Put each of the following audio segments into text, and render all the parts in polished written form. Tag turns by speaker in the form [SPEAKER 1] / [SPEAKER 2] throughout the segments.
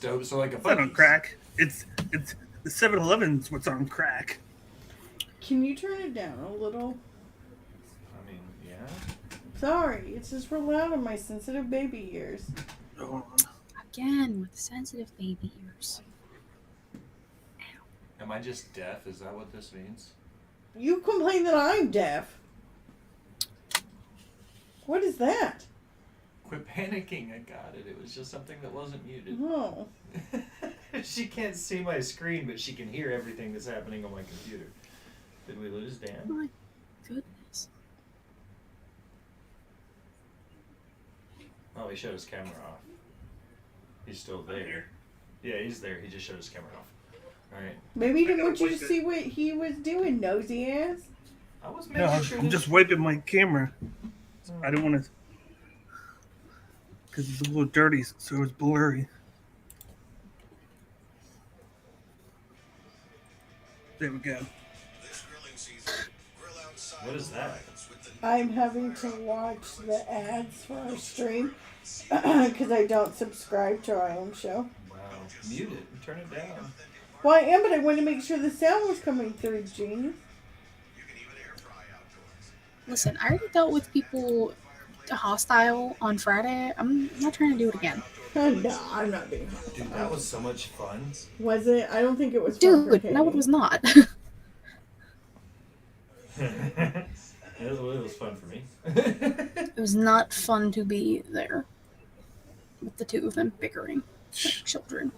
[SPEAKER 1] dope. So like a
[SPEAKER 2] It's not on
[SPEAKER 1] Buc-ee's.
[SPEAKER 2] crack. It's the 7-Eleven's what's on crack.
[SPEAKER 3] Can you turn it down a little?
[SPEAKER 1] I mean, yeah.
[SPEAKER 3] Sorry, it's just real loud in my sensitive baby ears.
[SPEAKER 2] Oh,
[SPEAKER 4] Again, with sensitive baby ears.
[SPEAKER 1] Am I just deaf? Is that what this means?
[SPEAKER 3] You complain that I'm deaf. What is that?
[SPEAKER 1] Quit panicking. I got it. It was just something that wasn't muted.
[SPEAKER 3] Oh.
[SPEAKER 1] She can't see my screen, but she can hear everything that's happening on my computer. Did we lose Dan?
[SPEAKER 4] My goodness.
[SPEAKER 1] Oh, he shut his camera off. He's still there. Yeah, he's there. He just shut his camera off. Alright.
[SPEAKER 3] Maybe he didn't want you to see what he was doing, nosy ass.
[SPEAKER 1] I was
[SPEAKER 2] no,
[SPEAKER 1] making sure
[SPEAKER 2] I'm
[SPEAKER 1] that-
[SPEAKER 2] just wiping my camera. I don't want to, because it's a little dirty, so it's blurry. There we go.
[SPEAKER 1] What is that?
[SPEAKER 3] I'm having to watch the ads for our stream because I don't subscribe to our own show.
[SPEAKER 1] Wow. Mute it. Turn it down.
[SPEAKER 3] Well, I am, but I wanted to make sure the sound was coming through, Gene.
[SPEAKER 4] Listen, I already dealt with people hostile on Friday. I'm not trying to do it again.
[SPEAKER 3] No, I'm not being
[SPEAKER 1] Dude, that was so much fun.
[SPEAKER 3] Was it? I don't think it was fun for
[SPEAKER 4] Dude, no, it
[SPEAKER 3] Katie.
[SPEAKER 4] was not.
[SPEAKER 1] It was fun for me.
[SPEAKER 4] It was not fun to be there with the two of them bickering like children.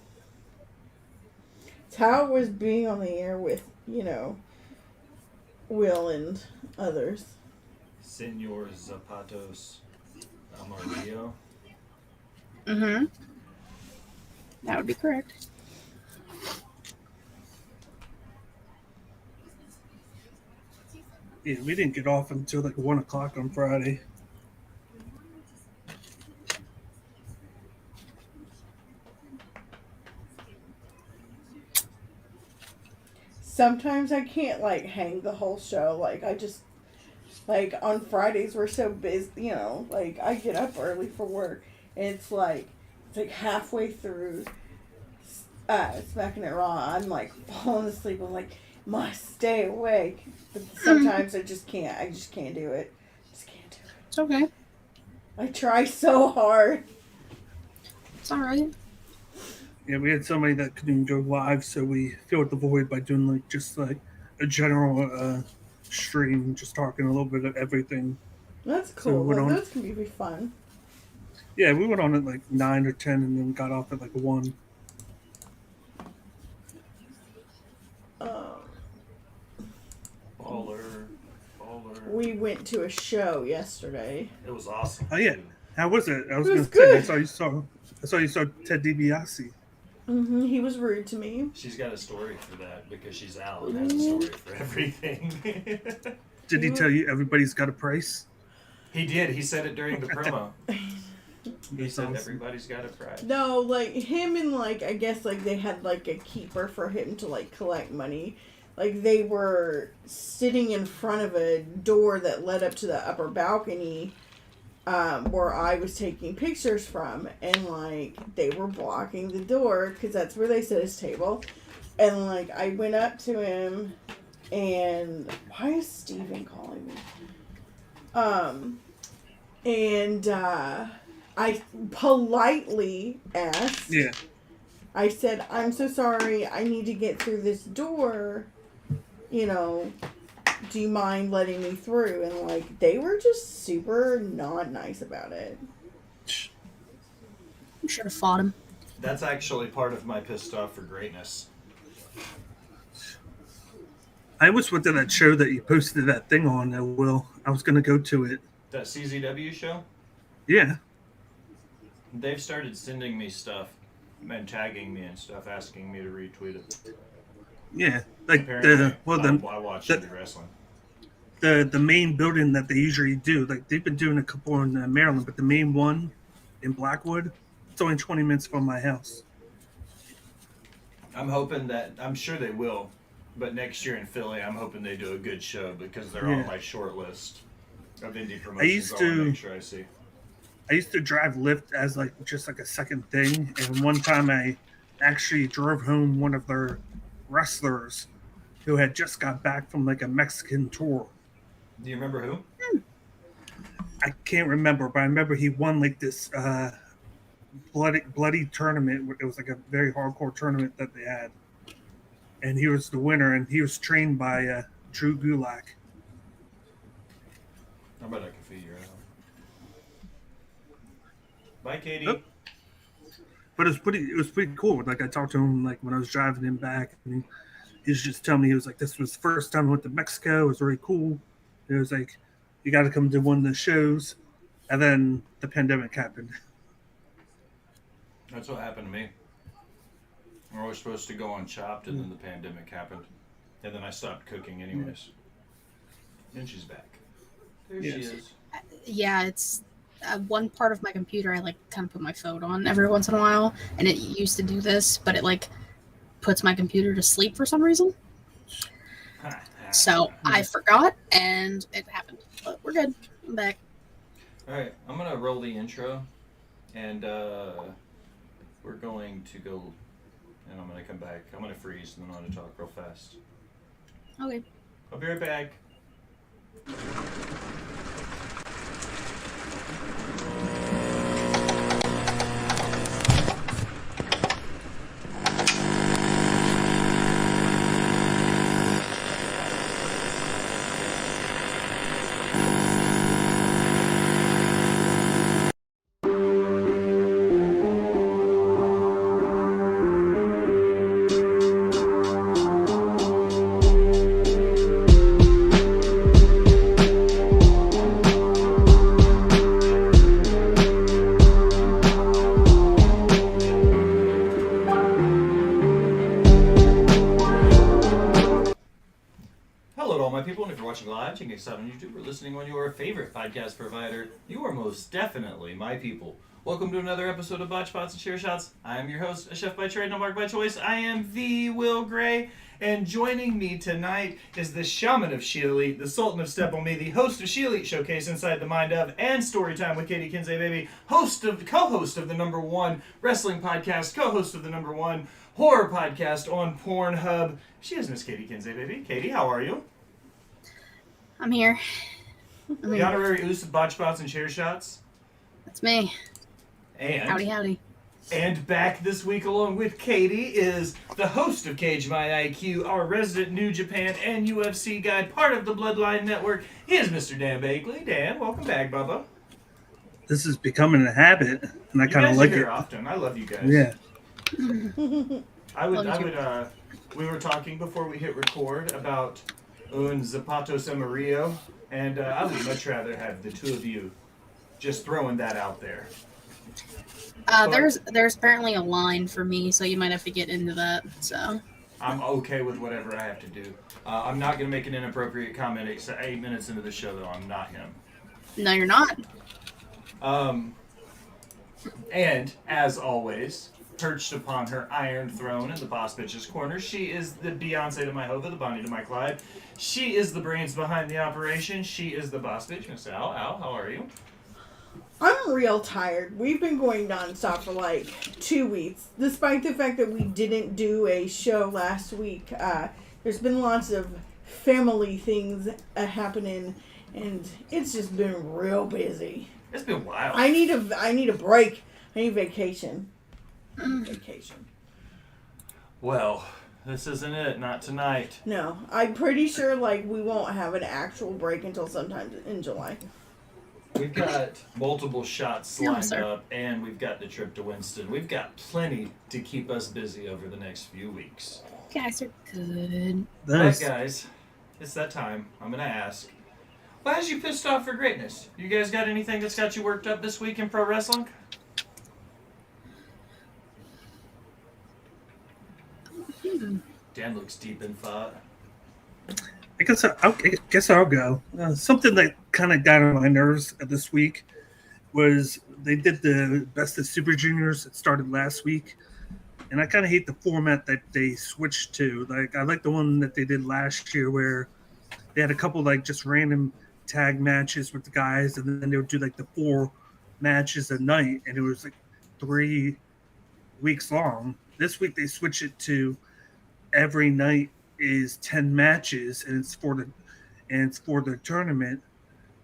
[SPEAKER 3] It's how it was being on the air with, Will and others.
[SPEAKER 1] Senor Zapatos Amarillo.
[SPEAKER 4] Mm-hmm. That would be correct.
[SPEAKER 2] Yeah, we didn't get off until like 1 o'clock on Friday.
[SPEAKER 3] Sometimes I can't, hang the whole show. I just, on Fridays we're so busy, I get up early for work. And it's halfway through Smacking It Raw. I'm, falling asleep. I'm must stay awake. But sometimes I just can't. I just can't do it. Just can't do it.
[SPEAKER 4] It's okay.
[SPEAKER 3] I try so hard.
[SPEAKER 4] It's alright.
[SPEAKER 2] Yeah, we had somebody that couldn't go live, so we filled the void by doing just a general stream, just talking a little bit of everything.
[SPEAKER 3] That's
[SPEAKER 2] So we
[SPEAKER 3] cool.
[SPEAKER 2] went on-
[SPEAKER 3] Those can be fun.
[SPEAKER 2] Yeah, we went on at 9 or 10 and then got off at 1.
[SPEAKER 1] Baller.
[SPEAKER 3] We went to a show yesterday.
[SPEAKER 1] It was awesome.
[SPEAKER 2] Oh, yeah. How was it? I was
[SPEAKER 3] It
[SPEAKER 2] going
[SPEAKER 3] was
[SPEAKER 2] to say,
[SPEAKER 3] good.
[SPEAKER 2] I saw you saw Ted DiBiase.
[SPEAKER 3] Mm-hmm. He was rude to me.
[SPEAKER 1] She's got a story for that because she's Al and has a story for everything.
[SPEAKER 2] Did he tell you everybody's got a price?
[SPEAKER 1] He did. He said it during the promo. He
[SPEAKER 2] That's
[SPEAKER 1] said
[SPEAKER 2] awesome.
[SPEAKER 1] everybody's got a price.
[SPEAKER 3] No, him and I guess they had a keeper for him to collect money. They were sitting in front of a door that led up to the upper balcony where I was taking pictures from, and they were blocking the door because that's where they set his table. And I went up to him, and why is Steven calling me? I politely asked.
[SPEAKER 2] Yeah.
[SPEAKER 3] I said, "I'm so sorry. I need to get through this door. Do you mind letting me through?" And they were just super not nice about it.
[SPEAKER 4] You should have fought him.
[SPEAKER 1] That's actually part of my pissed off for greatness.
[SPEAKER 2] I almost went to that show that you posted that thing on, Will. I was going to go to it.
[SPEAKER 1] That CZW show?
[SPEAKER 2] Yeah.
[SPEAKER 1] They've started sending me stuff and tagging me and stuff, asking me to retweet it.
[SPEAKER 2] Yeah.
[SPEAKER 1] Apparently, I watch indie wrestling.
[SPEAKER 2] The main building that they usually do, they've been doing a couple in Maryland, but the main one in Blackwood, it's only 20 minutes from my house.
[SPEAKER 1] I'm sure they will, but next year in Philly, I'm hoping they do a good show because they're on my short list of indie promotions. I want to make sure I see.
[SPEAKER 2] I used to drive Lyft as just a second thing, and one time I actually drove home one of their wrestlers who had just got back from like a Mexican tour.
[SPEAKER 1] Do you remember who?
[SPEAKER 2] I can't remember, but I remember he won like this bloody tournament. It was like a very hardcore tournament that they had, and he was the winner. And he was trained by Drew Gulak.
[SPEAKER 1] I bet I can figure it out. Bye, Katie.
[SPEAKER 2] Yep. But it was pretty cool. Like I talked to him like when I was driving him back, and he was just telling me he was like, this was the first time I went to Mexico. It was very cool. It was like, you got to come to one of the shows, and then the pandemic happened.
[SPEAKER 1] That's what happened to me. We were supposed to go on Chopped, and then the pandemic happened, and then I stopped cooking anyways. And she's back. There she is.
[SPEAKER 4] Yeah, it's one part of my computer. I like kind of put my phone on every once in a while, and it used to do this, but it like puts my computer to sleep for some reason. So I forgot, and it happened. But we're good. I'm back.
[SPEAKER 1] All right, I'm gonna roll the intro, and we're going to go, and I'm gonna come back. I'm gonna freeze, and then I'm gonna talk real fast.
[SPEAKER 4] Okay.
[SPEAKER 1] I'll be right back. Watching us out on YouTube or listening on your favorite podcast provider, you are most definitely my people. Welcome to another episode of Botched, and Chair Shots. I am your host, a chef by trade, no mark by choice. I am the Will Gray, and joining me tonight is the shaman of She Elite, the sultan of Step On Me, the host of She Elite Showcase Inside the Mind of, and Storytime with Katie Kinsey Baby, co-host of the #1 wrestling podcast, co-host of the #1 horror podcast on Pornhub. She is Miss Katie Kinsey Baby. Katie, how are you?
[SPEAKER 4] I'm here.
[SPEAKER 1] The honorary oos of Botched, and Chair Shots.
[SPEAKER 4] That's me.
[SPEAKER 1] And
[SPEAKER 4] howdy.
[SPEAKER 1] And back this week along with Katie is the host of Cage My IQ, our resident New Japan and UFC guide, part of the Bloodline Network. He is Mr. Dan Bakley. Dan, welcome back, Bubba.
[SPEAKER 2] This is becoming a habit, and I kind of like it.
[SPEAKER 1] Often. I love you guys.
[SPEAKER 2] Yeah.
[SPEAKER 1] We were talking before we hit record about Un Zapatos Amarillo, and I would much rather have the two of you just throwing that out there.
[SPEAKER 4] There's apparently a line for me, so you might have to get into that. So
[SPEAKER 1] I'm okay with whatever I have to do. I'm not going to make an inappropriate comment 8 minutes into the show, though. I'm not him.
[SPEAKER 4] No, you're not.
[SPEAKER 1] And, as always, perched upon her iron throne in the Boss Bitch's corner, she is the Beyonce to my Hova, the Bonnie to my Clyde. She is the brains behind the operation. She is the Boss Bitch. Miss Al, how are you?
[SPEAKER 3] I'm real tired. We've been going nonstop for like 2 weeks. Despite the fact that we didn't do a show last week, there's been lots of family things happening, and it's just been real busy.
[SPEAKER 1] It's been wild.
[SPEAKER 3] I need a break. I need vacation. Vacation.
[SPEAKER 1] Well, this isn't it. Not tonight.
[SPEAKER 3] No, I'm pretty sure like we won't have an actual break until sometime in July.
[SPEAKER 1] We've got multiple shots lined up, and we've got the trip to Winston. We've got plenty to keep us busy over the next few weeks.
[SPEAKER 4] You guys are good.
[SPEAKER 1] Nice. All right, guys, it's that time. I'm going to ask, what has you pissed off for greatness? You guys got anything that's got you worked up this week in pro wrestling? Dan looks deep in thought.
[SPEAKER 2] I guess I'll go. Something that kind of got on my nerves this week was they did the Best of Super Juniors. It started last week, and I kind of hate the format that they switched to. Like I like the one that they did last year where they had a couple like just random tag matches with the guys, and then they would do like the 4 matches a night, and it was like 3 weeks long. this week they switch it to every night is 10 matches, and it's for the tournament,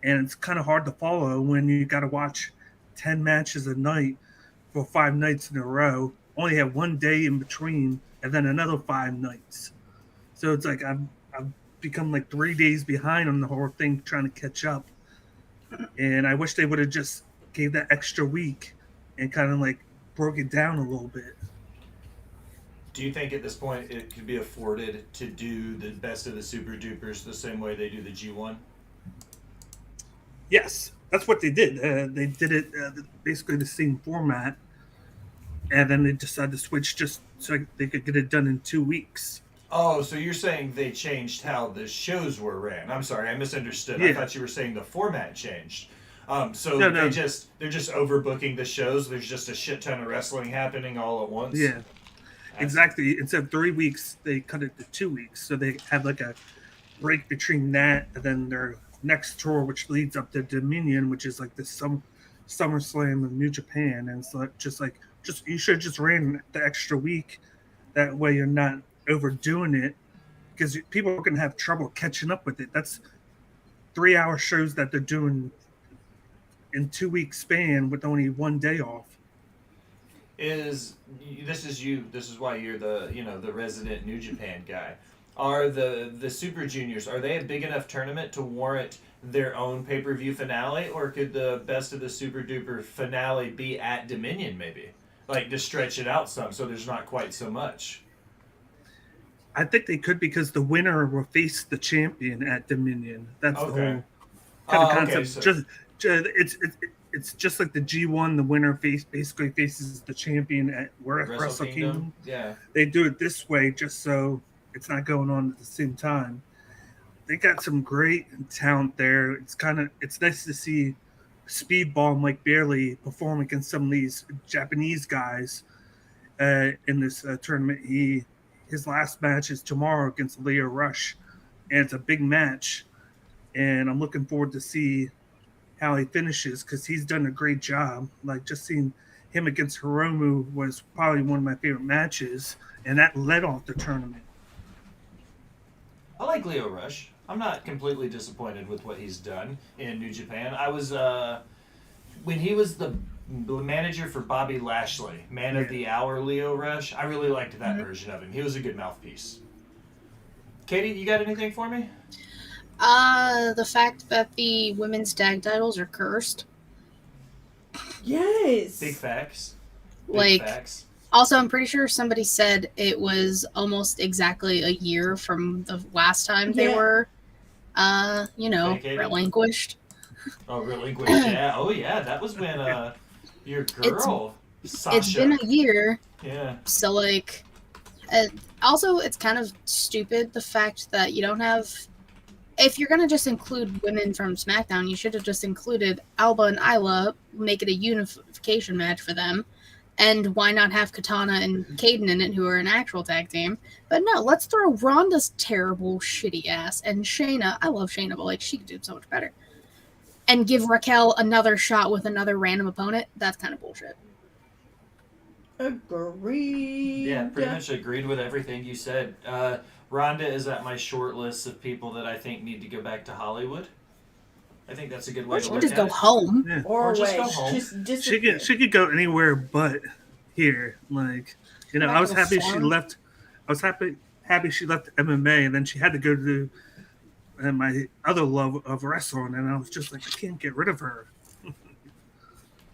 [SPEAKER 2] and it's kind of hard to follow when you got to watch 10 matches a night for 5 nights in a row. Only have one day in between, and then another 5 nights. So it's like I've become like 3 days behind on the whole thing, trying to catch up. And I wish they would have just gave that extra week and kind of like broke it down a little bit.
[SPEAKER 1] Do you think at this point it could be afforded to do the best of the Super Dupers the same way they do the G1?
[SPEAKER 2] Yes, that's what they did. They did it basically the same format, and then they decided to switch just so they could get it done in 2 weeks.
[SPEAKER 1] Oh, so you're saying they changed how the shows were ran? I'm sorry, I misunderstood.
[SPEAKER 2] Yeah.
[SPEAKER 1] I thought you were saying the format changed. So
[SPEAKER 2] No.
[SPEAKER 1] they're just overbooking the shows. There's just a shit ton of wrestling happening all at once.
[SPEAKER 2] Yeah, exactly. Instead of 3 weeks, they cut it to 2 weeks. So they had like a break between that and then their next tour, which leads up to Dominion, which is like the SummerSlam of New Japan. And it's like just you should have just ran the extra week. That way you're not overdoing it, because people are going to have trouble catching up with it. That's 3-hour shows that they're doing in 2 week span with only one day off.
[SPEAKER 1] This is why you're the resident New Japan guy. Are the Super Juniors, are they a big enough tournament to warrant their own pay-per-view finale, or could the best of the Super Duper finale be at Dominion maybe, like to stretch it out some so there's not quite so much?
[SPEAKER 2] I think they could, because the winner will face the champion at Dominion. That's the whole kind of concept. Okay, so it's just like the G1. The winner basically faces the champion at Wrestle Kingdom.
[SPEAKER 1] Yeah,
[SPEAKER 2] they do it this way just so it's not going on at the same time. They got some great talent there. It's nice to see Speedball and Mike Bailey perform against some of these Japanese guys in this tournament. His last match is tomorrow against Leo Rush, and it's a big match. And I'm looking forward to see how he finishes, because he's done a great job. Like, just seeing him against Hiromu was probably one of my favorite matches, and that led off the tournament.
[SPEAKER 1] I like Leo Rush. I'm not completely disappointed with what he's done in New Japan. I was when he was the manager for Bobby Lashley, Man of the Hour Leo Rush. I really liked that version of him. He was a good mouthpiece. Katie, you got anything for me?
[SPEAKER 4] The fact that the women's tag titles are cursed.
[SPEAKER 3] Yes.
[SPEAKER 1] Big facts. Facts.
[SPEAKER 4] Also, I'm pretty sure somebody said it was almost exactly a year from the last time they were,
[SPEAKER 1] vacated.
[SPEAKER 4] relinquished.
[SPEAKER 1] Oh, relinquished, yeah. Oh, yeah, that was when your girl, Sasha.
[SPEAKER 4] It's been a year.
[SPEAKER 1] Yeah.
[SPEAKER 4] So, also, it's kind of stupid, the fact that you don't have... If you're going to just include women from SmackDown, you should have just included Alba and Isla, make it a unification match for them. And why not have Katana and Kaden in it, who are an actual tag team? But no, let's throw Ronda's terrible, shitty ass and Shayna. I love Shayna, but she could do so much better. And give Raquel another shot with another random opponent. That's kind of bullshit.
[SPEAKER 3] Agreed.
[SPEAKER 1] Yeah, pretty much agreed with everything you said. Ronda is at my short list of people that I think need to go back to Hollywood. I think that's a good way to look
[SPEAKER 4] just
[SPEAKER 1] at
[SPEAKER 4] go
[SPEAKER 1] it.
[SPEAKER 4] home.
[SPEAKER 2] Yeah.
[SPEAKER 1] Or just go home.
[SPEAKER 2] She could go anywhere but here. Like, I was happy she left. I was happy she left MMA, and then she had to go to my other love of wrestling, and I was just like, I can't get rid of her.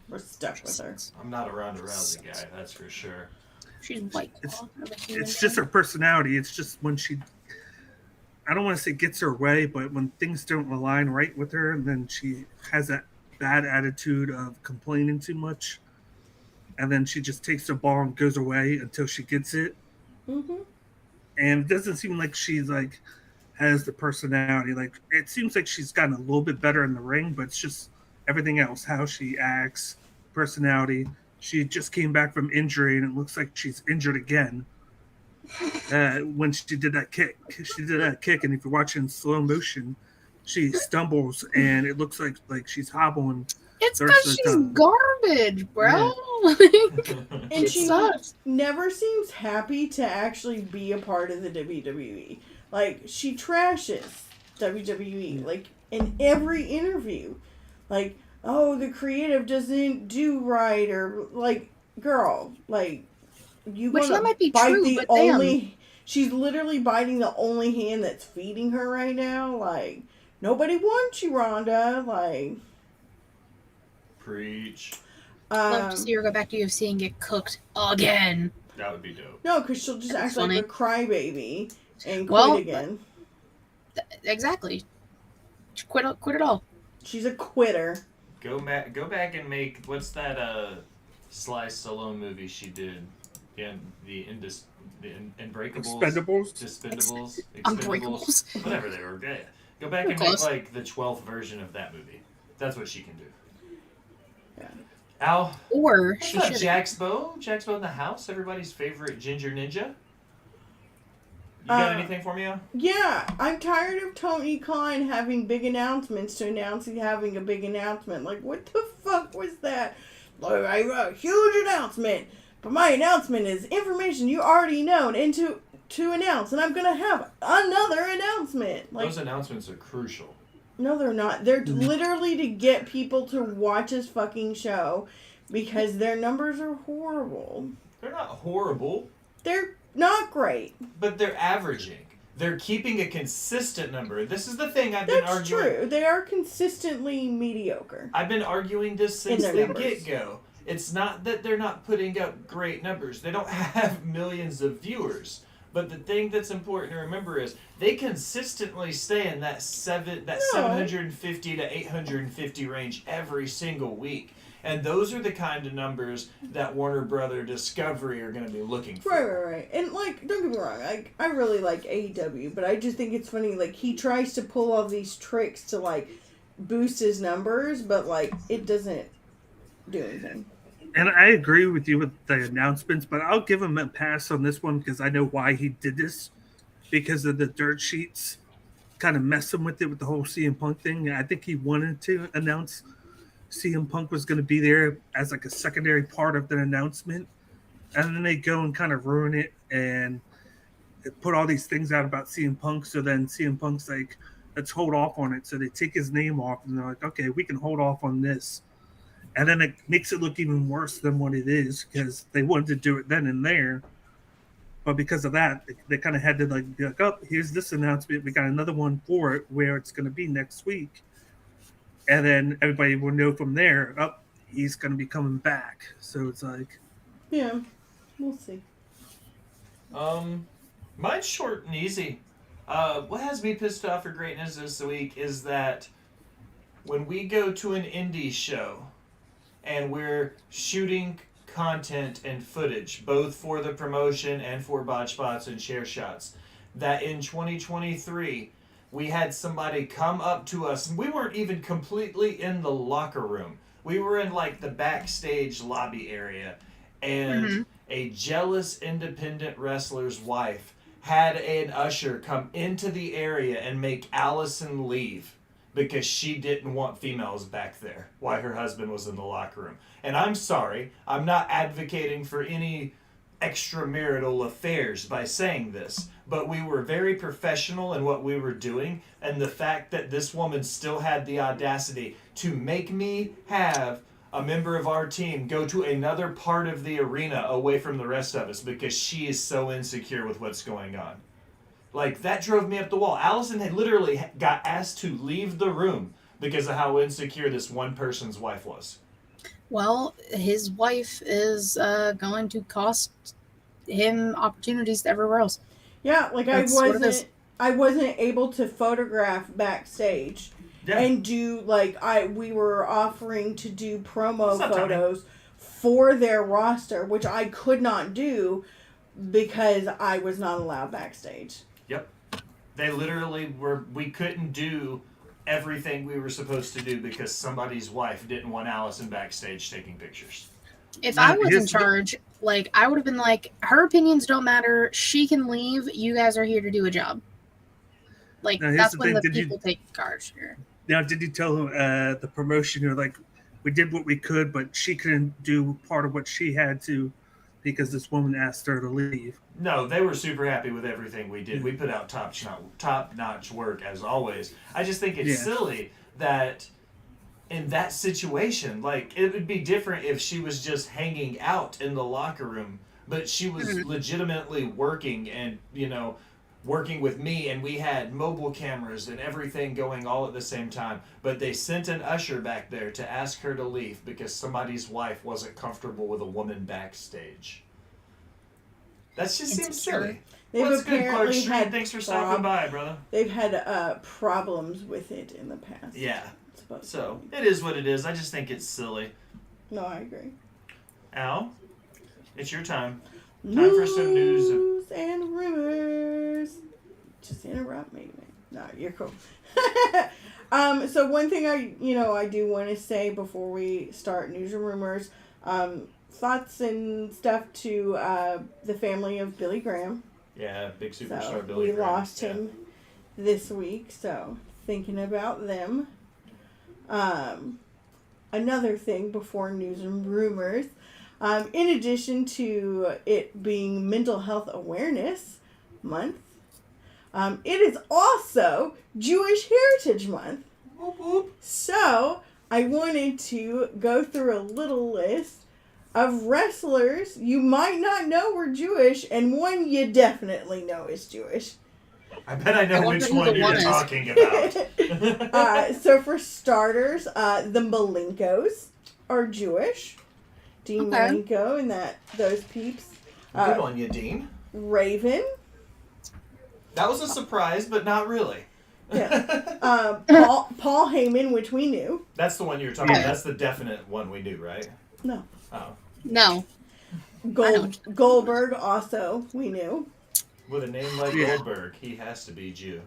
[SPEAKER 3] We're stuck with her.
[SPEAKER 1] I'm not a Ronda Rousey guy, that's for sure.
[SPEAKER 4] She's white.
[SPEAKER 2] It's just her personality. It's just when I don't want to say gets her way, but when things don't align right with her, and then she has that bad attitude of complaining too much, and then she just takes the ball and goes away until she gets it.
[SPEAKER 3] Mm-hmm.
[SPEAKER 2] And it doesn't seem like she's has the personality. Like, it seems like she's gotten a little bit better in the ring, but it's just everything else, how she acts, personality. She just came back from injury, and it looks like she's injured again. When she did that kick, and if you're watching slow motion, she stumbles, and it looks like she's hobbling
[SPEAKER 4] It's
[SPEAKER 2] the
[SPEAKER 4] because
[SPEAKER 2] rest of the
[SPEAKER 4] she's
[SPEAKER 2] time.
[SPEAKER 4] garbage, bro.
[SPEAKER 3] And
[SPEAKER 4] It
[SPEAKER 3] she
[SPEAKER 4] sucks.
[SPEAKER 3] never seems happy to actually be a part of the WWE. Like, she trashes WWE, like, in every interview. Like, oh, the creative doesn't do right, or, like, girl, like, you
[SPEAKER 4] Which
[SPEAKER 3] want
[SPEAKER 4] that
[SPEAKER 3] to
[SPEAKER 4] might be
[SPEAKER 3] bite
[SPEAKER 4] true,
[SPEAKER 3] the
[SPEAKER 4] but damn.
[SPEAKER 3] only... She's literally biting the only hand that's feeding her right now. Like, nobody wants you, Rhonda. Like...
[SPEAKER 1] Preach.
[SPEAKER 4] Love to see her go back to UFC and get cooked again.
[SPEAKER 1] That would be dope.
[SPEAKER 3] No, because she'll just
[SPEAKER 4] That's
[SPEAKER 3] act
[SPEAKER 4] funny.
[SPEAKER 3] like a crybaby and quit
[SPEAKER 4] Well,
[SPEAKER 3] again.
[SPEAKER 4] Exactly. Quit it all.
[SPEAKER 3] She's a quitter.
[SPEAKER 1] Go back and make what's that Sly Stallone movie she did? The Unbreakables,
[SPEAKER 2] Expendables.
[SPEAKER 1] Dispendables,
[SPEAKER 4] Unbreakables.
[SPEAKER 1] whatever they were. Yeah. Go back and
[SPEAKER 4] Close.
[SPEAKER 1] make like the 12th version of that movie. That's what she can do.
[SPEAKER 3] Yeah.
[SPEAKER 1] Al,
[SPEAKER 4] Or
[SPEAKER 1] what's
[SPEAKER 4] she
[SPEAKER 1] up,
[SPEAKER 4] should.
[SPEAKER 1] Jaxbo? Jaxbo in the house. Everybody's favorite ginger ninja. You got anything for me, Al?
[SPEAKER 3] Yeah, I'm tired of Tony Khan having big announcements to announce he's having a big announcement. Like, what the fuck was that? Like, I have a huge announcement, but my announcement is information you already know and to announce, and I'm gonna have another announcement. Like,
[SPEAKER 1] Those announcements are crucial.
[SPEAKER 3] no, they're not. They're literally to get people to watch his fucking show because their numbers are horrible.
[SPEAKER 1] They're not horrible,
[SPEAKER 3] They're not great.
[SPEAKER 1] but they're averaging. They're keeping a consistent number. This is the thing I've been
[SPEAKER 3] That's
[SPEAKER 1] arguing.
[SPEAKER 3] true. They are consistently mediocre.
[SPEAKER 1] I've been arguing this since
[SPEAKER 3] their
[SPEAKER 1] the
[SPEAKER 3] numbers.
[SPEAKER 1] get-go. It's not that they're not putting up great numbers. They don't have millions of viewers. But the thing that's important to remember is they consistently stay in that 750 to 850 range every single week. And those are the kind of numbers that Warner Brother Discovery are going to be looking for.
[SPEAKER 3] Right. And, like, don't get me wrong, I really like AEW, but I just think it's funny, like, he tries to pull all these tricks to, like, boost his numbers, but, like, it doesn't do anything.
[SPEAKER 2] And I agree with you with the announcements, but I'll give him a pass on this one because I know why he did this. Because of the dirt sheets kind of messing with it with the whole CM Punk thing. I think he wanted to announce CM Punk was going to be there as like a secondary part of the announcement. And then they go and kind of ruin it and put all these things out about CM Punk. So then CM Punk's like, let's hold off on it. So they take his name off and they're like, okay, we can hold off on this. And then it makes it look even worse than what it is because they wanted to do it then and there. But because of that, they kind of had to like be like, oh, here's this announcement. We got another one for it where it's going to be next week. And then everybody will know from there, oh, he's going to be coming back. So it's like...
[SPEAKER 3] Yeah, we'll see.
[SPEAKER 1] Mine's short and easy. What has me pissed off for greatness this week is that when we go to an indie show and we're shooting content and footage, both for the promotion and for botch spots and share shots, that in 2023 we had somebody come up to us, and we weren't even completely in the locker room. We were in like the backstage lobby area, and a jealous independent wrestler's wife had an usher come into the area and make Allison leave because she didn't want females back there while her husband was in the locker room. And I'm sorry, I'm not advocating for any extramarital affairs by saying this, but we were very professional in what we were doing, and the fact that this woman still had the audacity to make me have a member of our team go to another part of the arena away from the rest of us because she is so insecure with what's going on. Like, that drove me up the wall. Allison had literally got asked to leave the room because of how insecure this one person's wife was.
[SPEAKER 4] Well, his wife is going to cost him opportunities everywhere else.
[SPEAKER 3] Yeah, like
[SPEAKER 4] That's what it is.
[SPEAKER 3] I wasn't able to photograph backstage and do we were offering to do promo photos for their roster, which I could not do because I was not allowed backstage.
[SPEAKER 1] Yep. They literally we couldn't do everything we were supposed to do because somebody's wife didn't want Allison backstage taking pictures.
[SPEAKER 4] If I was in charge, I would have been like, her opinions don't matter. She can leave. You guys are here to do a job. That's when the people take charge here.
[SPEAKER 2] Now, did you tell the promotion, you're like, we did what we could, but she couldn't do part of what she had to because this woman asked her to leave.
[SPEAKER 1] No, they were super happy with everything we did. We put out top notch work as always. I just think it's silly that in that situation, like it would be different if she was just hanging out in the locker room, but she was legitimately working and working with me, and we had mobile cameras and everything going all at the same time. But they sent an usher back there to ask her to leave because somebody's wife wasn't comfortable with a woman backstage. That just seems silly.
[SPEAKER 3] They've
[SPEAKER 1] What's good, Clark
[SPEAKER 3] apparently
[SPEAKER 1] Street?
[SPEAKER 3] had
[SPEAKER 1] Thanks for stopping by, brother.
[SPEAKER 3] They've had problems with it in the past.
[SPEAKER 1] Yeah. So, it is what it is. I just think it's silly.
[SPEAKER 3] No, I agree.
[SPEAKER 1] Al, it's your time.
[SPEAKER 3] News
[SPEAKER 1] for some news
[SPEAKER 3] and rumors. Just interrupt me, man. No, you're cool. So one thing I do want to say before we start news and rumors, thoughts and stuff to the family of Billy Graham.
[SPEAKER 1] Yeah, big superstar
[SPEAKER 3] So
[SPEAKER 1] Billy
[SPEAKER 3] we
[SPEAKER 1] Graham.
[SPEAKER 3] lost him this week, so thinking about them. Another thing before news and rumors. In addition to it being Mental Health Awareness Month, it is also Jewish Heritage Month.
[SPEAKER 1] Whoop, whoop.
[SPEAKER 3] So, I wanted to go through a little list of wrestlers you might not know were Jewish, and one you definitely know is Jewish.
[SPEAKER 1] I bet I know which one you're talking about.
[SPEAKER 3] So, for starters, the Malenkos are Jewish. Dean Malenko and those peeps.
[SPEAKER 1] Good on you, Dean.
[SPEAKER 3] Raven.
[SPEAKER 1] That was a surprise, but not really.
[SPEAKER 3] Yeah. Paul Heyman, which we knew.
[SPEAKER 1] That's the one you're talking about. That's the definite one we knew, right?
[SPEAKER 3] No.
[SPEAKER 1] Oh.
[SPEAKER 4] No.
[SPEAKER 3] Goldberg also we knew.
[SPEAKER 1] With a name like Goldberg, he has to be Jew.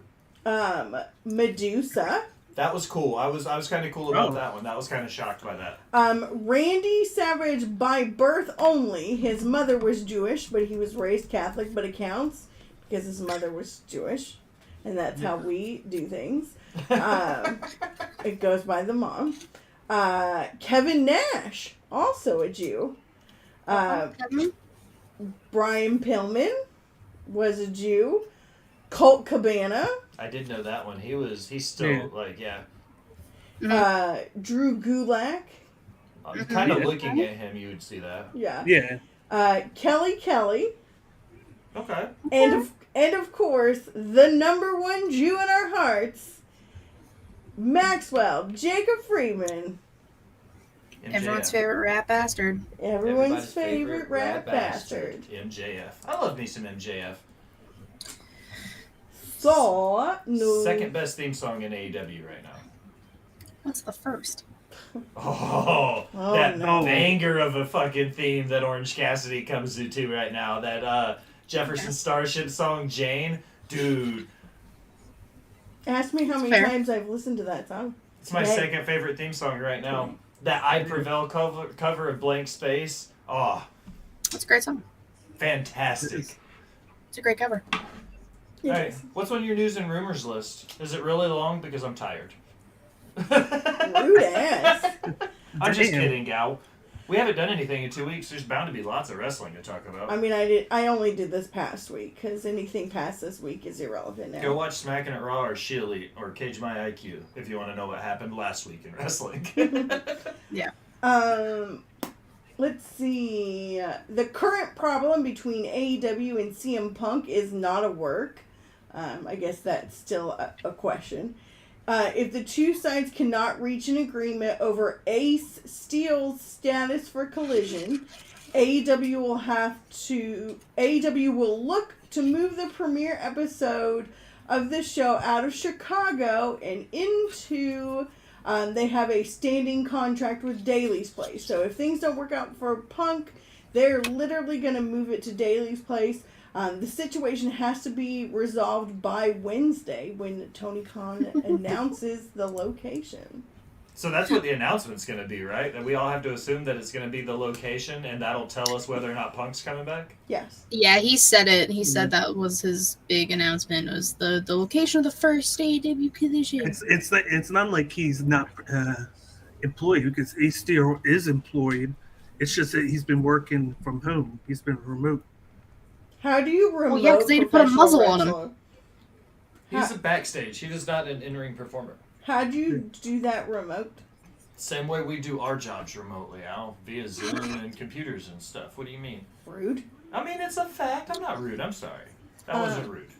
[SPEAKER 3] Medusa.
[SPEAKER 1] That was cool. I was kind of cool about that one. That was kind of shocked by that.
[SPEAKER 3] Randy Savage by birth only. His mother was Jewish, but he was raised Catholic, but it counts because his mother was Jewish. And that's how we do things. It goes by the mom. Kevin Nash, also a Jew. Brian Pillman was a Jew. Colt Cabana.
[SPEAKER 1] I did know that one. He's still,
[SPEAKER 3] Drew Gulak.
[SPEAKER 1] Kind of looking at him, you would see that.
[SPEAKER 3] Yeah. Kelly.
[SPEAKER 1] Okay.
[SPEAKER 3] And of course, the number one Jew in our hearts, Maxwell Jacob Friedman.
[SPEAKER 1] MJF.
[SPEAKER 4] Everyone's favorite rat bastard.
[SPEAKER 3] Everyone's favorite rat bastard.
[SPEAKER 1] MJF. I love me some MJF.
[SPEAKER 3] So, no.
[SPEAKER 1] Second best theme song in AEW right now.
[SPEAKER 4] What's the first?
[SPEAKER 1] That banger of a fucking theme that Orange Cassidy comes to right now. That Jefferson Starship song, Jane. Dude.
[SPEAKER 3] Ask me how many times I've listened to that song.
[SPEAKER 1] It's my second favorite theme song right now. That I Prevail cover of Blank Space. Oh.
[SPEAKER 4] That's a great song.
[SPEAKER 1] Fantastic.
[SPEAKER 4] It's a great cover.
[SPEAKER 1] Alright, what's on your news and rumors list? Is it really long? Because I'm tired.
[SPEAKER 3] Rude ass.
[SPEAKER 1] I'm just kidding, gal. We haven't done anything in 2 weeks. There's bound to be lots of wrestling to talk about.
[SPEAKER 3] I mean, I only did this past week because anything past this week is irrelevant now.
[SPEAKER 1] Go watch Smackin' It Raw or She Elite or Cage My IQ if you want to know what happened last week in wrestling.
[SPEAKER 4] Yeah.
[SPEAKER 3] Let's see. The current problem between AEW and CM Punk is not a work. I guess that's still a question. If the two sides cannot reach an agreement over Ace Steel's status for Collision, AEW will look to move the premiere episode of the show out of Chicago and into. They have a standing contract with Daly's Place. So if things don't work out for Punk, they're literally going to move it to Daly's Place. The situation has to be resolved by Wednesday when Tony Khan announces the location.
[SPEAKER 1] So that's what the announcement's going to be, right? That we all have to assume that it's going to be the location, and that'll tell us whether or not Punk's coming back?
[SPEAKER 3] Yes.
[SPEAKER 4] Yeah, he said it. He said that was his big announcement, was the location of the first AEW Collision.
[SPEAKER 2] It's not like he's not. employed because Ace Steel is employed. It's just that he's been working from home. He's been remote.
[SPEAKER 3] How do you remote
[SPEAKER 4] Well, yeah, 'cause they had to put a
[SPEAKER 3] professional
[SPEAKER 4] muzzle on him.
[SPEAKER 3] wrestler?
[SPEAKER 1] He's a backstage. He is not an in-ring performer.
[SPEAKER 3] How do you do that remote?
[SPEAKER 1] Same way we do our jobs remotely, Al, via Zoom and computers and stuff. What do you mean?
[SPEAKER 3] Rude.
[SPEAKER 1] I mean, it's a fact. I'm not rude. I'm sorry. That wasn't rude.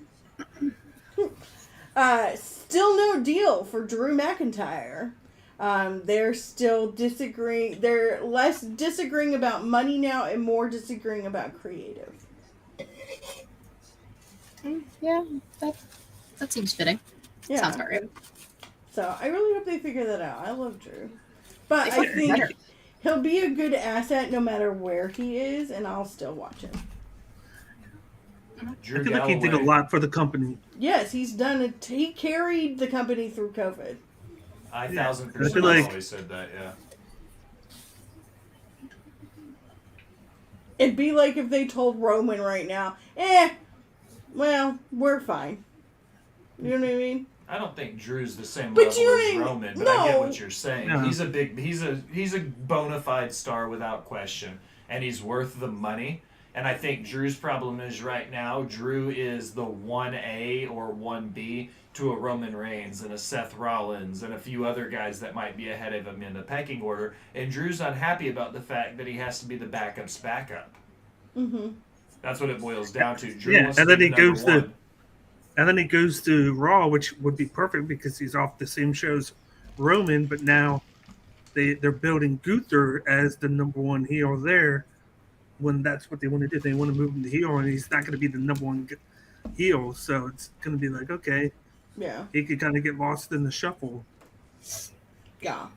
[SPEAKER 3] Still no deal for Drew McIntyre. They're still disagreeing. They're less disagreeing about money now and more disagreeing about creative.
[SPEAKER 4] Yeah, that seems fitting.
[SPEAKER 3] Yeah.
[SPEAKER 4] Sounds about right.
[SPEAKER 3] So I really hope they figure that out. I love Drew. But
[SPEAKER 4] They
[SPEAKER 3] I
[SPEAKER 4] fucking
[SPEAKER 3] think
[SPEAKER 4] better.
[SPEAKER 3] he'll be a good asset no matter where he is, and I'll still watch him.
[SPEAKER 1] Drew
[SPEAKER 2] I feel like he did a
[SPEAKER 1] Galloway.
[SPEAKER 2] lot for the company.
[SPEAKER 3] Yes, he's done it. He carried the company through COVID.
[SPEAKER 1] I
[SPEAKER 2] Yeah.
[SPEAKER 1] 1,000%
[SPEAKER 2] I feel like-
[SPEAKER 1] always said that, yeah.
[SPEAKER 3] It'd be like if they told Roman right now, well, we're fine. You know what I mean?
[SPEAKER 1] I don't think Drew's the same
[SPEAKER 3] But
[SPEAKER 1] level
[SPEAKER 3] you
[SPEAKER 1] as
[SPEAKER 3] ain't-
[SPEAKER 1] Roman, but I get
[SPEAKER 3] no.
[SPEAKER 1] what you're saying.
[SPEAKER 2] No.
[SPEAKER 1] He's a bona fide star without question, and he's worth the money. And I think Drew's problem is right now, Drew is the 1A or 1B to a Roman Reigns and a Seth Rollins and a few other guys that might be ahead of him in the pecking order. And Drew's unhappy about the fact that he has to be the backup's backup.
[SPEAKER 3] Mm-hmm.
[SPEAKER 1] That's what it boils down to. Drew
[SPEAKER 2] Yeah,
[SPEAKER 1] wants
[SPEAKER 2] and
[SPEAKER 1] to
[SPEAKER 2] then
[SPEAKER 1] be
[SPEAKER 2] he
[SPEAKER 1] the number
[SPEAKER 2] goes to-
[SPEAKER 1] one.
[SPEAKER 2] And then he goes to Raw, which would be perfect because he's off the same show as Roman, but now they're building Gunther as the number one heel there when that's what they want to do. They want to move him to heel, and he's not going to be the number one heel. So it's going to be like, okay,
[SPEAKER 3] Yeah.
[SPEAKER 2] he could kind of get lost in the shuffle.
[SPEAKER 3] Yeah.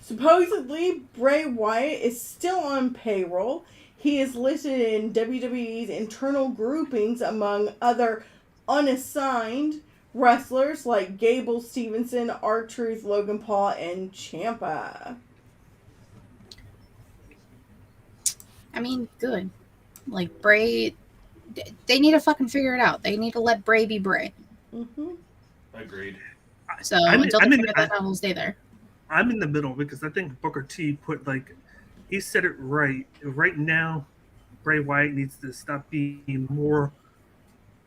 [SPEAKER 3] Supposedly Bray Wyatt is still on payroll. He is listed in WWE's internal groupings among other unassigned wrestlers like Gable Stevenson, R-Truth, Logan Paul, and Ciampa.
[SPEAKER 4] I mean, good. Like, Bray, they need to fucking figure it out. They need to let Bray be Bray.
[SPEAKER 3] Mm-hmm.
[SPEAKER 1] Agreed.
[SPEAKER 4] So
[SPEAKER 2] I'm-
[SPEAKER 4] until they
[SPEAKER 2] I'm in-
[SPEAKER 4] figure that out, we'll stay there.
[SPEAKER 2] I'm in the middle because I think Booker T put he said it right. Right now, Bray Wyatt needs to stop being more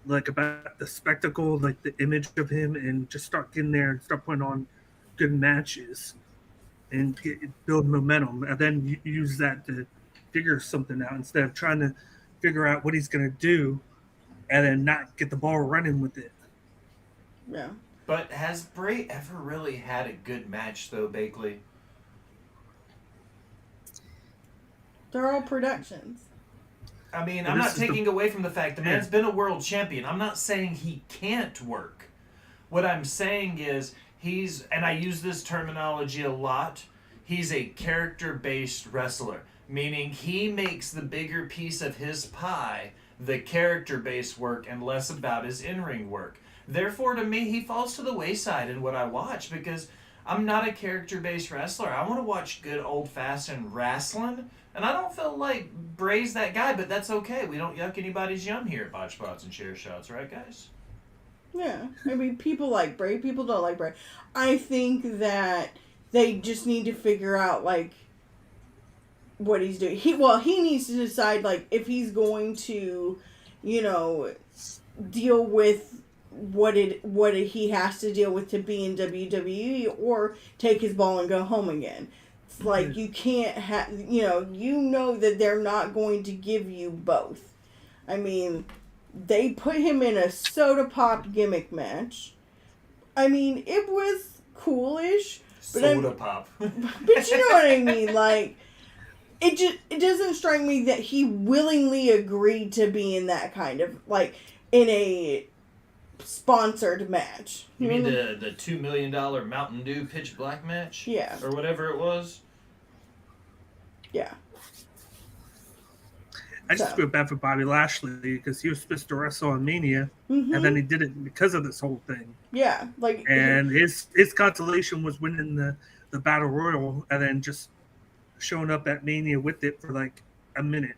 [SPEAKER 2] like about the spectacle, like the image of him, and just start getting there and start putting on good matches and build momentum, and then use that to figure something out instead of trying to figure out what he's going to do and then not get the ball running with it.
[SPEAKER 3] Yeah.
[SPEAKER 1] But has Bray ever really had a good match, though, Bakley?
[SPEAKER 3] They're all productions.
[SPEAKER 1] I mean,
[SPEAKER 2] Well,
[SPEAKER 1] I'm
[SPEAKER 2] this
[SPEAKER 1] not
[SPEAKER 2] is the-
[SPEAKER 1] taking away from the fact the
[SPEAKER 2] Yeah.
[SPEAKER 1] man's been a world champion. I'm not saying he can't work. What I'm saying is and I use this terminology a lot, he's a character-based wrestler, meaning he makes the bigger piece of his pie the character-based work and less about his in-ring work. Therefore, to me, he falls to the wayside in what I watch because I'm not a character-based wrestler. I want to watch good old-fashioned wrestling, and I don't feel like Bray's that guy, but that's okay. We don't yuck anybody's yum here at Botch Spots and Chair Shots, right, guys?
[SPEAKER 3] Yeah. I mean, people like Bray. People don't like Bray. I think that they just need to figure out, like, what he's doing. He needs to decide, like, if he's going to, deal with what he has to deal with to be in WWE or take his ball and go home again. It's like you can't have, that they're not going to give you both. I mean, they put him in a soda pop gimmick match. I mean, it was coolish,
[SPEAKER 1] Soda pop.
[SPEAKER 3] but you know what I mean. Like, it doesn't strike me that he willingly agreed to be in that kind of, like, in a sponsored match.
[SPEAKER 1] You mean the $2 million Mountain Dew pitch black match?
[SPEAKER 3] Yeah.
[SPEAKER 1] Or whatever it was?
[SPEAKER 3] Yeah.
[SPEAKER 2] I just
[SPEAKER 3] So.
[SPEAKER 2] feel bad for Bobby Lashley because he was supposed to wrestle on Mania,
[SPEAKER 3] Mm-hmm.
[SPEAKER 2] and then he didn't because of this whole thing.
[SPEAKER 3] Yeah. Like,
[SPEAKER 2] And his consolation was winning the Battle Royal and then just showing up at Mania with it for like a minute.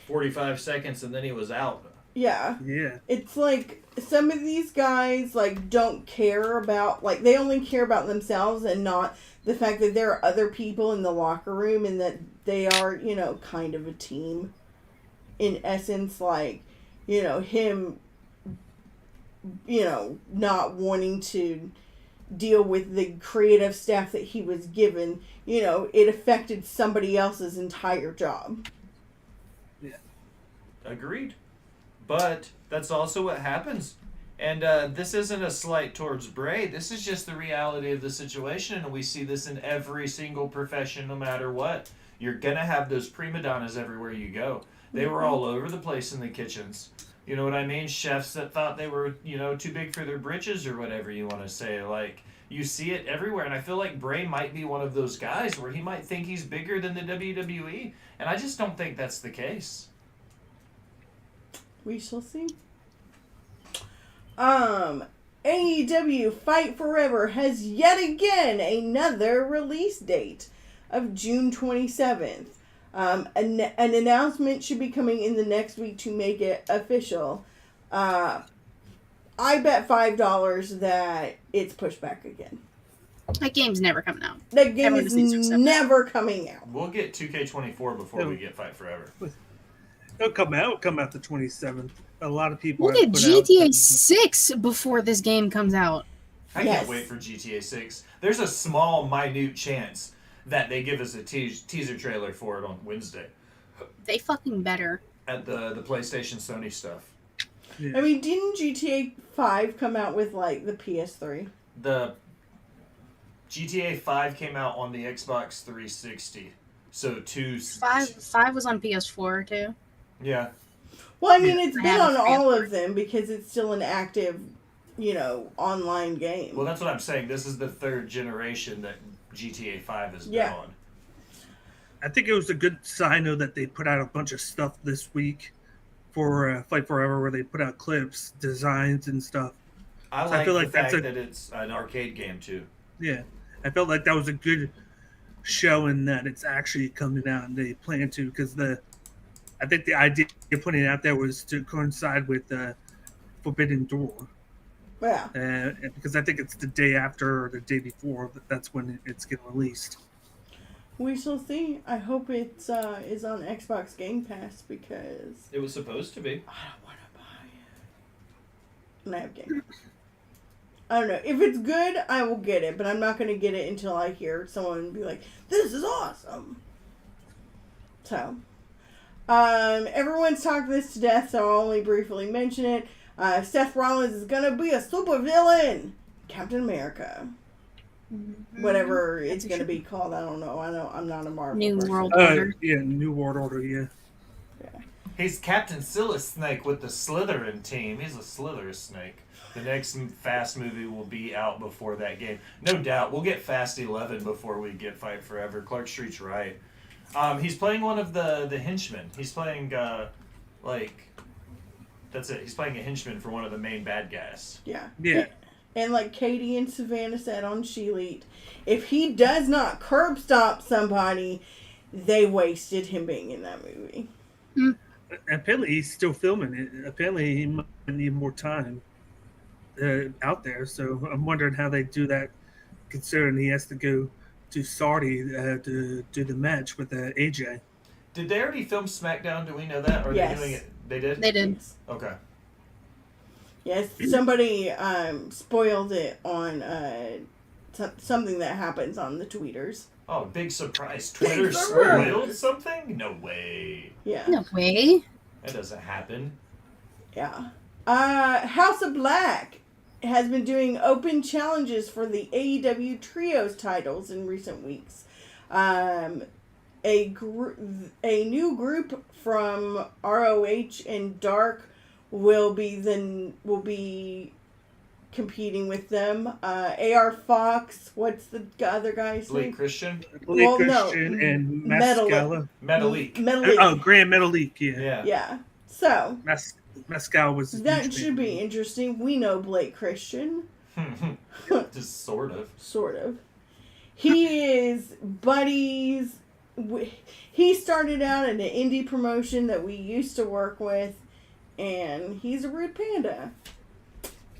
[SPEAKER 1] 45 seconds and then he was out.
[SPEAKER 3] Yeah.
[SPEAKER 2] Yeah.
[SPEAKER 3] It's like some of these guys like don't care about, like, they only care about themselves and not the fact that there are other people in the locker room and that they are, you know, kind of a team. In essence, like, you know, him, you know, not wanting to deal with the creative staff that he was given, you know, it affected somebody else's entire job.
[SPEAKER 2] Yeah.
[SPEAKER 1] Agreed. But that's also what happens. And this isn't a slight towards Bray. This is just the reality of the situation. And we see this in every single profession, no matter what. You're going to have those prima donnas everywhere you go. They were all over the place in the kitchens. You know what I mean? Chefs that thought they were, you know, too big for their britches or whatever you want to say. Like, you see it everywhere. And I feel like Bray might be one of those guys where he might think he's bigger than the WWE. And I just don't think that's the case.
[SPEAKER 3] We shall see. AEW Fight Forever has yet again another release date of June 27th. An announcement should be coming in the next week to make it official. I bet $5 that it's pushed back again.
[SPEAKER 4] That game's never coming out.
[SPEAKER 3] That game
[SPEAKER 4] Everyone
[SPEAKER 3] is
[SPEAKER 4] just needs to accept
[SPEAKER 3] never coming out.
[SPEAKER 1] We'll get 2K24 before we get Fight Forever.
[SPEAKER 2] It'll come out the 27th. A lot of people
[SPEAKER 4] We'll
[SPEAKER 2] have
[SPEAKER 4] get
[SPEAKER 2] put out-
[SPEAKER 4] GTA 6 before this game comes out.
[SPEAKER 1] I
[SPEAKER 3] Yes.
[SPEAKER 1] can't wait for GTA 6. There's a small, minute chance that they give us a teaser trailer for it on Wednesday
[SPEAKER 4] They fucking better.
[SPEAKER 1] at the PlayStation Sony stuff.
[SPEAKER 3] I mean, didn't GTA 5 come out with, like, the PS3?
[SPEAKER 1] The GTA 5 came out on the Xbox 360. So
[SPEAKER 4] Five was on PS4 too.
[SPEAKER 1] Yeah.
[SPEAKER 3] Well, I mean, it's
[SPEAKER 4] I
[SPEAKER 3] been
[SPEAKER 4] have
[SPEAKER 3] on
[SPEAKER 4] a
[SPEAKER 3] all
[SPEAKER 4] PS4.
[SPEAKER 3] of them because it's still an active, you know, online game.
[SPEAKER 1] Well, that's what I'm saying. This is the third generation that GTA 5 has been
[SPEAKER 3] Yeah.
[SPEAKER 1] on.
[SPEAKER 2] I think it was a good sign though that they put out a bunch of stuff this week for Fight Forever, where they put out clips, designs, and stuff.
[SPEAKER 1] I
[SPEAKER 2] So
[SPEAKER 1] like
[SPEAKER 2] I feel
[SPEAKER 1] the
[SPEAKER 2] like that's
[SPEAKER 1] fact
[SPEAKER 2] a-
[SPEAKER 1] that it's an arcade game, too.
[SPEAKER 2] Yeah, I felt like that was a good showing that it's actually coming out, and they plan to, because I think the idea of putting it out there was to coincide with Forbidden Door,
[SPEAKER 3] Yeah.
[SPEAKER 2] because I think it's the day after or the day before that's when it's getting released.
[SPEAKER 3] We shall see. I hope it is on Xbox Game Pass because
[SPEAKER 1] It was supposed to be.
[SPEAKER 3] I don't want to buy it. And I have Game Pass. I don't know. If it's good, I will get it, but I'm not going to get it until I hear someone be like, "This is awesome." So, everyone's talked this to death, so I'll only briefly mention it. Seth Rollins is going to be a supervillain. Captain America. Whatever it's going to be called, I don't know. I'm not a Marvel
[SPEAKER 4] New
[SPEAKER 3] person.
[SPEAKER 4] World Order.
[SPEAKER 2] Yeah, New World Order. Yeah,
[SPEAKER 1] He's Captain Silly Snake with the Slytherin team. He's a Slytherin snake. The next Fast movie will be out before that game. No doubt. We'll get Fast 11 before we get Fight Forever. Clark Street's right. He's playing one of the henchmen. He's playing, that's it. He's playing a henchman for one of the main bad guys.
[SPEAKER 3] Yeah.
[SPEAKER 2] yeah.
[SPEAKER 3] And like Katie and Savannah said on She Elite, if he does not curb stomp somebody, they wasted him being in that movie.
[SPEAKER 2] Apparently, he's still filming it. Apparently, he might need more time out there. So I'm wondering how they do that, considering he has to go to Saudi to do the match with AJ.
[SPEAKER 1] Did they already film SmackDown? Do we know that? Or are
[SPEAKER 3] Yes.
[SPEAKER 1] they doing it? They did?
[SPEAKER 4] They did.
[SPEAKER 1] Okay.
[SPEAKER 3] Yes, somebody spoiled it on something that happens on the tweeters.
[SPEAKER 1] Oh, big surprise. Twitter
[SPEAKER 3] surprise.
[SPEAKER 1] spoiled something? No way.
[SPEAKER 3] Yeah.
[SPEAKER 4] No way.
[SPEAKER 1] That doesn't happen.
[SPEAKER 3] Yeah. House of Black has been doing open challenges for the AEW Trios titles in recent weeks. A new group from ROH and Dark will be competing with them. AR Fox, what's the other guy's
[SPEAKER 1] Blake
[SPEAKER 3] name?
[SPEAKER 1] Christian?
[SPEAKER 2] Blake
[SPEAKER 3] Well, no,
[SPEAKER 2] Christian and
[SPEAKER 3] Metal-
[SPEAKER 2] Mascala.
[SPEAKER 1] Metalik.
[SPEAKER 3] Metalik.
[SPEAKER 2] Oh, Grand Metalik. Yeah.
[SPEAKER 1] Yeah.
[SPEAKER 3] Yeah. So,
[SPEAKER 2] Mascal was
[SPEAKER 3] that should be interesting. We know Blake Christian.
[SPEAKER 1] Just sort of.
[SPEAKER 3] Sort of. He is buddies. He started out in an indie promotion that we used to work with, and he's a rude panda.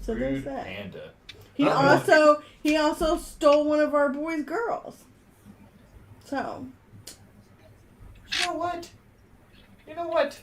[SPEAKER 3] So there's
[SPEAKER 1] Rude
[SPEAKER 3] that.
[SPEAKER 1] panda.
[SPEAKER 3] He also stole one of our boys' girls. So.
[SPEAKER 1] You know what?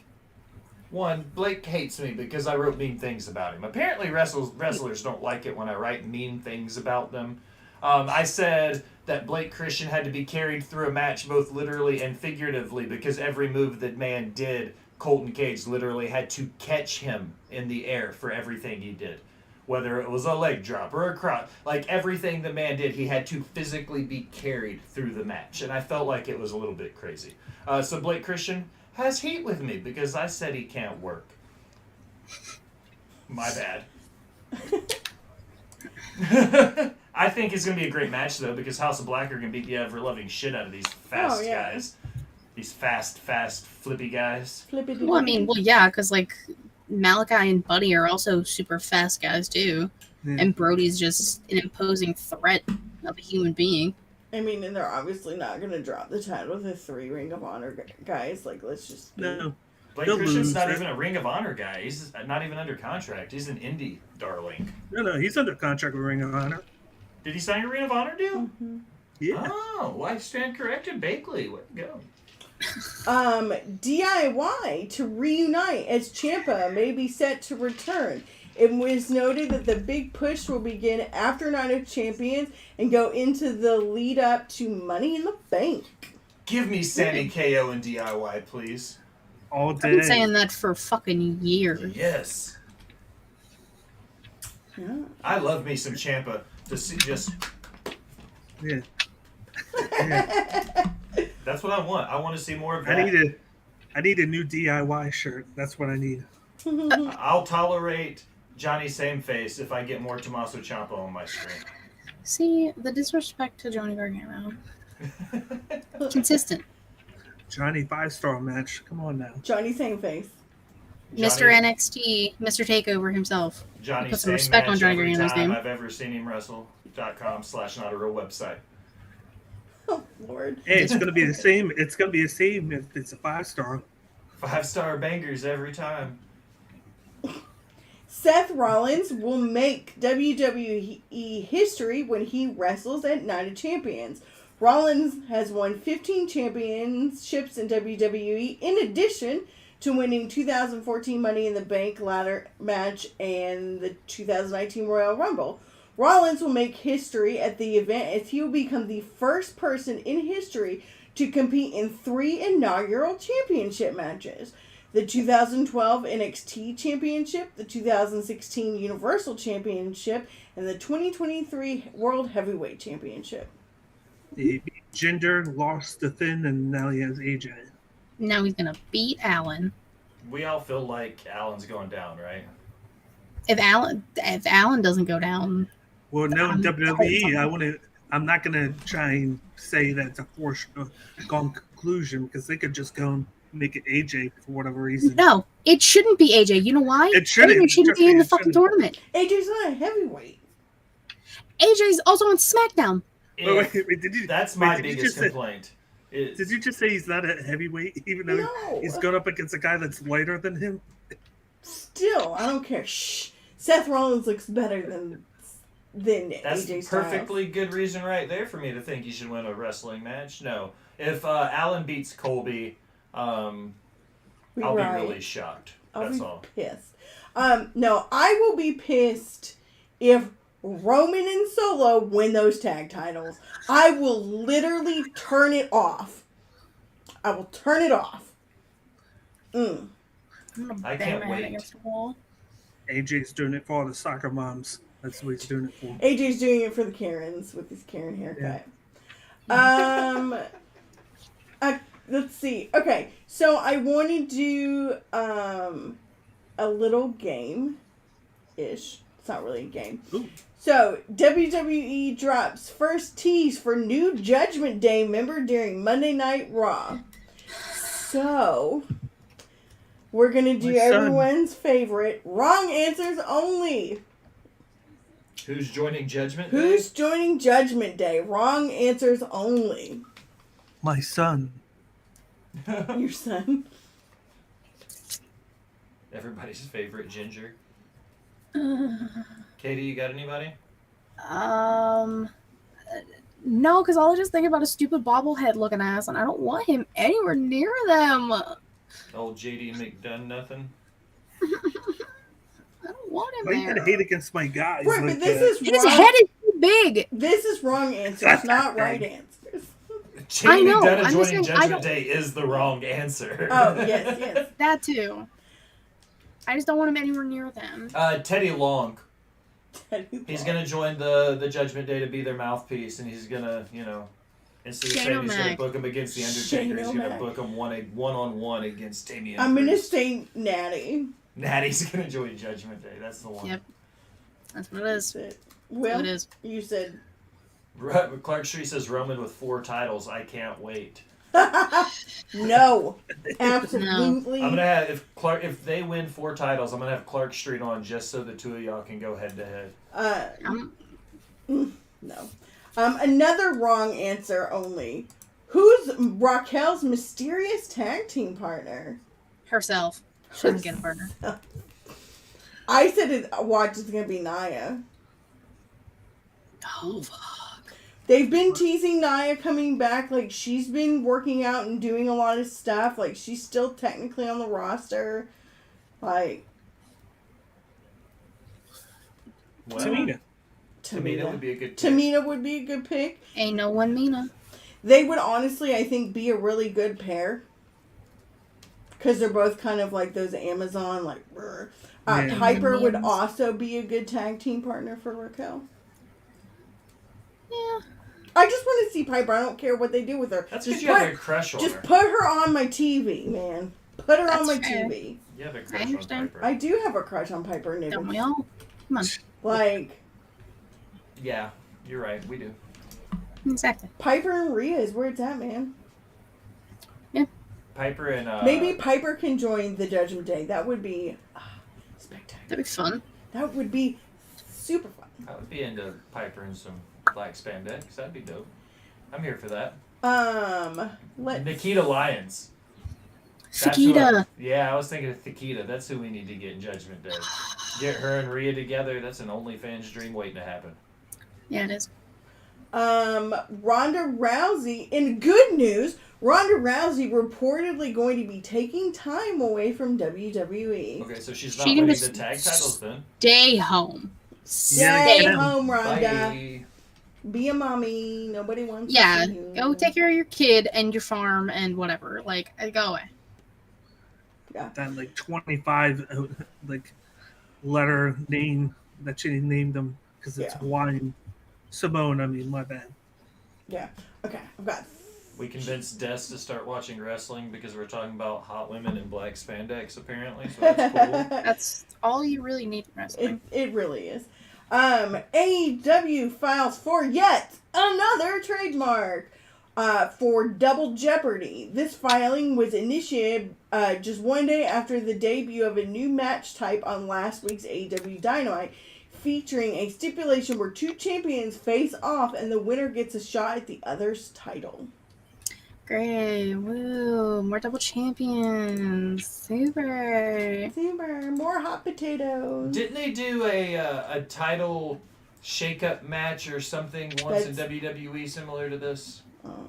[SPEAKER 1] One, Blake hates me because I wrote mean things about him. Apparently wrestlers don't like it when I write mean things about them. I said that Blake Christian had to be carried through a match both literally and figuratively because every move that man did, Colton Cage literally had to catch him in the air for everything he did. Whether it was a leg drop or a cross, like everything the man did, he had to physically be carried through the match. And I felt like it was a little bit crazy. So Blake Christian has heat with me because I said he can't work. My bad. I think it's going to be a great match, though, because House of Black are going to beat the ever-loving shit out of these fast guys. These fast, flippy guys.
[SPEAKER 4] Well, I mean, yeah, because, like, Malachi and Buddy are also super fast guys, too. Yeah. And Brody's just an imposing threat of a human being.
[SPEAKER 3] I mean, and they're obviously not going to drop the title to 3 Ring of Honor guys. Like, let's just...
[SPEAKER 2] No.
[SPEAKER 1] Blake Christian's not even a Ring of Honor guy. He's not even under contract. He's an indie darling.
[SPEAKER 2] No, he's under contract with Ring of Honor.
[SPEAKER 1] Did he sign a Ring of Honor deal?
[SPEAKER 3] Mm-hmm.
[SPEAKER 2] Yeah.
[SPEAKER 1] Oh, well, I stand corrected. Bakley, way to go.
[SPEAKER 3] DIY to reunite as Ciampa may be set to return. It was noted that the big push will begin after Night of Champions and go into the lead up to Money in the Bank.
[SPEAKER 1] Give me Sammy KO and DIY, please.
[SPEAKER 2] All day.
[SPEAKER 4] I've been saying that for fucking years.
[SPEAKER 1] Yes.
[SPEAKER 3] Yeah.
[SPEAKER 1] I love me some Ciampa.
[SPEAKER 2] Yeah.
[SPEAKER 1] That's what I want. I want to see more of that.
[SPEAKER 2] I need a new DIY shirt. That's what I need.
[SPEAKER 1] I'll tolerate Johnny Sameface if I get more Tommaso Ciampa on my screen.
[SPEAKER 4] See, the disrespect to Johnny Gargano. Consistent.
[SPEAKER 2] Johnny 5-star match. Come on now.
[SPEAKER 3] Johnny Sameface.
[SPEAKER 4] Mr. NXT, Mr. Takeover himself.
[SPEAKER 1] Johnny
[SPEAKER 4] put some respect on Johnny Gargano's name.
[SPEAKER 1] I've ever seen him wrestle.com/not a real website.
[SPEAKER 3] Oh Lord.
[SPEAKER 2] Hey, it's gonna be the same. It's gonna be the same if it's a 5-star.
[SPEAKER 1] 5-star bangers every time.
[SPEAKER 3] Seth Rollins will make WWE history when he wrestles at Night of Champions. Rollins has won 15 championships in WWE, in addition to winning 2014 Money in the Bank ladder match and the 2019 Royal Rumble. Rollins will make history at the event as he will become the first person in history to compete in 3 inaugural championship matches. The 2012 NXT Championship, the 2016 Universal Championship, and the 2023 World Heavyweight Championship.
[SPEAKER 2] He beat Jinder, lost to Finn, and now he has AJ.
[SPEAKER 4] Now he's gonna beat Allen.
[SPEAKER 1] We all feel like Allen's going down, right?
[SPEAKER 4] If Allen doesn't go down,
[SPEAKER 2] well, now in WWE, I'm not gonna try and say that's a foregone conclusion because they could just go and make it AJ for whatever reason.
[SPEAKER 4] No, it shouldn't be AJ. You know why?
[SPEAKER 2] It shouldn't.
[SPEAKER 4] AJ shouldn't be in the fucking tournament.
[SPEAKER 3] AJ's not a heavyweight.
[SPEAKER 4] AJ's also on SmackDown.
[SPEAKER 2] Wait,
[SPEAKER 1] that's my biggest complaint.
[SPEAKER 2] Did you just say he's not a heavyweight, even though he's going up against a guy that's lighter than him?
[SPEAKER 3] Still, I don't care. Shh. Seth Rollins looks better than
[SPEAKER 1] that's
[SPEAKER 3] AJ Styles.
[SPEAKER 1] Perfectly good reason right there for me to think he should win a wrestling match. No, if Allen beats Colby, I'll be really shocked. That's all.
[SPEAKER 3] Pissed. No, I will be pissed if Roman and Solo win those tag titles. I will literally turn it off. I will turn it off.
[SPEAKER 1] I can't wait.
[SPEAKER 2] AJ's doing it for all the soccer moms. That's what he's doing it for.
[SPEAKER 3] AJ's doing it for the Karens with his Karen haircut. Yeah. Let's see. Okay, so I want to do a little game-ish. It's not really a game.
[SPEAKER 2] Ooh.
[SPEAKER 3] So, WWE drops first tease for new Judgment Day member during Monday Night Raw. So, we're going to do everyone's favorite wrong answers only.
[SPEAKER 1] Who's joining Judgment Day?
[SPEAKER 3] Who's joining Judgment Day? Wrong answers only.
[SPEAKER 2] My son.
[SPEAKER 3] Your son.
[SPEAKER 1] Everybody's favorite Ginger.
[SPEAKER 4] Uh,
[SPEAKER 1] Katie, you got anybody?
[SPEAKER 4] no, because all I just think about is stupid bobblehead looking ass, and I don't want him anywhere near them.
[SPEAKER 1] Old JD McDone nothing?
[SPEAKER 4] I don't want him
[SPEAKER 2] Why you
[SPEAKER 4] there.
[SPEAKER 2] gotta hate against my guys?
[SPEAKER 3] Right,
[SPEAKER 2] like
[SPEAKER 3] but this is
[SPEAKER 4] His
[SPEAKER 3] wrong.
[SPEAKER 4] head is too big.
[SPEAKER 3] This is wrong answers, not right answers.
[SPEAKER 1] JD
[SPEAKER 4] know,
[SPEAKER 1] McDonough
[SPEAKER 4] I'm just
[SPEAKER 1] joining
[SPEAKER 4] saying, I
[SPEAKER 1] Judgment
[SPEAKER 4] don't-
[SPEAKER 1] Day is the wrong answer.
[SPEAKER 3] Oh, yes.
[SPEAKER 4] That too. I just don't want him anywhere near them.
[SPEAKER 1] Teddy Long.
[SPEAKER 3] Teddy
[SPEAKER 1] He's
[SPEAKER 3] Long.
[SPEAKER 1] gonna join the Judgment Day to be their mouthpiece, and he's gonna, instead of
[SPEAKER 4] Shane
[SPEAKER 1] saying he's gonna
[SPEAKER 4] O'Mac.
[SPEAKER 1] book him against the
[SPEAKER 3] Shane
[SPEAKER 1] Undertaker, he's gonna
[SPEAKER 3] O'Mac.
[SPEAKER 1] book him one-on-one against Damian
[SPEAKER 3] I'm gonna
[SPEAKER 1] Priest.
[SPEAKER 3] say Natty.
[SPEAKER 1] Natty's gonna join Judgment Day. That's the one.
[SPEAKER 4] Yep. That's what it is.
[SPEAKER 3] That's it.
[SPEAKER 4] That's
[SPEAKER 3] Well,
[SPEAKER 4] what it is.
[SPEAKER 3] you said
[SPEAKER 1] Clark Street says Roman with 4 titles. I can't wait.
[SPEAKER 3] no. Absolutely.
[SPEAKER 1] I'm gonna have if they win 4 titles, I'm gonna have Clark Street on just so the two of y'all can go head to head.
[SPEAKER 3] No. Another wrong answer only. Who's Raquel's mysterious tag team partner?
[SPEAKER 4] Herself. She doesn't get a partner.
[SPEAKER 3] I said it's gonna be Nia.
[SPEAKER 4] Oh, fuck.
[SPEAKER 3] They've been teasing Nia coming back. Like, she's been working out and doing a lot of stuff. Like, she's still technically on the roster. Like,
[SPEAKER 1] Well,
[SPEAKER 2] Tamina.
[SPEAKER 1] Tamina would be a good pick.
[SPEAKER 3] Tamina would be a good pick.
[SPEAKER 4] Ain't no one Mina.
[SPEAKER 3] They would honestly, I think, be a really good pair. Because they're both kind of like those Amazon, like, brr.
[SPEAKER 2] Yeah.
[SPEAKER 3] Piper would
[SPEAKER 4] Minions.
[SPEAKER 3] also be a good tag team partner for Raquel.
[SPEAKER 4] Yeah.
[SPEAKER 3] I just want to see Piper. I don't care what they do with her.
[SPEAKER 1] That's
[SPEAKER 3] just
[SPEAKER 1] because you have a crush on
[SPEAKER 3] just
[SPEAKER 1] her.
[SPEAKER 3] put her on my TV, man. Put her on
[SPEAKER 4] That's
[SPEAKER 3] my
[SPEAKER 4] fair.
[SPEAKER 3] TV.
[SPEAKER 1] You have a
[SPEAKER 4] I
[SPEAKER 1] crush on
[SPEAKER 4] understand.
[SPEAKER 1] Piper.
[SPEAKER 3] I do have a crush on Piper
[SPEAKER 4] Don't
[SPEAKER 3] Niven.
[SPEAKER 4] we all? Come on.
[SPEAKER 3] Like,
[SPEAKER 1] Yeah, you're right. We do.
[SPEAKER 4] Exactly.
[SPEAKER 3] Piper and Rhea is where it's at, man.
[SPEAKER 1] Piper and
[SPEAKER 3] Maybe Piper can join the Judgment Day. That would be spectacular.
[SPEAKER 4] That'd be fun.
[SPEAKER 3] That would be super fun.
[SPEAKER 1] I would be into Piper and some black spandex. That'd be dope. I'm here for that.
[SPEAKER 3] Let's
[SPEAKER 1] Nikita Lyons. That's who
[SPEAKER 4] Sakita.
[SPEAKER 1] I was thinking of Nikita. That's who we need to get in Judgment Day. Get her and Rhea together. That's an OnlyFans dream waiting to happen.
[SPEAKER 4] Yeah, it is.
[SPEAKER 3] Ronda Rousey, in good news, Ronda Rousey reportedly going to be taking time away from WWE.
[SPEAKER 1] Okay, so she's not
[SPEAKER 4] She can
[SPEAKER 1] winning
[SPEAKER 4] just
[SPEAKER 1] the tag titles then.
[SPEAKER 4] Stay home.
[SPEAKER 3] Stay
[SPEAKER 2] Yeah.
[SPEAKER 3] home, Ronda.
[SPEAKER 1] Bye.
[SPEAKER 3] Be a mommy. Nobody wants
[SPEAKER 4] Yeah,
[SPEAKER 3] to see you.
[SPEAKER 4] go take care of your kid and your farm and whatever. Like, go away.
[SPEAKER 2] That like 25 like letter name that she named them because it's
[SPEAKER 3] Yeah.
[SPEAKER 2] Hawaiian. Simone, I mean, my bad.
[SPEAKER 3] Yeah. Okay, I've got.
[SPEAKER 1] We convinced Des to start watching wrestling because we're talking about hot women in black spandex, apparently. So that's cool.
[SPEAKER 4] That's all you really need in wrestling.
[SPEAKER 3] It really is. AEW files for yet another trademark for Double Jeopardy. This filing was initiated just one day after the debut of a new match type on last week's AEW Dynamite, featuring a stipulation where 2 champions face off and the winner gets a shot at the other's title.
[SPEAKER 4] Great. Woo. More double champions. Super.
[SPEAKER 3] Super. More hot potatoes.
[SPEAKER 1] Didn't they do a title shake-up match or something once in WWE similar to this?
[SPEAKER 3] Oh.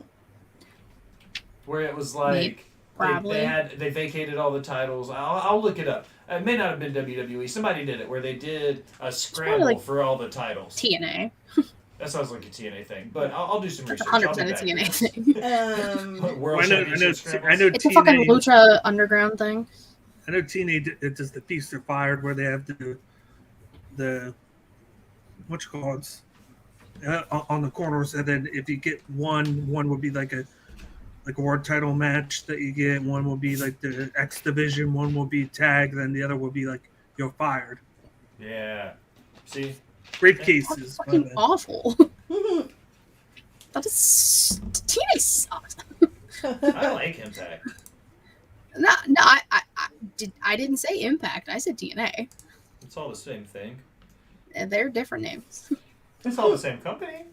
[SPEAKER 1] Where it was like
[SPEAKER 4] Probably.
[SPEAKER 1] they vacated all the titles. I'll look it up. It may not have been WWE. Somebody did it where they did a scramble
[SPEAKER 4] like
[SPEAKER 1] for all the titles.
[SPEAKER 4] TNA.
[SPEAKER 1] That sounds like a TNA thing, but I'll do some
[SPEAKER 4] That's
[SPEAKER 1] research. I'll
[SPEAKER 4] 100%
[SPEAKER 1] be
[SPEAKER 4] a
[SPEAKER 1] back.
[SPEAKER 4] TNA thing.
[SPEAKER 1] World
[SPEAKER 2] I know,
[SPEAKER 1] Championship scrambles?
[SPEAKER 2] I know.
[SPEAKER 4] It's a fucking Lucha Underground thing.
[SPEAKER 2] I know TNA it does the Feast or Fired where they have the what you call it on the corners, and then if you get one would be like a world title match that you get. One will be like the X Division. One will be tag. Then the other will be like you're fired.
[SPEAKER 1] Yeah. See?
[SPEAKER 2] Briefcases.
[SPEAKER 4] That's fucking
[SPEAKER 2] my bad.
[SPEAKER 4] awful. That is TNA sucks.
[SPEAKER 1] I like Impact.
[SPEAKER 4] No, I didn't say Impact. I said TNA.
[SPEAKER 1] It's all the same thing.
[SPEAKER 4] And they're different names.
[SPEAKER 1] It's all the same company.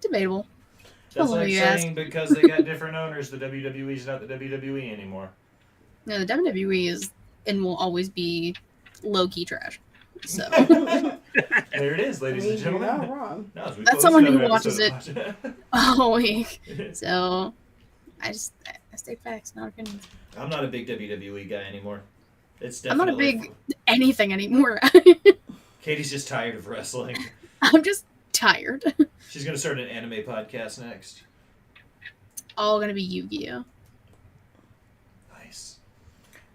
[SPEAKER 4] Debatable.
[SPEAKER 1] That's
[SPEAKER 4] Well,
[SPEAKER 1] like
[SPEAKER 4] you
[SPEAKER 1] saying because they got different owners, the WWE's not the WWE anymore.
[SPEAKER 4] No, the WWE is and will always be low-key trash. So
[SPEAKER 1] There it is,
[SPEAKER 3] I
[SPEAKER 1] ladies
[SPEAKER 3] mean,
[SPEAKER 1] and
[SPEAKER 3] you're
[SPEAKER 1] gentlemen.
[SPEAKER 3] not wrong.
[SPEAKER 1] No, so
[SPEAKER 4] That's someone who watches it all week. So I state facts, not opinions.
[SPEAKER 1] I'm not a big WWE guy anymore. It's
[SPEAKER 4] I'm not a
[SPEAKER 1] definitely.
[SPEAKER 4] big anything anymore.
[SPEAKER 1] Katie's just tired of wrestling.
[SPEAKER 4] I'm just tired.
[SPEAKER 1] She's gonna start an anime podcast next.
[SPEAKER 4] All gonna be Yu-Gi-Oh.
[SPEAKER 1] Nice.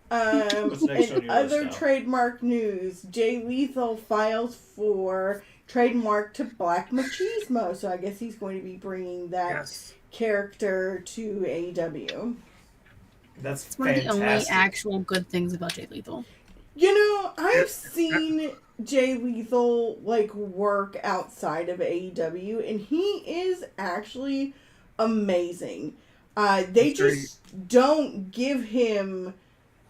[SPEAKER 3] What's
[SPEAKER 1] next on
[SPEAKER 3] in
[SPEAKER 1] your
[SPEAKER 3] other
[SPEAKER 1] list now?
[SPEAKER 3] trademark news, Jay Lethal files for trademark to Black Machismo, so I guess he's going to be bringing that
[SPEAKER 2] Yes.
[SPEAKER 3] character to AEW.
[SPEAKER 1] That's
[SPEAKER 4] It's one of the only
[SPEAKER 1] fantastic.
[SPEAKER 4] actual good things about Jay Lethal.
[SPEAKER 3] You know, I've seen Jay Lethal work outside of AEW, and he is actually amazing. They
[SPEAKER 2] That's great.
[SPEAKER 3] just don't give him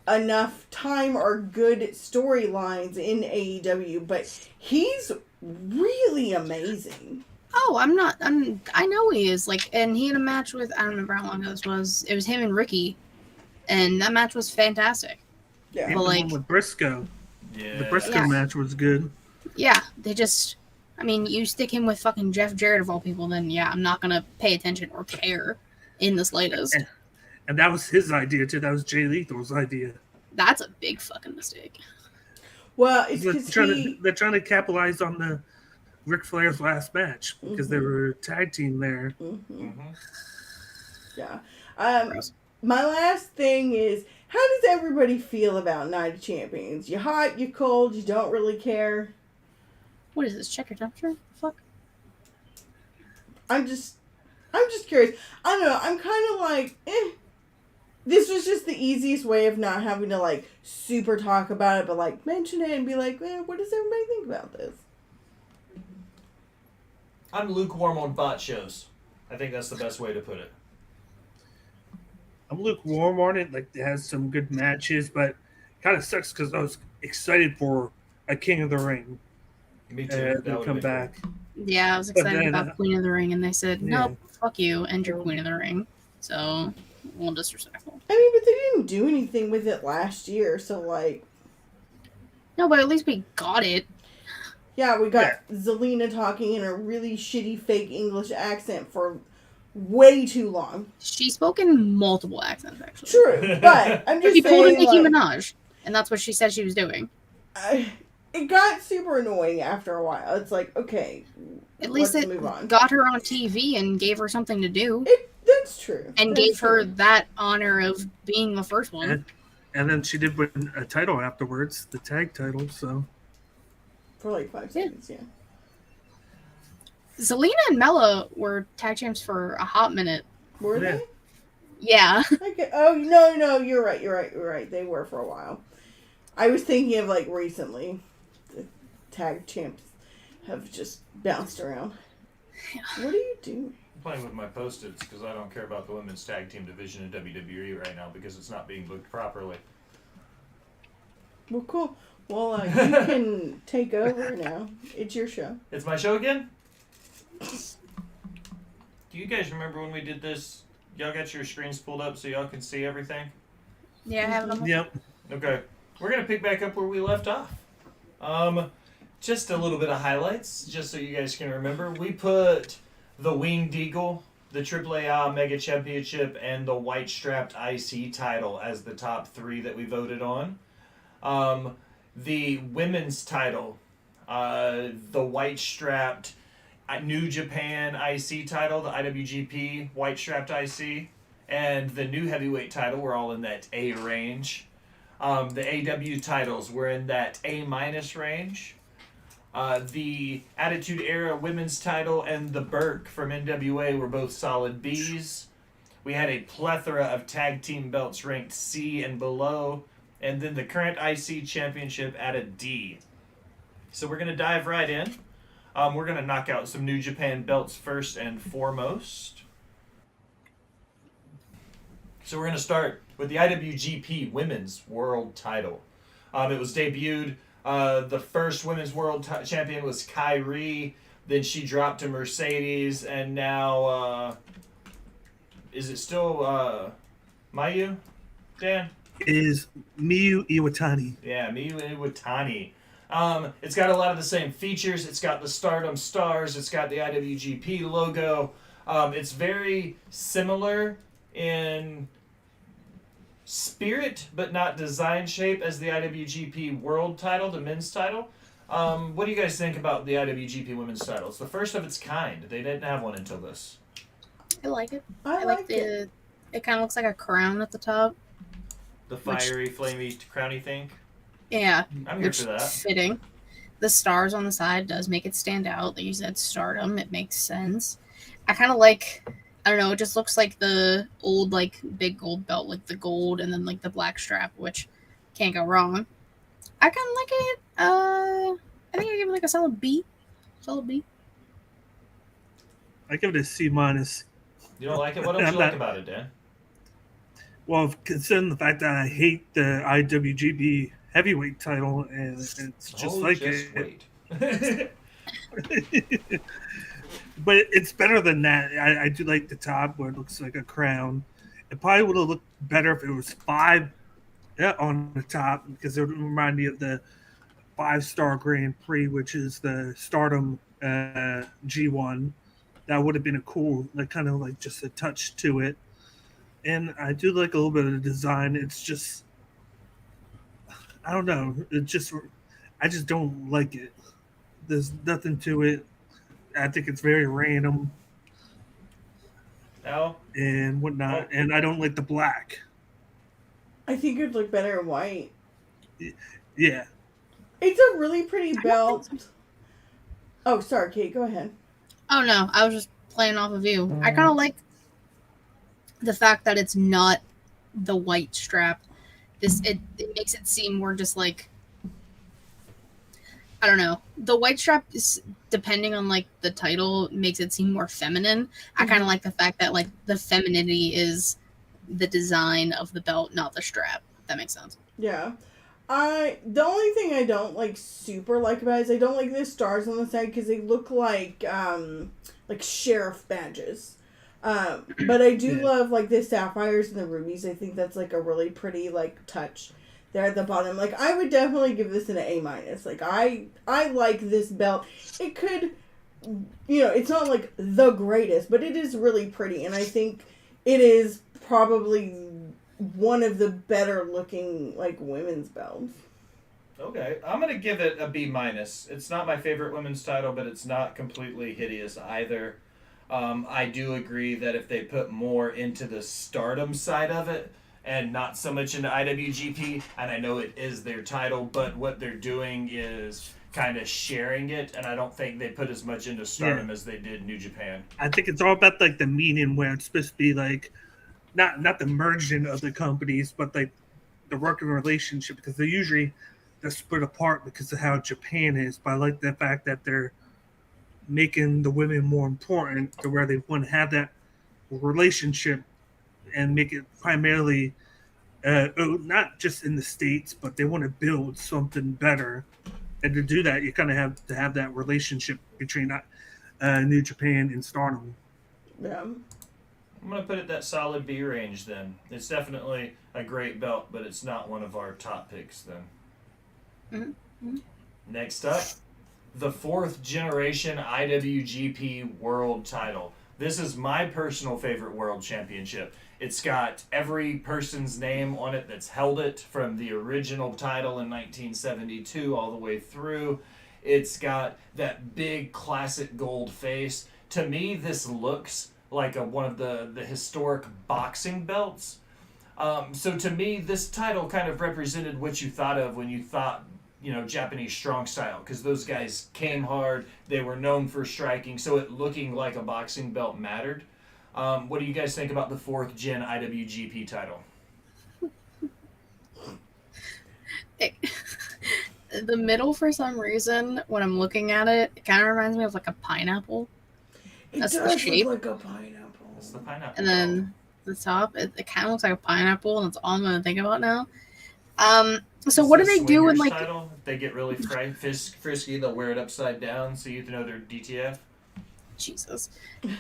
[SPEAKER 3] enough time or good storylines in AEW, but he's really amazing.
[SPEAKER 4] Oh, I know he is. And he had a match with, I don't remember how long ago this was. It was him and Ricky. And that match was fantastic.
[SPEAKER 3] Yeah.
[SPEAKER 2] Even
[SPEAKER 4] But,
[SPEAKER 2] the one with Briscoe.
[SPEAKER 1] Yeah.
[SPEAKER 2] The Briscoe
[SPEAKER 4] Yeah.
[SPEAKER 2] match was good.
[SPEAKER 4] Yeah, you stick him with fucking Jeff Jarrett of all people, then yeah, I'm not gonna pay attention or care in the slightest.
[SPEAKER 2] And that was his idea, too. That was Jay Lethal's idea.
[SPEAKER 4] That's a big fucking mistake.
[SPEAKER 3] Well, it's
[SPEAKER 2] They're
[SPEAKER 3] because
[SPEAKER 2] they're trying to capitalize on the Ric Flair's last match because they were a tag team there.
[SPEAKER 3] Mm-hmm.
[SPEAKER 1] Mm-hmm.
[SPEAKER 3] Yeah.
[SPEAKER 4] Gross.
[SPEAKER 3] My last thing is, how does everybody feel about Night of Champions? You hot, you cold, you don't really care?
[SPEAKER 4] What is this, checker temperature? Fuck.
[SPEAKER 3] I'm just curious. I don't know. I'm kind of like, This was just the easiest way of not having to super talk about it, but mention it and be like, what does everybody think about this?
[SPEAKER 1] I'm lukewarm on bot shows. I think that's the best way to put it.
[SPEAKER 2] I'm lukewarm on it. It has some good matches, but kind of sucks because I was excited for a King of the Ring
[SPEAKER 1] Me too.
[SPEAKER 2] to
[SPEAKER 1] That would've
[SPEAKER 2] come
[SPEAKER 1] been
[SPEAKER 2] back.
[SPEAKER 4] Yeah, I was
[SPEAKER 2] But
[SPEAKER 4] excited
[SPEAKER 2] then,
[SPEAKER 4] about Queen of the Ring, and they said,
[SPEAKER 2] yeah.
[SPEAKER 4] nope, fuck you, and you're Queen of the Ring. So, a little disrespectful.
[SPEAKER 3] I mean, but they didn't do anything with it last year, so
[SPEAKER 4] No, but at least we got it.
[SPEAKER 3] yeah, we got Zelina talking in a really shitty fake English accent for way too long.
[SPEAKER 4] She spoke in multiple accents, actually.
[SPEAKER 3] True, but I'm just
[SPEAKER 4] She pulled in
[SPEAKER 3] saying,
[SPEAKER 4] Nicki Minaj, and that's what she said she was doing.
[SPEAKER 3] it got super annoying after a while. It's okay,
[SPEAKER 4] At least
[SPEAKER 3] let's
[SPEAKER 4] it
[SPEAKER 3] move on.
[SPEAKER 4] got her on TV and gave her something to do,
[SPEAKER 3] That's true.
[SPEAKER 4] and
[SPEAKER 3] That's
[SPEAKER 4] gave her
[SPEAKER 3] true.
[SPEAKER 4] that honor of being the first one.
[SPEAKER 2] And then she did win a title afterwards, the tag title. So
[SPEAKER 3] For 5 seconds, yeah.
[SPEAKER 4] Zelina and Mella were tag champs for a hot minute.
[SPEAKER 3] Were
[SPEAKER 2] Yeah.
[SPEAKER 3] they?
[SPEAKER 4] Yeah.
[SPEAKER 3] Okay. Oh no, you're right. They were for a while. I was thinking of recently. The tag champs have just bounced around. What are you doing?
[SPEAKER 1] I'm playing with my Post-its because I don't care about the women's tag team division in WWE right now because it's not being booked properly.
[SPEAKER 3] Well, cool. Well, you can take over now. It's your show.
[SPEAKER 1] It's my show again? Do you guys remember when we did this? Y'all got your screens pulled up so y'all can see everything?
[SPEAKER 4] Yeah, I have them.
[SPEAKER 2] yep.
[SPEAKER 1] Okay. We're going to pick back up where we left off. Just a little bit of highlights, just so you guys can remember. We put the Winged Eagle, the AAA Mega Championship, and the White Strapped IC title as the top three that we voted on. The women's title, the White Strapped New Japan IC title, the IWGP White Strapped IC, and the new heavyweight title, we're all in that A range. The AW titles were in that A- range. The Attitude Era women's title and the Burke from NWA were both solid Bs. We had a plethora of tag team belts ranked C and below, and then the current IC championship at a D. So we're going to dive right in. We're going to knock out some New Japan belts first and foremost. So we're going to start with the IWGP Women's World Title. It was debuted. The first Women's World Champion was Kyrie. Then she dropped to Mercedes, and now is it still Mayu? Dan?
[SPEAKER 2] Is Miyu Iwatani.
[SPEAKER 1] Yeah, Miyu Iwatani. It's got a lot of the same features. It's got the Stardom stars. It's got the IWGP logo. It's very similar in spirit, but not design shape as the IWGP World title, the men's title. What do you guys think about the IWGP women's title? It's the first of its kind. They didn't have one until this.
[SPEAKER 4] I like it.
[SPEAKER 3] I like it.
[SPEAKER 4] It kind of looks like a crown at the top.
[SPEAKER 1] The fiery, flamey, crowny thing.
[SPEAKER 4] Yeah,
[SPEAKER 1] I'm here
[SPEAKER 4] which
[SPEAKER 1] for that.
[SPEAKER 4] fitting. The stars on the side does make it stand out. Like you said, Stardom. It makes sense. I kind of like. I don't know. It just looks like the old, like, big gold belt, like the gold and then like the black strap, which can't go wrong. I kind of like it. I think I give it like a solid B. Solid B.
[SPEAKER 2] I give it a C minus.
[SPEAKER 1] You don't like it? What don't you like about it, Dan?
[SPEAKER 2] Well, considering the fact that I hate the IWGP heavyweight title, and it's just
[SPEAKER 1] wait.
[SPEAKER 2] But it's better than that. I do like the top where it looks like a crown. It probably would have looked better if it was 5 on the top, because it would remind me of the 5-star Grand Prix, which is the Stardom G1. That would have been a cool, like, kind of like just a touch to it. And I do like a little bit of the design. It's just, I don't know. I just don't like it. There's nothing to it. I think it's very random.
[SPEAKER 1] No?
[SPEAKER 2] And whatnot. And I don't like the black.
[SPEAKER 3] I think it'd look better in white.
[SPEAKER 2] Yeah.
[SPEAKER 3] It's a really pretty belt. Oh, sorry, Kate. Go ahead.
[SPEAKER 4] Oh no, I was just playing off of you. I kind of like the fact that it's not the white strap. It makes it seem more just like, I don't know. The white strap is, depending on like the title, makes it seem more feminine. I kind of like the fact that like the femininity is the design of the belt, not the strap. If that makes sense.
[SPEAKER 3] Yeah. The only thing I don't like super like about it is I don't like the stars on the side because they look like sheriff badges. But I do love like the sapphires and the rubies. I think that's like a really pretty like touch there at the bottom. Like I would definitely give this an A-. Like I like this belt. It could, it's not like the greatest, but it is really pretty, and I think it is probably one of the better looking like women's belts.
[SPEAKER 1] Okay, I'm gonna give it a B-. It's not my favorite women's title, but it's not completely hideous either. I do agree that if they put more into the Stardom side of it and not so much into IWGP, and I know it is their title, but what they're doing is kind of sharing it, and I don't think they put as much into Stardom as they did New Japan.
[SPEAKER 2] I think it's all about like the meaning where it's supposed to be like not the merging of the companies, but like the working relationship, because they're split apart because of how Japan is. But I like the fact that they're making the women more important to where they want to have that relationship and make it primarily not just in the States, but they want to build something better. And to do that, you kind of have to have that relationship between New Japan and Stardom.
[SPEAKER 3] Yeah.
[SPEAKER 1] I'm going to put it that solid B range then. It's definitely a great belt, but it's not one of our top picks then.
[SPEAKER 4] Mm-hmm.
[SPEAKER 1] Next up, the 4th generation IWGP World title. This is my personal favorite world championship. It's got every person's name on it that's held it from the original title in 1972 all the way through. It's got that big classic gold face. To me, this looks like one of the historic boxing belts. So to me, this title kind of represented what you thought of when you thought, Japanese strong style, because those guys came hard. They were known for striking, so it looking like a boxing belt mattered. What do you guys think about the 4th gen IWGP title?
[SPEAKER 4] The middle, for some reason, when I'm looking at it, it kind of reminds me of like a pineapple.
[SPEAKER 3] That's the shape. Look like a pineapple.
[SPEAKER 1] That's the pineapple.
[SPEAKER 4] And then the top, it kind of looks like a pineapple, and that's all I'm going to think about now. So
[SPEAKER 1] It's
[SPEAKER 4] what do
[SPEAKER 1] the
[SPEAKER 4] they do in
[SPEAKER 1] swingers
[SPEAKER 4] like?
[SPEAKER 1] title. If they get really frisky, they'll wear it upside down so you know they're DTF.
[SPEAKER 4] Jesus.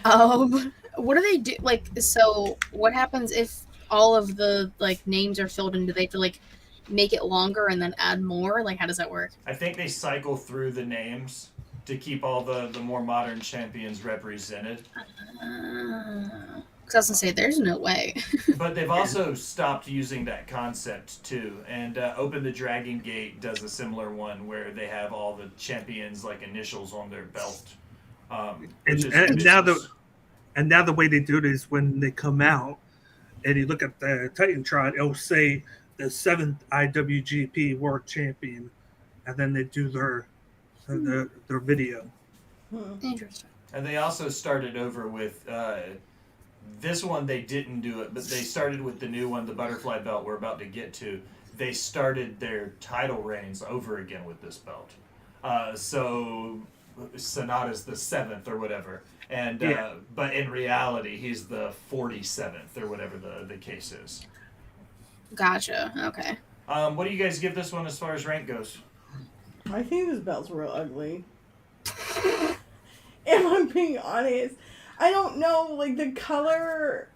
[SPEAKER 4] What do they do? Like, so what happens if all of the like names are filled in? Do they have to like make it longer and then add more? Like, how does that work?
[SPEAKER 1] I think they cycle through the names to keep all the more modern champions represented.
[SPEAKER 4] Because I was gonna say, there's no way.
[SPEAKER 1] But they've also stopped using that concept too. And Open the Dragon Gate does a similar one where they have all the champions like initials on their belt.
[SPEAKER 2] And now the way they do it is when they come out and you look at the Titantron, it'll say the 7th IWGP World Champion, and then they do their video.
[SPEAKER 4] Interesting.
[SPEAKER 1] And they also started over with this one. They didn't do it, but they started with the new one, the butterfly belt we're about to get to. They started their title reigns over again with this belt. So Sonata's the 7th or whatever. And but in reality, he's the 47th or whatever the case is.
[SPEAKER 4] Gotcha. Okay.
[SPEAKER 1] What do you guys give this one as far as rank goes?
[SPEAKER 3] I think this belt's real ugly. If I'm being honest, I don't know. Like the color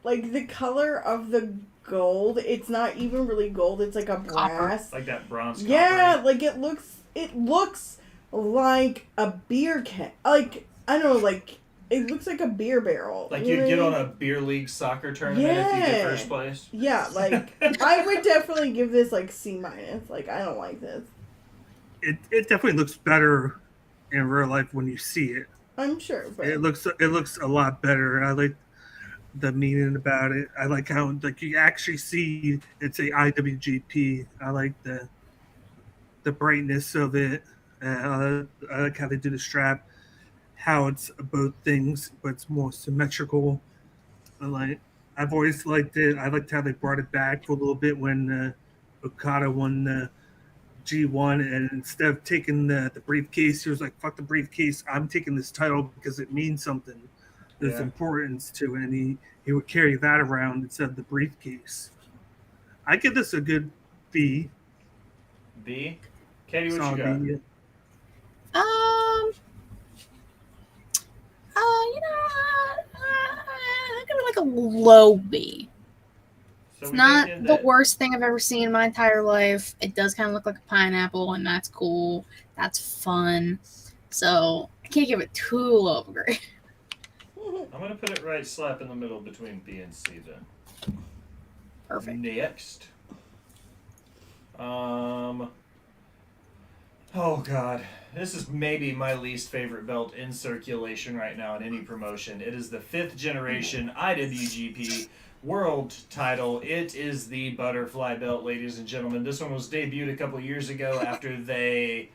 [SPEAKER 3] of the gold. It's not even really gold. It's like a brass.
[SPEAKER 1] Like that bronze.
[SPEAKER 3] Yeah,
[SPEAKER 1] copper.
[SPEAKER 3] like it looks like a beer can. Like I don't know. Like it looks like a beer barrel.
[SPEAKER 1] Like
[SPEAKER 3] you
[SPEAKER 1] you'd
[SPEAKER 3] know
[SPEAKER 1] get
[SPEAKER 3] what I
[SPEAKER 1] on
[SPEAKER 3] mean?
[SPEAKER 1] a beer league soccer tournament if you get first place.
[SPEAKER 3] Yeah, like I would definitely give this like C-. Like I don't like this.
[SPEAKER 2] It definitely looks better in real life when you see it.
[SPEAKER 3] I'm sure, but
[SPEAKER 2] It looks a lot better. I like the meaning about it. I like how like you actually see it's a IWGP. I like the brightness of it. I like how they do the strap, how it's both things, but it's more symmetrical. I've always liked it. I liked how they brought it back for a little bit when Okada won the G1, and instead of taking the briefcase, he was like, "Fuck the briefcase! I'm taking this title because it means something. There's importance to it." And he would carry that around instead of the briefcase. I give this a good B.
[SPEAKER 1] B. Katie, what
[SPEAKER 2] Solid
[SPEAKER 1] you got?
[SPEAKER 2] B.
[SPEAKER 4] I'm gonna like a low B.
[SPEAKER 1] So
[SPEAKER 4] It's
[SPEAKER 1] we
[SPEAKER 4] not
[SPEAKER 1] thinking
[SPEAKER 4] the
[SPEAKER 1] that-
[SPEAKER 4] worst thing I've ever seen in my entire life. It does kind of look like a pineapple, and that's cool. That's fun. So I can't give it too low of a grade.
[SPEAKER 1] I'm gonna put it right slap in the middle between B and C then.
[SPEAKER 4] Perfect.
[SPEAKER 1] Next. Oh god. This is maybe my least favorite belt in circulation right now in any promotion. It is the 5th generation IWGP World title. It is the butterfly belt, ladies and gentlemen. This one was debuted a couple years ago after they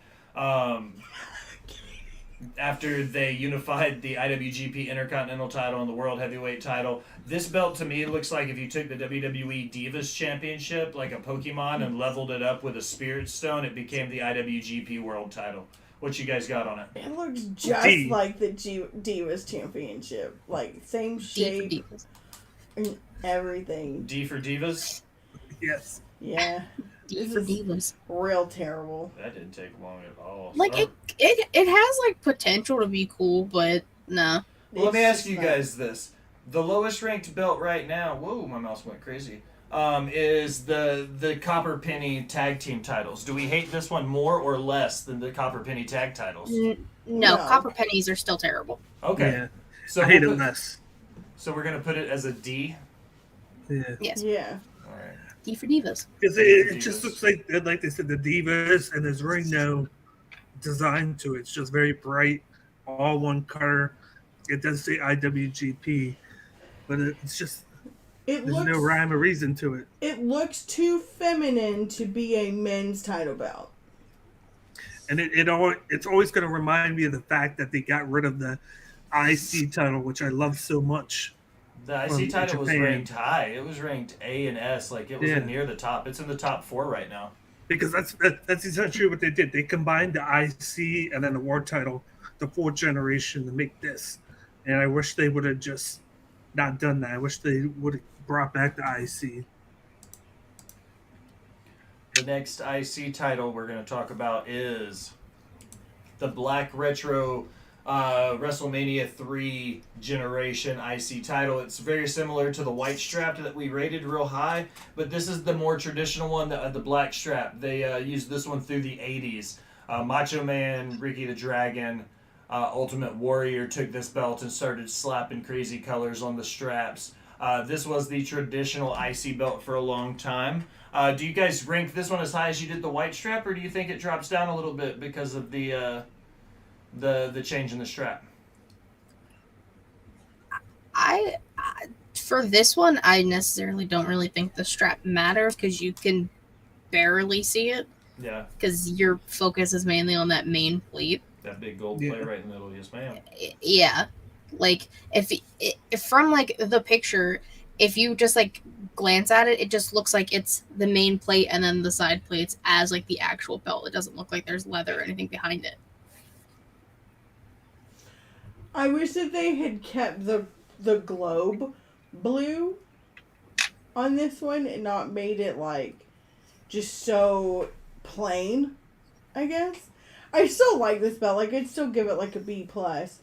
[SPEAKER 1] unified the IWGP Intercontinental title and the World Heavyweight title. This belt to me looks like if you took the WWE Divas Championship like a Pokemon and leveled it up with a Spirit Stone, it became the IWGP World title. What you guys got on it?
[SPEAKER 3] it looks just
[SPEAKER 2] D.
[SPEAKER 3] like the Divas Championship. Like same shape
[SPEAKER 4] D for divas.
[SPEAKER 3] and everything.
[SPEAKER 1] D for Divas?
[SPEAKER 2] Yes.
[SPEAKER 3] Yeah,
[SPEAKER 4] D
[SPEAKER 3] This
[SPEAKER 4] for
[SPEAKER 3] is-
[SPEAKER 4] divas.
[SPEAKER 3] real terrible.
[SPEAKER 1] That didn't take long at all.
[SPEAKER 4] Like
[SPEAKER 1] Oh.
[SPEAKER 4] it has like potential to be cool, but no.
[SPEAKER 1] Well, let me
[SPEAKER 3] It's
[SPEAKER 1] ask
[SPEAKER 3] just
[SPEAKER 1] you
[SPEAKER 3] not-
[SPEAKER 1] guys this. The lowest ranked belt right now, whoa, my mouse went crazy, is the Copper Penny tag team titles. Do we hate this one more or less than the Copper Penny tag titles?
[SPEAKER 4] No,
[SPEAKER 3] No.
[SPEAKER 4] copper pennies are still terrible.
[SPEAKER 1] Okay.
[SPEAKER 2] Yeah.
[SPEAKER 1] So
[SPEAKER 2] I hate
[SPEAKER 1] we'll
[SPEAKER 2] it
[SPEAKER 1] put-
[SPEAKER 2] less.
[SPEAKER 1] So we're going to put it as a D?
[SPEAKER 2] Yeah.
[SPEAKER 4] Yes.
[SPEAKER 3] Yeah,
[SPEAKER 1] All right.
[SPEAKER 4] D for divas.
[SPEAKER 2] Because
[SPEAKER 1] The
[SPEAKER 2] it just
[SPEAKER 1] Divas.
[SPEAKER 2] looks like they said, the Divas, and there's really no design to it. It's just very bright, all one color. It does say IWGP, but it's just
[SPEAKER 3] it
[SPEAKER 2] there's
[SPEAKER 3] looks
[SPEAKER 2] no rhyme or reason to it.
[SPEAKER 3] it looks too feminine to be a men's title belt.
[SPEAKER 2] And it's always going to remind me of the fact that they got rid of the IC title, which I love so much.
[SPEAKER 1] The IC
[SPEAKER 2] From
[SPEAKER 1] title was
[SPEAKER 2] Japan.
[SPEAKER 1] ranked high. It was ranked A and S. Like, it wasn't near the top. It's in the top 4 right now.
[SPEAKER 2] Because that's essentially what they did. They combined the IC and then the war title, the 4th generation, to make this. And I wish they would have just not done that. I wish they would have brought back the IC.
[SPEAKER 1] The next IC title we're going to talk about is the Black Retro WrestleMania 3 Generation IC title. It's very similar to the white strap that we rated real high, but this is the more traditional one, the black strap. They used this one through the 80s. Macho Man, Ricky the Dragon, Ultimate Warrior took this belt and started slapping crazy colors on the straps. This was the traditional IC belt for a long time. Do you guys rank this one as high as you did the white strap, or do you think it drops down a little bit because of the change in the strap?
[SPEAKER 4] I for this one, I necessarily don't really think the strap matters because you can barely see it.
[SPEAKER 1] Yeah.
[SPEAKER 4] Because your focus is mainly on that main plate.
[SPEAKER 1] That big gold plate right in the middle, yes ma'am.
[SPEAKER 4] Yeah, like if from like the picture, if you just like glance at it, it just looks like it's the main plate and then the side plates as like the actual belt. It doesn't look like there's leather or anything behind it.
[SPEAKER 3] I wish that they had kept the globe blue on this one and not made it like just so plain, I guess. I still like this belt. Like, I'd still give it like a B plus,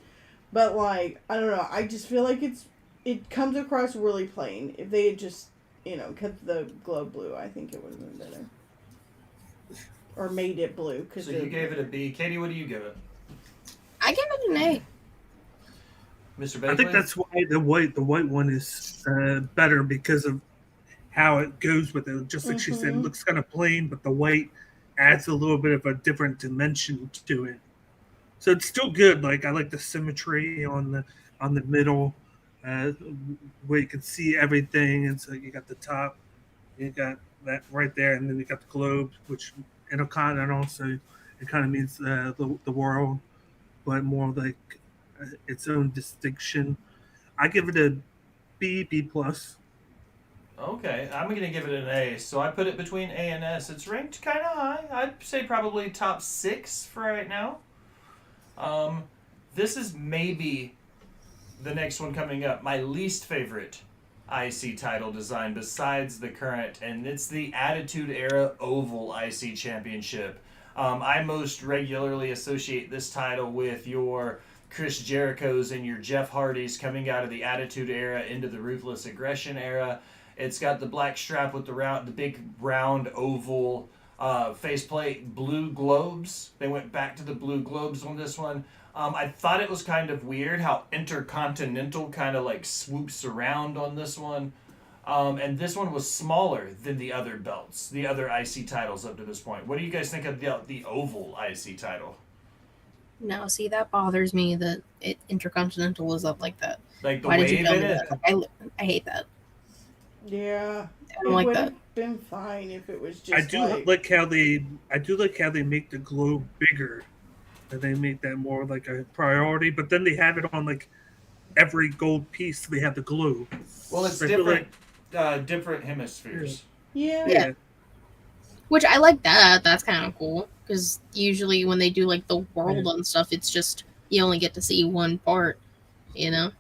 [SPEAKER 3] but like, I don't know. I just feel like it comes across really plain. If they had just kept the globe blue, I think it would have been better, or made it blue.
[SPEAKER 1] So you gave it a B. Katie, what do you give it?
[SPEAKER 4] I give it an A.
[SPEAKER 1] Mr. Bagley?
[SPEAKER 2] I think that's why the white one is better because of how it goes with it. Just like she said, it looks kind of plain, but the white adds a little bit of a different dimension to it. So it's still good. Like, I like the symmetry on the middle, where you can see everything. And so you got the top, you got that right there, and then you got the globe, which intercontinental, so it kind of means the world, but more like its own distinction. I give it a B plus.
[SPEAKER 1] Okay, I'm going to give it an A. So I put it between A and S. It's ranked kind of high. I'd say probably top 6 for right now. This is maybe the next one coming up. My least favorite IC title design besides the current, and it's the Attitude Era Oval IC Championship. I most regularly associate this title with your Chris Jericho's and your Jeff Hardy's coming out of the Attitude Era into the Ruthless Aggression Era. It's got the black strap with the big round oval faceplate, blue globes. They went back to the blue globes on this one. I thought it was kind of weird how Intercontinental kind of like swoops around on this one. And this one was smaller than the other belts, the other IC titles up to this point. What do you guys think of the oval IC title?
[SPEAKER 4] No, see, that bothers me that Intercontinental was up like that.
[SPEAKER 1] Like the
[SPEAKER 4] Why
[SPEAKER 1] wave
[SPEAKER 4] did you tell
[SPEAKER 1] in
[SPEAKER 4] me
[SPEAKER 1] it?
[SPEAKER 4] that? I hate that.
[SPEAKER 3] Yeah,
[SPEAKER 4] I don't like
[SPEAKER 3] would
[SPEAKER 4] that.
[SPEAKER 3] have been fine if it was just.
[SPEAKER 2] I do like how they make the globe bigger, and they make that more like a priority. But then they have it on like every gold piece. They have the globe.
[SPEAKER 1] Well, it's
[SPEAKER 2] I feel
[SPEAKER 1] different, different hemispheres.
[SPEAKER 3] Yeah.
[SPEAKER 4] Which I like that. That's kind of cool because usually when they do like the world and stuff, it's just you only get to see one part,
[SPEAKER 1] Yeah.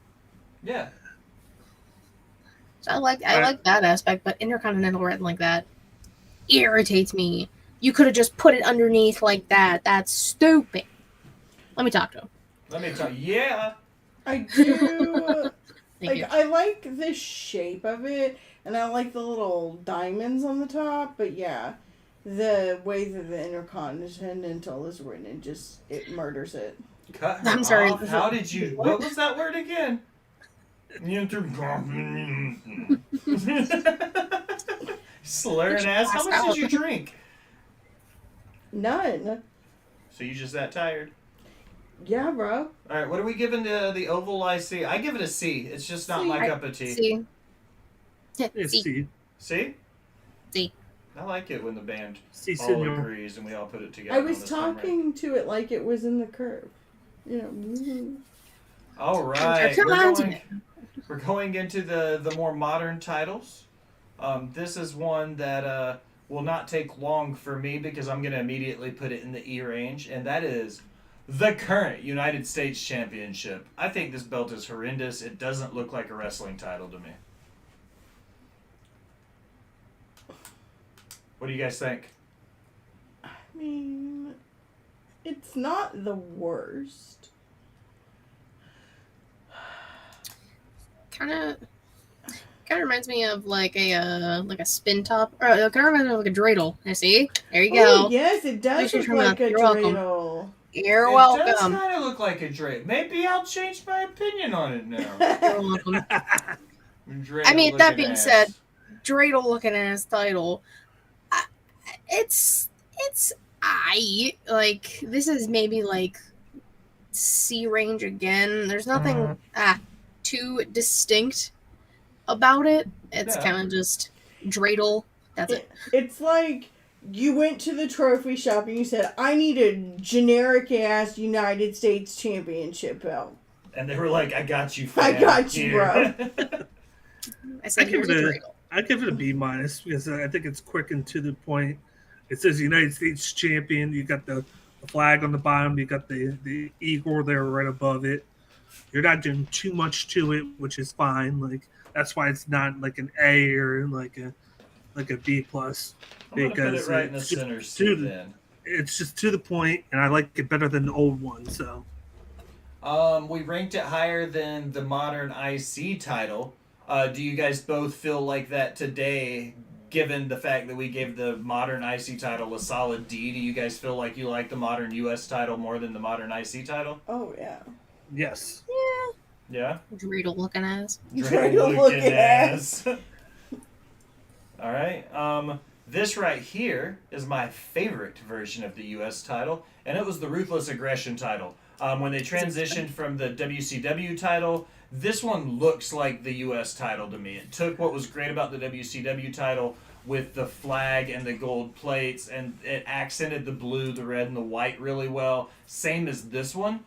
[SPEAKER 4] So I like that aspect, but Intercontinental written like that irritates me. You could have just put it underneath like that. That's stupid. Let me talk to him.
[SPEAKER 1] Let me tell you. Yeah.
[SPEAKER 3] I do.
[SPEAKER 4] Thank you.
[SPEAKER 3] I like the shape of it, and I like the little diamonds on the top. But yeah, the way that the Intercontinental is written, it murders it.
[SPEAKER 1] Cut her
[SPEAKER 4] I'm sorry.
[SPEAKER 1] off. How did you? What was that word again? Slurring ass. How much did you drink?
[SPEAKER 3] None.
[SPEAKER 1] So you just that tired?
[SPEAKER 3] Yeah, bro.
[SPEAKER 1] All right. What are we giving the oval IC? I give it a C. It's just not my cup of tea.
[SPEAKER 4] See.
[SPEAKER 2] It's
[SPEAKER 4] See.
[SPEAKER 1] See?
[SPEAKER 4] See.
[SPEAKER 1] I like it when the band
[SPEAKER 2] C,
[SPEAKER 1] all
[SPEAKER 2] senor.
[SPEAKER 1] agrees and we all put it together.
[SPEAKER 3] I
[SPEAKER 1] on
[SPEAKER 3] was
[SPEAKER 1] this camera.
[SPEAKER 3] talking to it like it was in the curve.
[SPEAKER 1] All right.
[SPEAKER 4] Come on to
[SPEAKER 1] We're going into the more modern titles. This is one that will not take long for me because I'm going to immediately put it in the E range, and that is the current United States Championship. I think this belt is horrendous. It doesn't look like a wrestling title to me. What do you guys think?
[SPEAKER 3] I mean, it's not the worst.
[SPEAKER 4] Kind of reminds me of like a spin top, or it kind of reminds me of like a dreidel. I see. There you
[SPEAKER 3] Oh,
[SPEAKER 4] go.
[SPEAKER 3] yes, it does
[SPEAKER 4] Thanks for
[SPEAKER 3] look
[SPEAKER 4] coming
[SPEAKER 3] like
[SPEAKER 4] up.
[SPEAKER 3] a
[SPEAKER 4] You're welcome.
[SPEAKER 3] dreidel.
[SPEAKER 4] You're
[SPEAKER 1] It
[SPEAKER 4] welcome.
[SPEAKER 1] does kind of look like a dreidel. Maybe I'll change my opinion on it now.
[SPEAKER 4] You're welcome.
[SPEAKER 1] Dreidel
[SPEAKER 4] mean, that
[SPEAKER 1] looking
[SPEAKER 4] being
[SPEAKER 1] ass.
[SPEAKER 4] said, dreidel looking at his title, it's like this is maybe like C range again. There's nothing too distinct about it. It's
[SPEAKER 1] Yeah.
[SPEAKER 4] kind of just dreidel. That's it.
[SPEAKER 3] It's like you went to the trophy shop and you said, I need a generic ass United States Championship belt.
[SPEAKER 1] And they were like, I got you, fam.
[SPEAKER 3] I got you,
[SPEAKER 1] Here.
[SPEAKER 4] I said here's a dreidel.
[SPEAKER 2] I give it a B- because I think it's quick and to the point. It says United States champion. You got the flag on the bottom. You got the eagle there right above it. You're not doing too much to it, which is fine. Like that's why it's not like an A or like a B plus.
[SPEAKER 1] I'm going to put it right in the
[SPEAKER 2] it's
[SPEAKER 1] center
[SPEAKER 2] just
[SPEAKER 1] seat then.
[SPEAKER 2] It's just to the point, and I like it better than the old one. So
[SPEAKER 1] we ranked it higher than the modern IC title. Do you guys both feel like that today, given the fact that we gave the modern IC title a solid D? Do you guys feel like you like the modern US title more than the modern IC title?
[SPEAKER 3] Oh, yeah.
[SPEAKER 2] yes,
[SPEAKER 1] Yeah?
[SPEAKER 4] Dreidel looking ass.
[SPEAKER 3] Dreidel looking ass.
[SPEAKER 1] All right. This right here is my favorite version of the US title, and it was the Ruthless Aggression title. When they transitioned from the WCW title, this one looks like the US title to me. It took what was great about the WCW title with the flag and the gold plates, and it accented the blue, the red, and the white really well. Same as this one.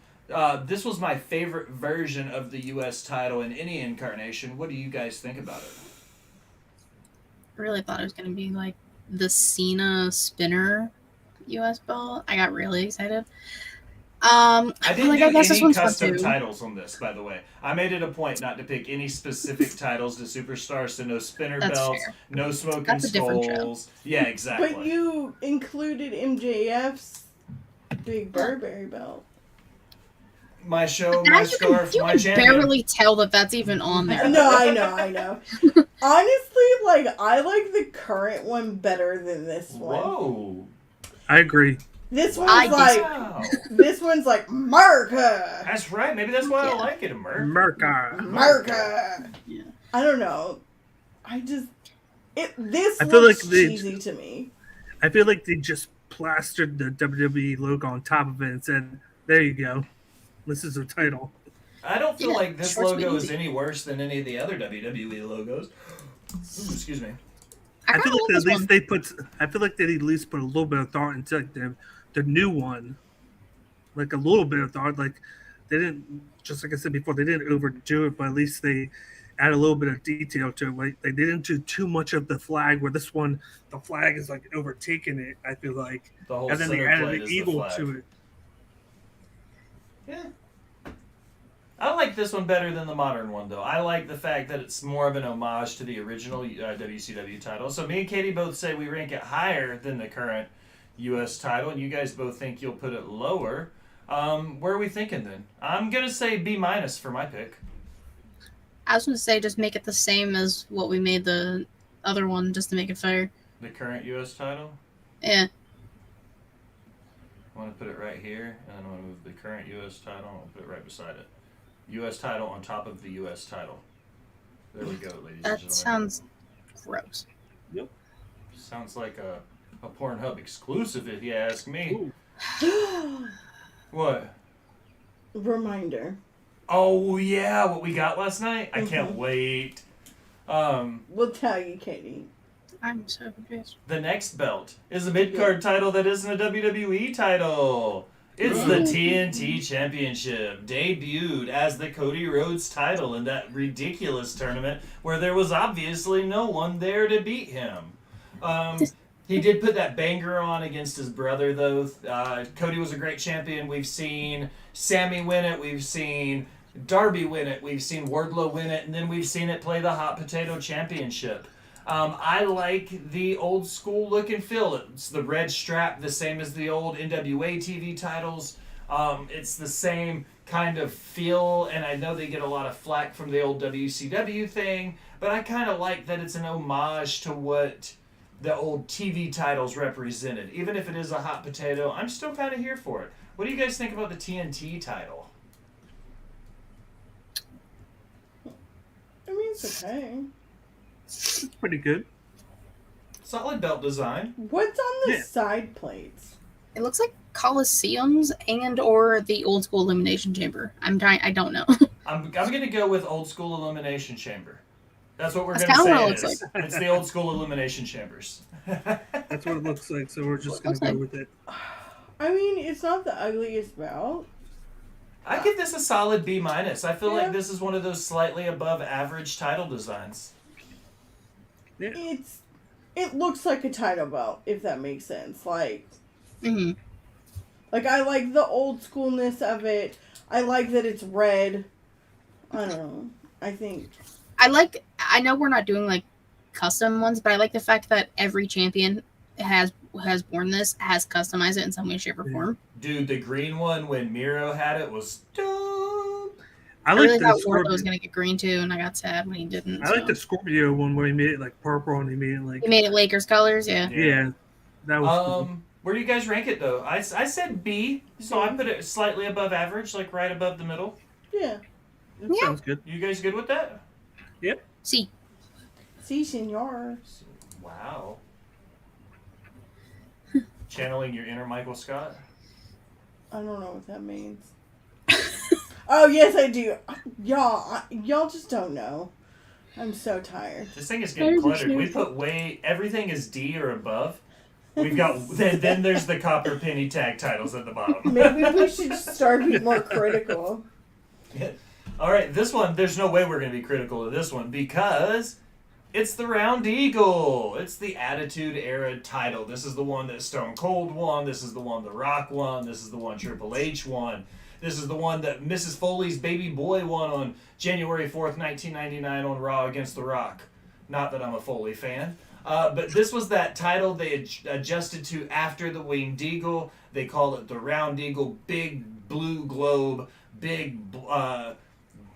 [SPEAKER 1] This was my favorite version of the US title in any incarnation. What do you guys think about it?
[SPEAKER 4] I really thought it was going to be like the Cena spinner US belt. I got really excited.
[SPEAKER 1] I didn't
[SPEAKER 4] like,
[SPEAKER 1] do
[SPEAKER 4] I guess this
[SPEAKER 1] any
[SPEAKER 4] one's fun
[SPEAKER 1] custom
[SPEAKER 4] too.
[SPEAKER 1] titles on this, by the way. I made it a point not to pick any specific titles to superstars, so no spinner
[SPEAKER 4] That's
[SPEAKER 1] belts,
[SPEAKER 4] fair.
[SPEAKER 1] no smoking
[SPEAKER 4] That's a different show.
[SPEAKER 1] skulls. Yeah, exactly.
[SPEAKER 3] But you included MJF's Big Burberry belt.
[SPEAKER 1] My show,
[SPEAKER 4] Now
[SPEAKER 1] my
[SPEAKER 4] you
[SPEAKER 1] scarf,
[SPEAKER 4] can
[SPEAKER 1] my champion.
[SPEAKER 4] barely tell that that's even on there.
[SPEAKER 3] No, I know. Honestly, like, I like the current one better than this one.
[SPEAKER 1] Whoa.
[SPEAKER 2] I agree.
[SPEAKER 3] This
[SPEAKER 4] I
[SPEAKER 3] one's like,
[SPEAKER 1] Wow.
[SPEAKER 3] this one's like, America!
[SPEAKER 1] That's right. Maybe that's why I
[SPEAKER 4] Yeah.
[SPEAKER 1] like it, America.
[SPEAKER 2] America.
[SPEAKER 3] America!
[SPEAKER 4] Yeah.
[SPEAKER 3] I don't know. This
[SPEAKER 2] I feel
[SPEAKER 3] looks
[SPEAKER 2] like they-
[SPEAKER 3] cheesy to me.
[SPEAKER 2] I feel like they just plastered the WWE logo on top of it and said, "There you go. This is a title."
[SPEAKER 1] I don't feel
[SPEAKER 4] Yeah,
[SPEAKER 1] like this
[SPEAKER 4] short, sweet,
[SPEAKER 1] logo is
[SPEAKER 4] easy.
[SPEAKER 1] any worse than any of the other WWE logos. Ooh, excuse me.
[SPEAKER 2] I feel
[SPEAKER 4] kinda
[SPEAKER 2] like
[SPEAKER 4] this
[SPEAKER 2] at least
[SPEAKER 4] one.
[SPEAKER 2] they put. I feel like they at least put a little bit of thought into like the new one, like a little bit of thought. Like they didn't, just like I said before, they didn't overdo it, but at least they add a little bit of detail to it. Like they didn't do too much of the flag. Where this one, the flag is like overtaking it. I feel like,
[SPEAKER 1] The whole
[SPEAKER 2] and then they
[SPEAKER 1] center
[SPEAKER 2] added
[SPEAKER 1] plate
[SPEAKER 2] the
[SPEAKER 1] is
[SPEAKER 2] eagle
[SPEAKER 1] flag.
[SPEAKER 2] to it.
[SPEAKER 1] Yeah. I like this one better than the modern one, though. I like the fact that it's more of an homage to the original WCW title. So me and Katie both say we rank it higher than the current U.S. title, and you guys both think you'll put it lower. Where are we thinking then? I'm going to say B- for my pick.
[SPEAKER 4] I was going to say just make it the same as what we made the other one, just to make it fair.
[SPEAKER 1] The current U.S. title.
[SPEAKER 4] Yeah.
[SPEAKER 1] I want to put it right here, and then I want to move the current U.S. title, and I'll put it right beside it. U.S. title on top of the U.S. title. There we go, ladies and
[SPEAKER 4] That
[SPEAKER 1] gentlemen.
[SPEAKER 4] sounds gross.
[SPEAKER 1] Sounds like a Pornhub exclusive, if you ask me.
[SPEAKER 2] Ooh.
[SPEAKER 1] What?
[SPEAKER 3] Reminder.
[SPEAKER 1] Oh, yeah, what we got last night? I can't wait.
[SPEAKER 3] We'll tell you, Katie.
[SPEAKER 4] I'm so confused.
[SPEAKER 1] The next belt is a mid-card title that isn't a WWE title. It's the TNT Championship, debuted as the Cody Rhodes title in that ridiculous tournament where there was obviously no one there to beat him. He did put that banger on against his brother, though. Cody was a great champion. We've seen Sammy win it. We've seen Darby win it. We've seen Wardlow win it. And then we've seen it play the Hot Potato Championship. I like the old school look and feel. It's the red strap, the same as the old NWA TV titles. It's the same kind of feel, and I know they get a lot of flack from the old WCW thing, but I kind of like that it's an homage to what the old TV titles represented. Even if it is a hot potato, I'm still kind of here for it. What do you guys think about the TNT title?
[SPEAKER 3] I mean, it's okay.
[SPEAKER 2] It's pretty good.
[SPEAKER 1] Solid belt design.
[SPEAKER 3] What's on the
[SPEAKER 2] Yeah.
[SPEAKER 3] side plates?
[SPEAKER 4] It looks like Coliseums and or the old school elimination chamber. I don't know.
[SPEAKER 1] I'm gonna go with old school elimination chamber. That's what we're
[SPEAKER 4] That's
[SPEAKER 1] gonna
[SPEAKER 4] kinda
[SPEAKER 1] say
[SPEAKER 4] what
[SPEAKER 1] it
[SPEAKER 4] it
[SPEAKER 1] is. It's the old school elimination chambers.
[SPEAKER 2] That's what it looks like, so we're just
[SPEAKER 4] Looks
[SPEAKER 2] gonna go
[SPEAKER 4] like-
[SPEAKER 2] with it.
[SPEAKER 3] I mean, it's not the ugliest belt.
[SPEAKER 1] I give this a solid B minus. I feel
[SPEAKER 3] Yeah.
[SPEAKER 1] like this is one of those slightly above average title designs.
[SPEAKER 3] It looks like a title belt, if that makes sense. Like
[SPEAKER 4] Mhm.
[SPEAKER 3] I like the old schoolness of it. I like that it's red. I don't know. I think
[SPEAKER 4] I know we're not doing like custom ones, but I like the fact that every champion has worn this, has customized it in some way, shape, or form.
[SPEAKER 1] Dude, the green one when Miro had it was dope.
[SPEAKER 2] I
[SPEAKER 4] I
[SPEAKER 2] like
[SPEAKER 4] really
[SPEAKER 2] the
[SPEAKER 4] thought Wardlow
[SPEAKER 2] Scorpio.
[SPEAKER 4] was gonna get green too, and I got sad when he didn't.
[SPEAKER 2] I like
[SPEAKER 4] so.
[SPEAKER 2] the Scorpio one where he made it like purple and he made it like
[SPEAKER 4] He made it Lakers colors, yeah.
[SPEAKER 2] yeah, that was cool.
[SPEAKER 1] Where do you guys rank it though? I said B, so I put it slightly above average, like right above the middle.
[SPEAKER 3] yeah.
[SPEAKER 2] That
[SPEAKER 4] yeah.
[SPEAKER 2] sounds good.
[SPEAKER 1] You guys good with that?
[SPEAKER 4] See,
[SPEAKER 3] Si, senor.
[SPEAKER 1] Wow. Channeling your inner Michael Scott.
[SPEAKER 3] I don't know what that means. Oh yes, I do. Y'all just don't know. I'm so tired.
[SPEAKER 1] This thing is getting
[SPEAKER 4] There's a
[SPEAKER 1] cluttered. We
[SPEAKER 4] snoozer.
[SPEAKER 1] put everything is D or above. We've got then there's the copper penny tag titles at the bottom.
[SPEAKER 3] Maybe we should start being more critical.
[SPEAKER 1] All right, this one, there's no way we're going to be critical of this one because it's the Round Eagle. It's the Attitude Era title. This is the one that Stone Cold won. This is the one The Rock won. This is the one Triple H won. This is the one that Mrs. Foley's baby boy won on January 4th, 1999 on Raw against The Rock. Not that I'm a Foley fan. But this was that title they adjusted to after the Winged Eagle. They call it the Round Eagle, big blue globe, big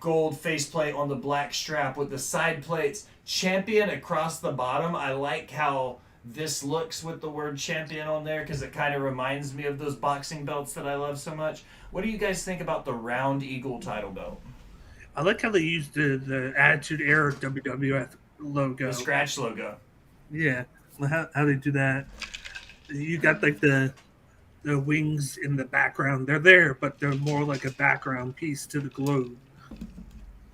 [SPEAKER 1] gold faceplate on the black strap with the side plates. Champion across the bottom. I like how this looks with the word champion on there because it kind of reminds me of those boxing belts that I love so much. What do you guys think about the Round Eagle title belt?
[SPEAKER 2] I like how they used the Attitude Era WWF logo.
[SPEAKER 1] The scratch logo.
[SPEAKER 2] Yeah, how they do that. You got like the wings in the background. They're there, but they're more like a background piece to the globe,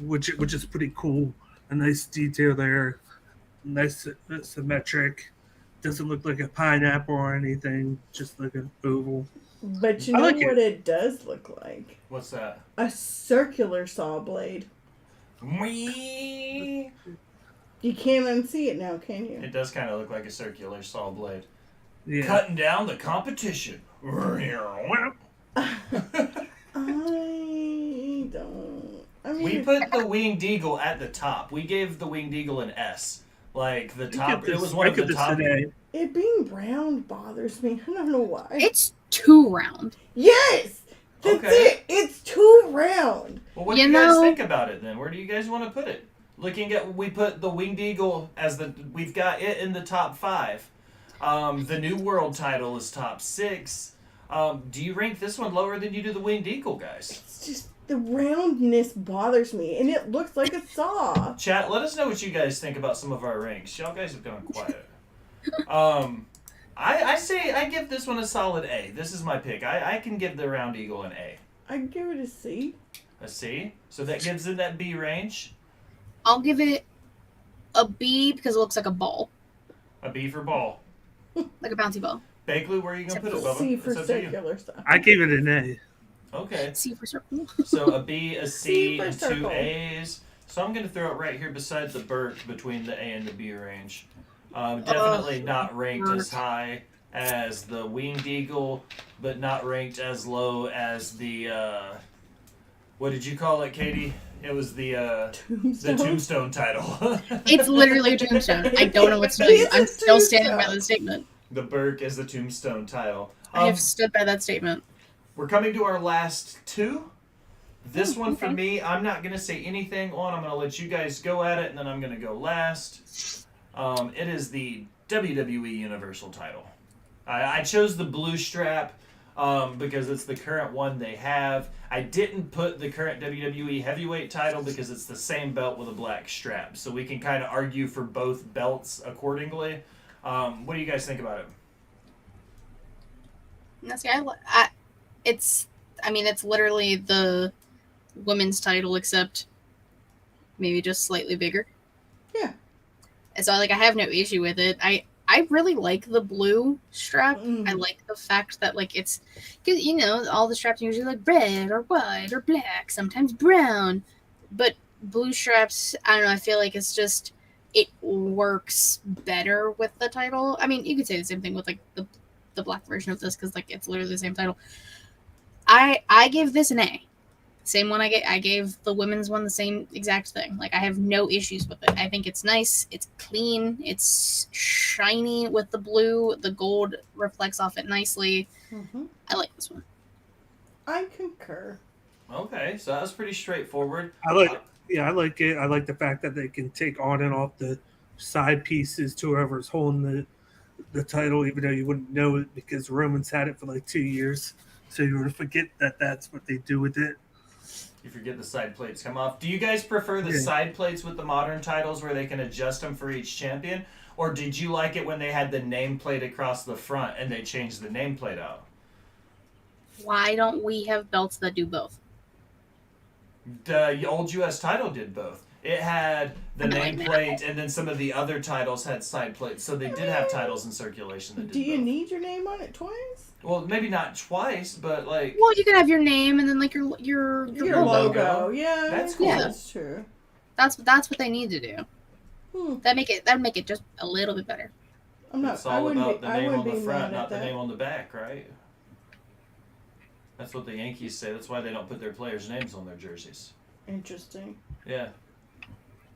[SPEAKER 2] which is pretty cool. A nice detail there, nice symmetric. Doesn't look like a pineapple or anything. Just like an oval.
[SPEAKER 3] But you
[SPEAKER 2] I
[SPEAKER 3] know
[SPEAKER 2] like
[SPEAKER 3] what it does look like?
[SPEAKER 1] What's that?
[SPEAKER 3] A circular saw blade.
[SPEAKER 1] Whee!
[SPEAKER 3] You can't unsee it now, can you?
[SPEAKER 1] It does kind of look like a circular saw blade.
[SPEAKER 2] Yeah.
[SPEAKER 1] Cutting down the competition.
[SPEAKER 3] I don't. I mean,
[SPEAKER 1] We put the Winged Eagle at the top. We gave the Winged Eagle an S. Like the top, it was one of the top.
[SPEAKER 2] Today.
[SPEAKER 3] it being round bothers me. I don't know why.
[SPEAKER 4] it's too round.
[SPEAKER 3] Yes! That's
[SPEAKER 1] Okay.
[SPEAKER 3] it! It's too round!
[SPEAKER 1] Well, what do
[SPEAKER 4] You
[SPEAKER 1] you guys
[SPEAKER 4] know-
[SPEAKER 1] think about it then? Where do you guys want to put it? Looking at, we put the Winged Eagle as we've got it in the top 5. The New World title is top 6. Do you rank this one lower than you do the Winged Eagle, guys?
[SPEAKER 3] It's just, the roundness bothers me, and it looks like a saw.
[SPEAKER 1] Chat, let us know what you guys think about some of our ranks. Y'all guys have gone quiet. I say I give this one a solid A. This is my pick. I can give the Round Eagle an A.
[SPEAKER 3] I'd give it a C.
[SPEAKER 1] A C? So that gives it that B range.
[SPEAKER 4] I'll give it a B because it looks like a ball,
[SPEAKER 1] A B for ball.
[SPEAKER 4] like a bouncy ball.
[SPEAKER 1] Bakley, where are you going to put it, Bubba?
[SPEAKER 3] C for
[SPEAKER 1] It's up to you.
[SPEAKER 3] circular saw.
[SPEAKER 2] I gave it an A.
[SPEAKER 1] Okay.
[SPEAKER 4] C for circle.
[SPEAKER 1] So a B, a C,
[SPEAKER 3] C for
[SPEAKER 1] and 2
[SPEAKER 3] circle.
[SPEAKER 1] A's. So I'm going to throw it right here beside the Burke between the A and the B range. Definitely not ranked as high as the Winged Eagle, but not ranked as low as the What did you call it, Katie? It was the
[SPEAKER 3] Tombstone.
[SPEAKER 1] Tombstone title.
[SPEAKER 4] It's literally a tombstone. I don't know what to tell you. I'm still standing by the statement.
[SPEAKER 1] The Burke is the Tombstone title.
[SPEAKER 4] I have stood by that statement.
[SPEAKER 1] We're coming to our last two. This one for
[SPEAKER 4] okay.
[SPEAKER 1] me, I'm not going to say anything on. I'm going to let you guys go at it, and then I'm going to go last. It is the WWE Universal title. I chose the blue strap because it's the current one they have. I didn't put the current WWE Heavyweight title because it's the same belt with a black strap. So we can kind of argue for both belts accordingly. What do you guys think about it?
[SPEAKER 4] Now, see, it's literally the women's title, except maybe just slightly bigger.
[SPEAKER 3] Yeah.
[SPEAKER 4] And so, I have no issue with it. I really like the blue strap.
[SPEAKER 3] Mm.
[SPEAKER 4] I like the fact that, it's... Because, all the straps are usually, red or white or black, sometimes brown. But blue straps, I don't know, I feel like it's just... It works better with the title. I mean, you could say the same thing with, the black version of this, because, it's literally the same title. I gave this an A. Same one I gave the women's one the same exact thing. I have no issues with it. I think it's nice. It's clean. It's shiny with the blue. The gold reflects off it nicely.
[SPEAKER 3] Mm-hmm.
[SPEAKER 4] I like this one.
[SPEAKER 3] I concur.
[SPEAKER 1] Okay, so that was pretty straightforward.
[SPEAKER 2] I like it. I like the fact that they can take on and off the side pieces to whoever's holding the title, even though you wouldn't know it because Roman's had it for 2 years. So you would forget that that's what they do with it.
[SPEAKER 1] You forget the side plates come off. Do you guys prefer the side plates with the modern titles where they can adjust them for each champion? Or did you like it when they had the nameplate across the front and they changed the nameplate out?
[SPEAKER 4] Why don't we have belts that do both?
[SPEAKER 1] The old U.S. title did both. It had the nameplate, and then some of the other titles had side plates. So they did have titles in circulation that did
[SPEAKER 3] Do you
[SPEAKER 1] both.
[SPEAKER 3] need your name on it twice?
[SPEAKER 1] Well, maybe not twice, but
[SPEAKER 4] Well, you can have your name and then your
[SPEAKER 3] Your logo. Yeah.
[SPEAKER 1] That's cool.
[SPEAKER 3] Yeah, that's true.
[SPEAKER 4] That's what they need to do.
[SPEAKER 3] Hmm.
[SPEAKER 4] That'd make it just a little bit better.
[SPEAKER 1] It's all about the name on the front, not the name on the back, right? That's what the Yankees say. That's why they don't put their players' names on their jerseys.
[SPEAKER 3] Interesting.
[SPEAKER 1] Yeah.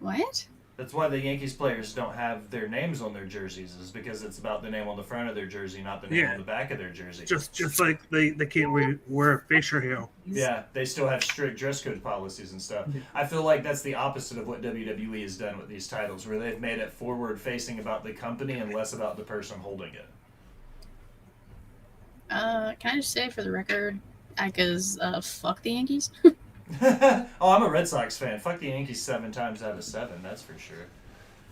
[SPEAKER 4] What?
[SPEAKER 1] That's why the Yankees players don't have their names on their jerseys, is because it's about the name on the front of their jersey, not the name on the back of their jersey.
[SPEAKER 2] Just like they can't wear facial hair.
[SPEAKER 1] Yeah, they still have strict dress code policies and stuff. I feel like that's the opposite of what WWE has done with these titles, where they've made it forward-facing about the company and less about the person holding it.
[SPEAKER 4] Can I just say for the record, because fuck the Yankees.
[SPEAKER 1] Oh, I'm a Red Sox fan. Fuck the Yankees 7 times out of 7, that's for sure.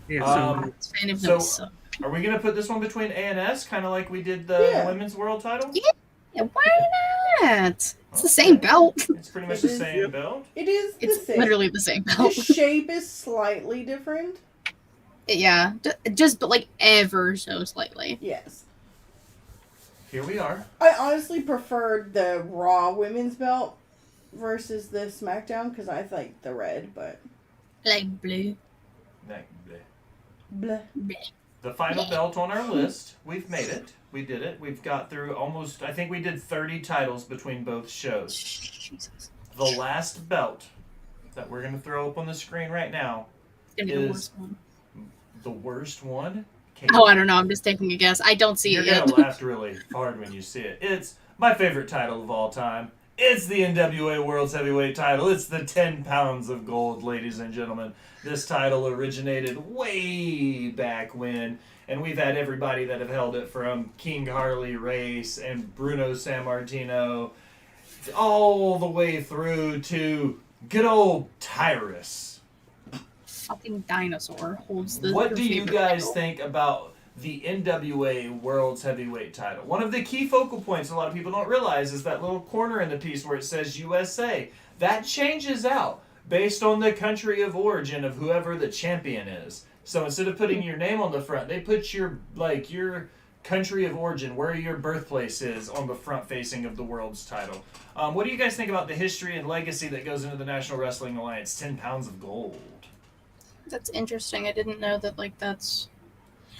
[SPEAKER 2] Yeah,
[SPEAKER 4] Fan of
[SPEAKER 1] So,
[SPEAKER 4] them,
[SPEAKER 1] are we going to put this one between A and S, kind of like we did the Women's World title?
[SPEAKER 4] Yeah, why not? It's the same belt.
[SPEAKER 1] It's pretty much the same belt.
[SPEAKER 3] It is the
[SPEAKER 4] It's
[SPEAKER 3] same.
[SPEAKER 4] literally the same
[SPEAKER 3] The
[SPEAKER 4] belt.
[SPEAKER 3] shape is slightly different.
[SPEAKER 4] Yeah, just but ever so slightly.
[SPEAKER 3] Yes.
[SPEAKER 1] Here we are.
[SPEAKER 3] I honestly preferred the Raw women's belt versus the SmackDown because I like the red, but
[SPEAKER 4] Like blue.
[SPEAKER 3] bleh.
[SPEAKER 1] The final belt on our list. We've made it. We did it. We've got through almost, I think we did 30 titles between both shows.
[SPEAKER 4] Jesus.
[SPEAKER 1] The last belt that we're going to throw up on the screen right now
[SPEAKER 4] It's gonna be the
[SPEAKER 1] is
[SPEAKER 4] worst one.
[SPEAKER 1] the worst one.
[SPEAKER 4] Oh, I don't know. I'm just taking a guess. I don't see
[SPEAKER 1] You're
[SPEAKER 4] it yet.
[SPEAKER 1] going to laugh really hard when you see it. It's my favorite title of all time. It's the NWA World's Heavyweight title. It's the 10 pounds of gold, ladies and gentlemen. This title originated way back when, and we've had everybody that have held it from King Harley Race and Bruno Sammartino all the way through to good old Tyrus.
[SPEAKER 4] Fucking dinosaur holds the.
[SPEAKER 1] What do you
[SPEAKER 4] favorite
[SPEAKER 1] guys
[SPEAKER 4] title.
[SPEAKER 1] think about the NWA World's Heavyweight title? One of the key focal points a lot of people don't realize is that little corner in the piece where it says USA. That changes out based on the country of origin of whoever the champion is. So instead of putting your name on the front, they put your country of origin, where your birthplace is, on the front facing of the world's title. What do you guys think about the history and legacy that goes into the National Wrestling Alliance 10 pounds of gold?
[SPEAKER 4] That's interesting. I didn't know that. That's.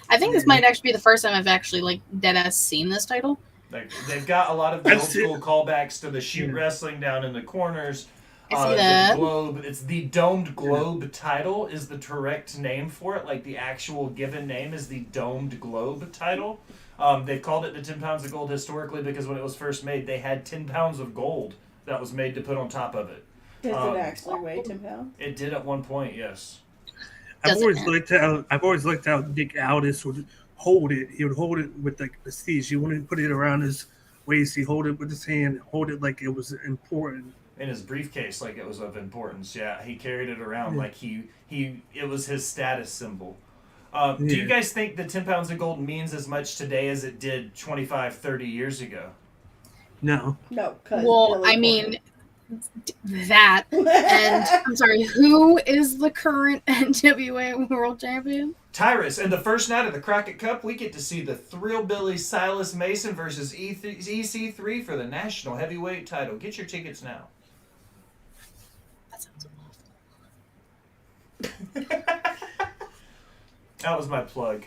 [SPEAKER 4] I think this might actually be the first time I've actually deadass seen this title.
[SPEAKER 1] Like, they've got a lot of the old school callbacks to the shoot wrestling down in the corners.
[SPEAKER 4] I see that.
[SPEAKER 1] The globe, it's the domed globe title is the correct name for it. Like the actual given name is the domed globe title. They've called it the 10 pounds of gold historically because when it was first made, they had 10 pounds of gold that was made to put on top of it.
[SPEAKER 3] Does it actually weigh 10 pounds?
[SPEAKER 1] It did at one point, yes.
[SPEAKER 2] I've always liked how Nick Aldis would hold it. He would hold it with like prestige. He wouldn't put it around his waist. He hold it with his hand, hold it like it was important.
[SPEAKER 1] In his briefcase, like it was of importance. Yeah, he carried it around like it was his status symbol. Do you guys think the 10 pounds of gold means as much today as it did 25, 30 years ago?
[SPEAKER 2] No.
[SPEAKER 3] No.
[SPEAKER 4] Well, I mean, that. And I'm sorry, who is the current NWA World Champion?
[SPEAKER 1] Tyrus. And the first night of the Crockett Cup, we get to see the Thrillbilly Silas Mason versus EC3 for the National Heavyweight title. Get your tickets now.
[SPEAKER 4] That sounds
[SPEAKER 1] awful. That was my plug.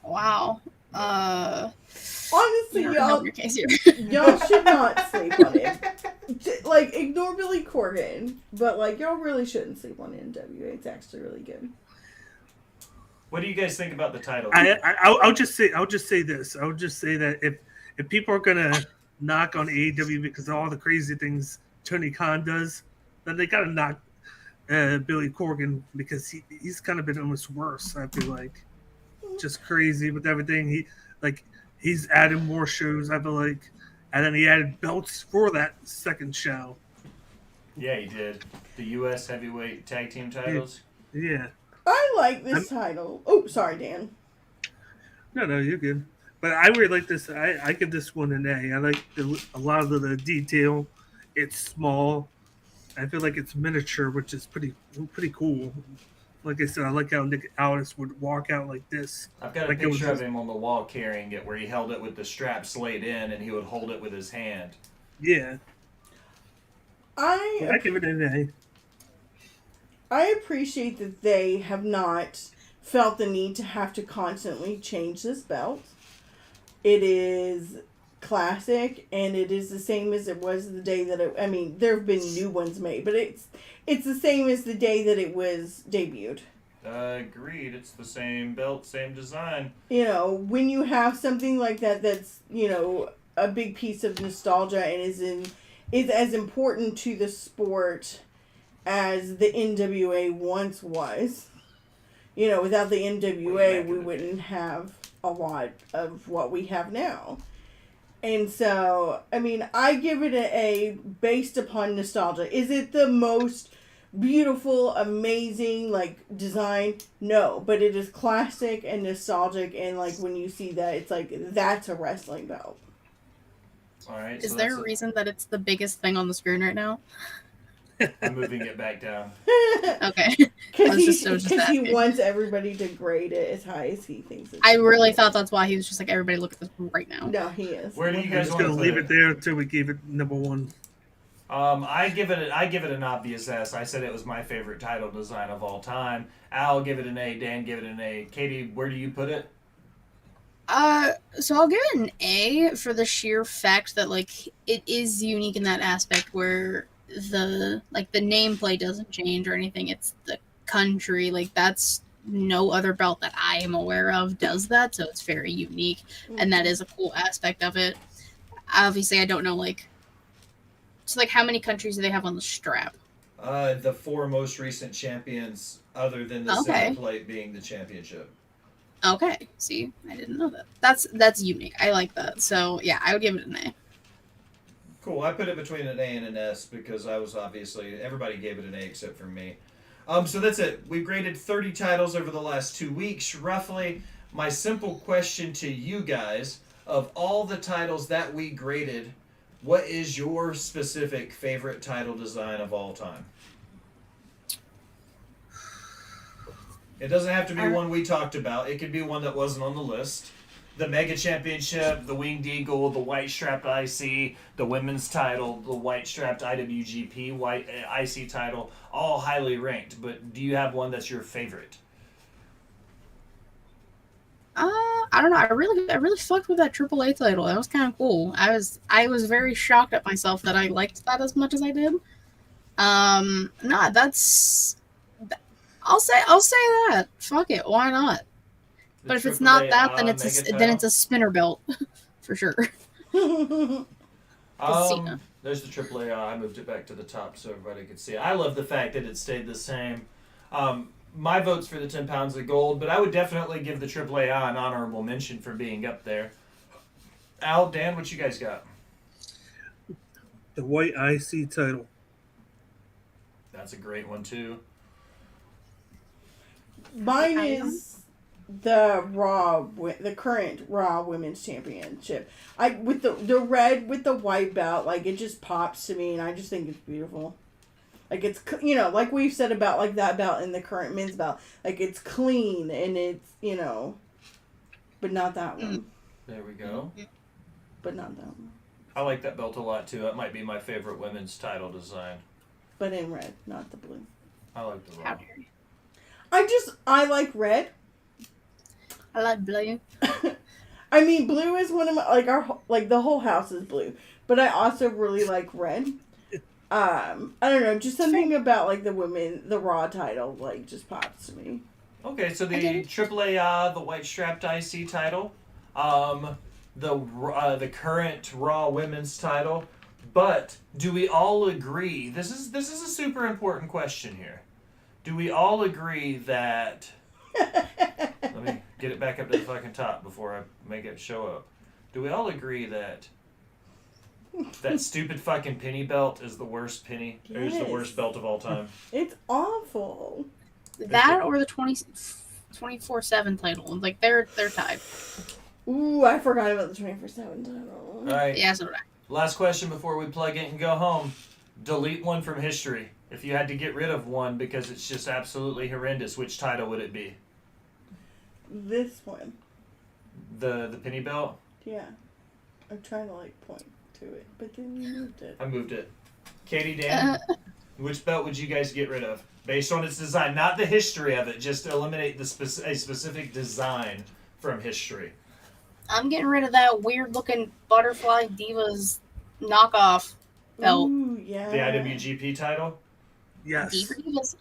[SPEAKER 4] Wow.
[SPEAKER 3] Honestly, y'all should not sleep on him. Like, ignore Billy Corgan, but like, y'all really shouldn't sleep on NWA. It's actually really good.
[SPEAKER 1] What do you guys think about the title?
[SPEAKER 2] I'll just say this. I'll just say that if people are gonna knock on AEW because of all the crazy things Tony Khan does, then they gotta knock Billy Corgan because he's kind of been almost worse. I feel like just crazy with everything. He's added more shows. I feel like, and then he added belts for that second show.
[SPEAKER 1] Yeah, he did. The U.S. Heavyweight Tag Team titles.
[SPEAKER 2] Yeah.
[SPEAKER 3] I like this title. Oh, sorry, Dan.
[SPEAKER 2] No, you're good. But I really like this. I give this one an A. I like a lot of the detail. It's small. I feel like it's miniature, which is pretty cool. Like I said, I like how Nick Aldis would walk out like this.
[SPEAKER 1] I've got a picture of him on the wall carrying it where he held it with the straps laid in and he would hold it with his hand.
[SPEAKER 2] Yeah. I give it an A.
[SPEAKER 3] I appreciate that they have not felt the need to have to constantly change this belt. It is classic, and it is the same as it was the day that it... I mean, there have been new ones made, but it's the same as the day that it was debuted.
[SPEAKER 1] Agreed. It's the same belt, same design.
[SPEAKER 3] You know, when you have something like that that's, you know, a big piece of nostalgia and is as important to the sport as the NWA once was. You know, without the NWA, we wouldn't have a lot of what we have now. And so, I mean, I give it an A based upon nostalgia. Is it the most beautiful, amazing, like, design? No, but it is classic and nostalgic, and, like, when you see that, it's like, that's a wrestling belt.
[SPEAKER 1] All right.
[SPEAKER 4] Is there a reason that it's the biggest thing on the screen right now?
[SPEAKER 1] I'm moving it back down.
[SPEAKER 4] Okay.
[SPEAKER 3] Because he wants everybody to grade it as high as he thinks it's
[SPEAKER 4] I really thought that's why he was just like, everybody look at this right now.
[SPEAKER 3] No, he is.
[SPEAKER 1] Where do you guys
[SPEAKER 2] I'm just
[SPEAKER 1] want
[SPEAKER 2] gonna
[SPEAKER 1] to
[SPEAKER 2] leave it there until we gave it number one.
[SPEAKER 1] I give it an obvious S. I said it was my favorite title design of all time. Al, give it an A. Dan, give it an A. Katie, where do you put it?
[SPEAKER 4] So I'll give it an A for the sheer fact that, like, it is unique in that aspect where the nameplate doesn't change or anything. It's the country. Like, that's no other belt that I am aware of does that, so it's very unique, and that is a cool aspect of it. Obviously, I don't know, like, so, like, how many countries do they have on the strap?
[SPEAKER 1] The 4 most recent champions, other than the center plate being the championship.
[SPEAKER 4] Okay, see, I didn't know that. That's unique. I like that. So, yeah, I would give it an A.
[SPEAKER 1] Cool. I put it between an A and an S because I was obviously... Everybody gave it an A except for me. So that's it. We graded 30 titles over the last 2 weeks, roughly. My simple question to you guys, of all the titles that we graded, what is your specific favorite title design of all time? It doesn't have to be one we talked about. It could be one that wasn't on the list. The Mega Championship, the Winged Eagle, the White Strapped IC, the Women's title, the White Strapped IWGP White IC title, all highly ranked. But do you have one that's your favorite?
[SPEAKER 4] I don't know. I really fucked with that AAA title. That was kind of cool. I was very shocked at myself that I liked that as much as I did. No, that's. I'll say that. Fuck it, why not?
[SPEAKER 1] The
[SPEAKER 4] But if it's not
[SPEAKER 1] AAA
[SPEAKER 4] that, then
[SPEAKER 1] mega
[SPEAKER 4] it's a spinner belt, for sure. Cena.
[SPEAKER 1] There's the AAA. I moved it back to the top so everybody could see it. I love the fact that it stayed the same. My vote's for the 10 pounds of gold, but I would definitely give the AAA an honorable mention for being up there. Al, Dan, what you guys got?
[SPEAKER 2] The white IC title.
[SPEAKER 1] That's a great one too.
[SPEAKER 3] Mine is the current Raw Women's Championship. I with the red with the white belt, like it just pops to me, and I just think it's beautiful. Like it's like we've said about like that belt and the current men's belt, like it's clean and it's but not that one.
[SPEAKER 1] There we go.
[SPEAKER 3] But not that one.
[SPEAKER 1] I like that belt a lot too. That might be my favorite women's title design.
[SPEAKER 3] But in red, not the blue.
[SPEAKER 1] I like the
[SPEAKER 4] How
[SPEAKER 1] Raw.
[SPEAKER 4] dare you?
[SPEAKER 3] I like red.
[SPEAKER 4] I like blue.
[SPEAKER 3] I mean, blue is one of my the whole house is blue, but I also really like red. I don't know, just something about like the Raw title like just pops to me.
[SPEAKER 1] Okay, so the AAA, the white strapped IC title, the current Raw Women's title. But do we all agree? This is a super important question here. Do we all agree that? Let me get it back up to the fucking top before I make it show up. Do we all agree that that stupid fucking penny belt is the worst penny? Or is the
[SPEAKER 3] Yes.
[SPEAKER 1] worst belt of all time?
[SPEAKER 3] It's awful.
[SPEAKER 4] That or the 24/7 title. Like they're tied.
[SPEAKER 3] Ooh, I forgot about the 24/7 title.
[SPEAKER 1] All right.
[SPEAKER 4] Yeah, so did I.
[SPEAKER 1] Last question before we plug it and go home. Delete one from history. If you had to get rid of one because it's just absolutely horrendous, which title would it be?
[SPEAKER 3] This one.
[SPEAKER 1] The penny belt?
[SPEAKER 3] Yeah. I'm trying to like point to it, but then you moved it.
[SPEAKER 1] I moved it. Katie, Dan, which belt would you guys get rid of? Based on its design, not the history of it, just eliminate a specific design from history.
[SPEAKER 4] I'm getting rid of that weird looking Butterfly Divas knockoff belt.
[SPEAKER 3] Ooh, yeah.
[SPEAKER 1] The IWGP title?
[SPEAKER 2] Yes.
[SPEAKER 4] Diva Divas.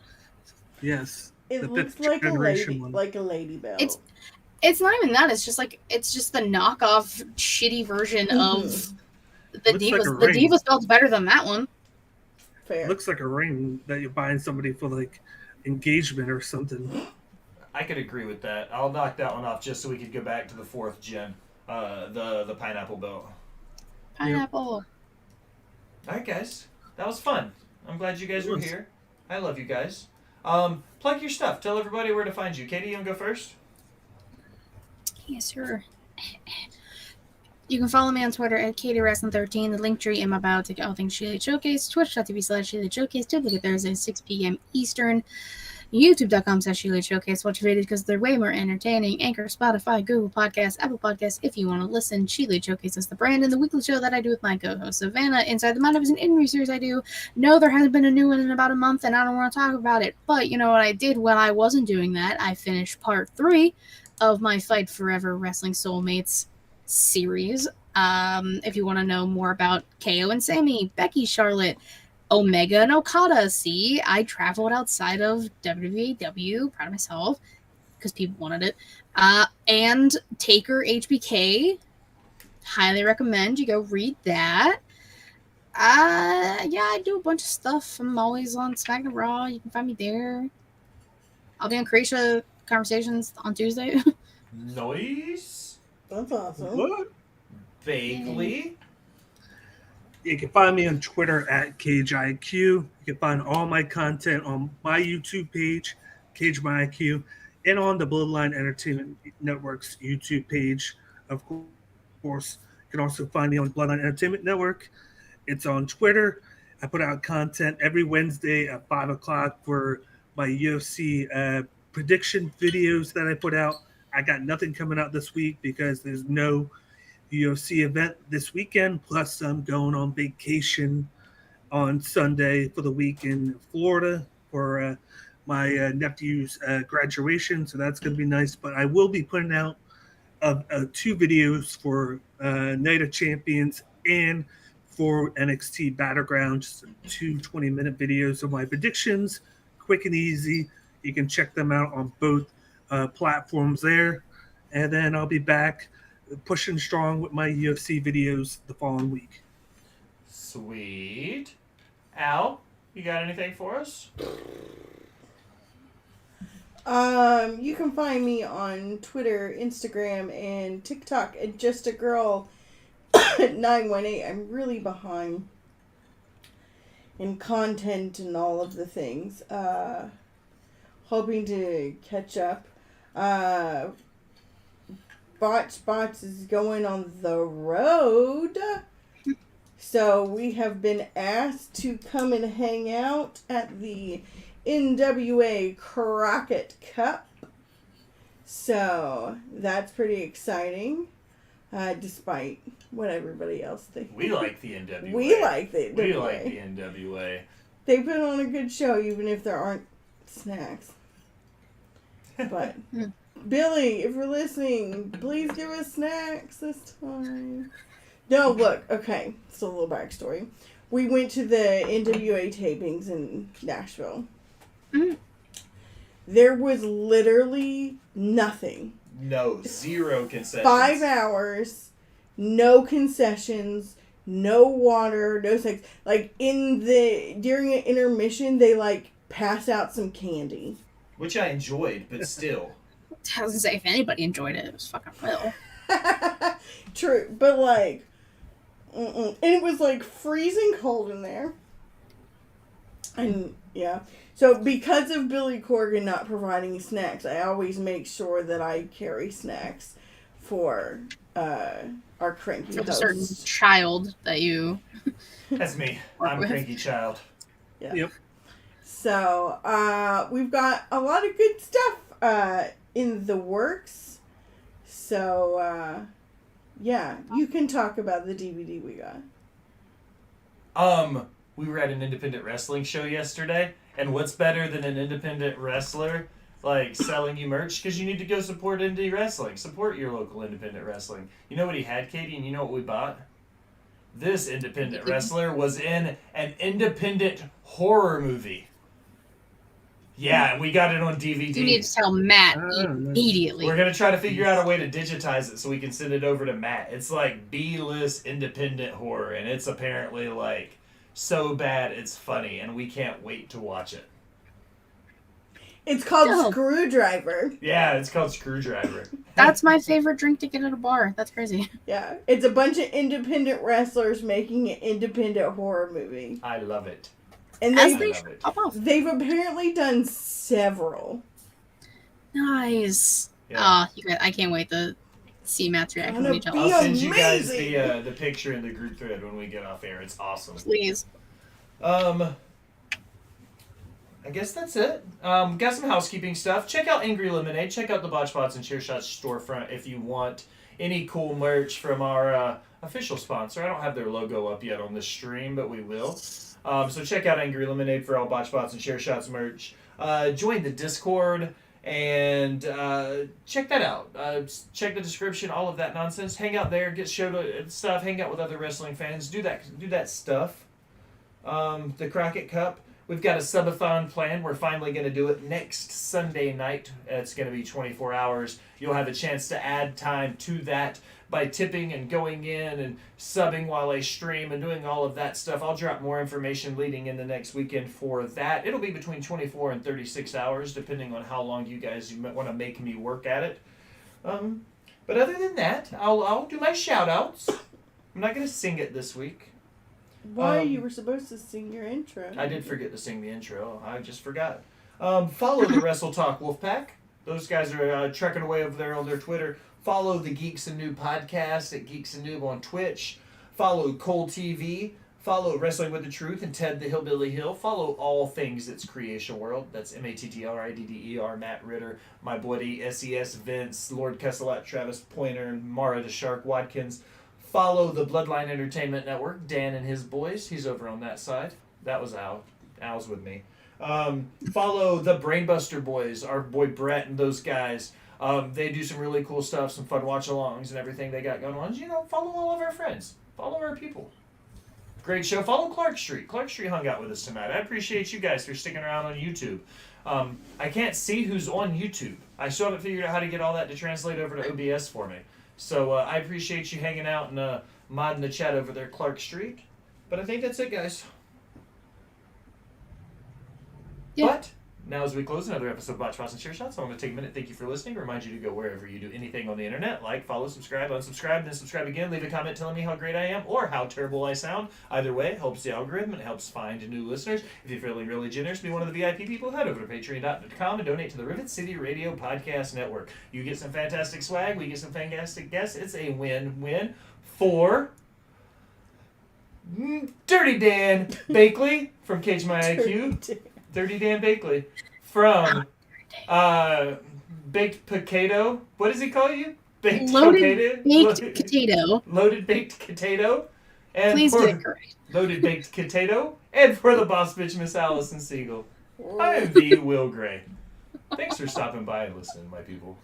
[SPEAKER 2] Yes.
[SPEAKER 3] It
[SPEAKER 2] The
[SPEAKER 3] looks
[SPEAKER 2] fifth
[SPEAKER 3] like a
[SPEAKER 2] generation
[SPEAKER 3] lady,
[SPEAKER 2] one.
[SPEAKER 3] like a lady belt.
[SPEAKER 4] It's not even that. It's just the knockoff shitty version of the
[SPEAKER 2] Looks
[SPEAKER 4] Divas.
[SPEAKER 2] like a
[SPEAKER 4] The
[SPEAKER 2] ring.
[SPEAKER 4] Divas belt's better than that one.
[SPEAKER 3] fair.
[SPEAKER 2] It looks like a ring that you're buying somebody for like engagement or something.
[SPEAKER 1] I could agree with that. I'll knock that one off just so we could go back to the 4th gen. The pineapple belt.
[SPEAKER 4] Pineapple.
[SPEAKER 1] All right, guys. That was fun. I'm glad you guys were here. I love you guys. Plug your stuff. Tell everybody where to find you. Katie, you want to go first?
[SPEAKER 4] Yes, sir. You can follow me on Twitter at KatieWrestling13. The link tree in my bio to all things She Showcase. Twitch.tv/She Showcase. Typically Thursdays 6 p.m. Eastern. YouTube.com/She Showcase. Watch videos because they're way more entertaining. Anchor, Spotify, Google Podcasts, Apple Podcasts. If you want to listen, She Showcase is the brand and the weekly show that I do with my co-host Savannah. Inside the Mind is an interview series I do. No, there hasn't been a new one in about a month, and I don't want to talk about it. But you know what I did when I wasn't doing that? I finished part 3 of my Fight Forever Wrestling Soulmates series. If you want to know more about KO and Sammy, Becky, Charlotte, Omega, and Okada. See, I traveled outside of WWEW, proud of myself, because people wanted it. And Taker HBK, highly recommend you go read that. Yeah, I do a bunch of stuff. I'm always on SmackDown Raw. You can find me there. I'll be on Croatia Conversations on Tuesday.
[SPEAKER 1] Nice.
[SPEAKER 3] That's awesome.
[SPEAKER 2] What?
[SPEAKER 1] Vaguely.
[SPEAKER 2] You can find me on Twitter at CageIQ. You can find all my content on my YouTube page, CageMyIQ, and on the Bloodline Entertainment Network's YouTube page. Of course, you can also find me on Bloodline Entertainment Network. It's on Twitter. I put out content every Wednesday at 5 o'clock for my UFC prediction videos that I put out. I got nothing coming out this week because there's no UFC event this weekend. Plus, I'm going on vacation on Sunday for the week in Florida for my nephew's graduation. So that's going to be nice. But I will be putting out 2 videos for Night of Champions and for NXT Battleground. Just 2 20-minute videos of my predictions, quick and easy. You can check them out on both platforms there. And then I'll be back pushing strong with my UFC videos the following week.
[SPEAKER 1] Sweet. Al, you got anything for us?
[SPEAKER 3] You can find me on Twitter, Instagram, and TikTok at Just a Girl 918. I'm really behind in content and all of the things. Hoping to catch up. Botched is going on the road. So we have been asked to come and hang out at the NWA Crockett Cup. So that's pretty exciting. Despite what everybody else thinks.
[SPEAKER 1] We like the NWA.
[SPEAKER 3] We like the NWA.
[SPEAKER 1] We like the NWA.
[SPEAKER 3] They put on a good show even if there aren't snacks. But Billy, if you're listening, please give us snacks this time. No, look, okay, it's a little backstory. We went to the NWA tapings in Nashville.
[SPEAKER 4] Mm.
[SPEAKER 3] There was literally nothing.
[SPEAKER 1] No, zero concessions.
[SPEAKER 3] 5 hours, no concessions, no water, no sex. Like during an intermission, they like pass out some candy.
[SPEAKER 1] Which I enjoyed, but still.
[SPEAKER 4] I was gonna say, if anybody enjoyed it, it was fucking Will.
[SPEAKER 3] True, but like, and it was like freezing cold in there. And yeah, so because of Billy Corgan not providing snacks, I always make sure that I carry snacks for our cranky
[SPEAKER 4] For the
[SPEAKER 3] hosts.
[SPEAKER 4] certain child that you.
[SPEAKER 1] That's me.
[SPEAKER 4] Work
[SPEAKER 1] I'm a
[SPEAKER 4] with.
[SPEAKER 1] cranky child.
[SPEAKER 3] Yeah.
[SPEAKER 2] Yep.
[SPEAKER 3] So we've got a lot of good stuff in the works. So yeah, you can talk about the DVD we got.
[SPEAKER 1] We were at an independent wrestling show yesterday, and what's better than an independent wrestler like selling you merch? Because you need to go support indie wrestling. Support your local independent wrestling. You know what he had, Katie, and you know what we bought? This independent wrestler was in an independent horror movie. Yeah, and we got it on DVD.
[SPEAKER 4] You need to tell Matt
[SPEAKER 2] Oh, nice.
[SPEAKER 4] immediately.
[SPEAKER 1] We're going to try to figure out a way to digitize it so we can send it over to Matt. It's like B-list independent horror, and it's apparently like so bad it's funny, and we can't wait to watch it.
[SPEAKER 3] It's called
[SPEAKER 4] No.
[SPEAKER 3] Screwdriver.
[SPEAKER 1] Yeah, it's called Screwdriver.
[SPEAKER 4] That's my favorite drink to get at a bar. That's crazy.
[SPEAKER 3] Yeah, it's a bunch of independent wrestlers making an independent horror movie.
[SPEAKER 1] I love it.
[SPEAKER 3] And
[SPEAKER 4] As
[SPEAKER 1] I
[SPEAKER 4] they
[SPEAKER 1] love it.
[SPEAKER 4] pop off.
[SPEAKER 3] they've apparently done several.
[SPEAKER 4] Nice.
[SPEAKER 1] Yeah.
[SPEAKER 4] Ah, you guys, I can't wait to see Matt's reaction when
[SPEAKER 3] Gonna
[SPEAKER 4] you tell
[SPEAKER 3] be
[SPEAKER 1] I'll
[SPEAKER 4] us.
[SPEAKER 1] send you guys
[SPEAKER 3] amazing.
[SPEAKER 1] the picture in the group thread when we get off air. It's awesome.
[SPEAKER 4] Please.
[SPEAKER 1] I guess that's it. Got some housekeeping stuff. Check out Angry Lemonade. Check out the Botch Spots and Chair Shots storefront if you want any cool merch from our official sponsor. I don't have their logo up yet on this stream, but we will. So check out Angry Lemonade for all Botch Spots and Chair Shots merch. Join the Discord and check that out. Check the description, all of that nonsense. Hang out there, get show stuff, hang out with other wrestling fans. Do that stuff. The Crockett Cup. We've got a subathon planned. We're finally going to do it next Sunday night. It's going to be 24 hours. You'll have a chance to add time to that by tipping and going in and subbing while I stream and doing all of that stuff. I'll drop more information leading in the next weekend for that. It'll be between 24 and 36 hours, depending on how long you guys want to make me work at it. But other than that, I'll do my shout-outs. I'm not going to sing it this week.
[SPEAKER 3] Why you were supposed to sing your intro?
[SPEAKER 1] I did forget to sing the intro. I just forgot. Follow the Wrestle Talk Wolfpack. Those guys are trekking away over there on their Twitter. Follow the Geeks and Noob podcast at Geeks and Noob on Twitch. Follow Cole TV. Follow Wrestling with the Truth and Ted the Hillbilly Hill. Follow all things that's Creation World. That's MATTRIDDER, Matt Ritter, my buddy SES Vince, Lord Cusselat, Travis Pointer, and Mara the Shark Watkins. Follow the Bloodline Entertainment Network, Dan and his boys. He's over on that side. That was Al. Al's with me. Follow the Brainbuster boys, our boy Brett and those guys. They do some really cool stuff, some fun watch-alongs and everything they got going on. You know, follow all of our friends. Follow our people. Great show. Follow Clark Street. Clark Street hung out with us tonight. I appreciate you guys for sticking around on YouTube. I can't see who's on YouTube. I still haven't figured out how to get all that to translate over to OBS for me. So I appreciate you hanging out and modding the chat over there, Clark Street. But I think that's it, guys.
[SPEAKER 4] Yeah.
[SPEAKER 1] But now, as we close another episode of Botched, and Share Shots, I want to take a minute. Thank you for listening. Remind you to go wherever you do anything on the internet. Like, follow, subscribe, unsubscribe, then subscribe again. Leave a comment telling me how great I am or how terrible I sound. Either way, it helps the algorithm and it helps find new listeners. If you're feeling really generous, be one of the VIP people, head over to patreon.com and donate to the Rivet City Radio Podcast Network. You get some fantastic swag. We get some fantastic guests. It's a win-win for Dirty Dan Bakley from Cage My IQ. Dirty Dan Bakley from Baked Potato. What does he call you? Baked
[SPEAKER 4] Loaded baked potato.
[SPEAKER 1] Loaded baked potato. And
[SPEAKER 4] Please get it correct.
[SPEAKER 1] Loaded baked potato. And for the boss bitch, Miss Allison Siegel. I am the Will Gray. Thanks for stopping by and listening, my people.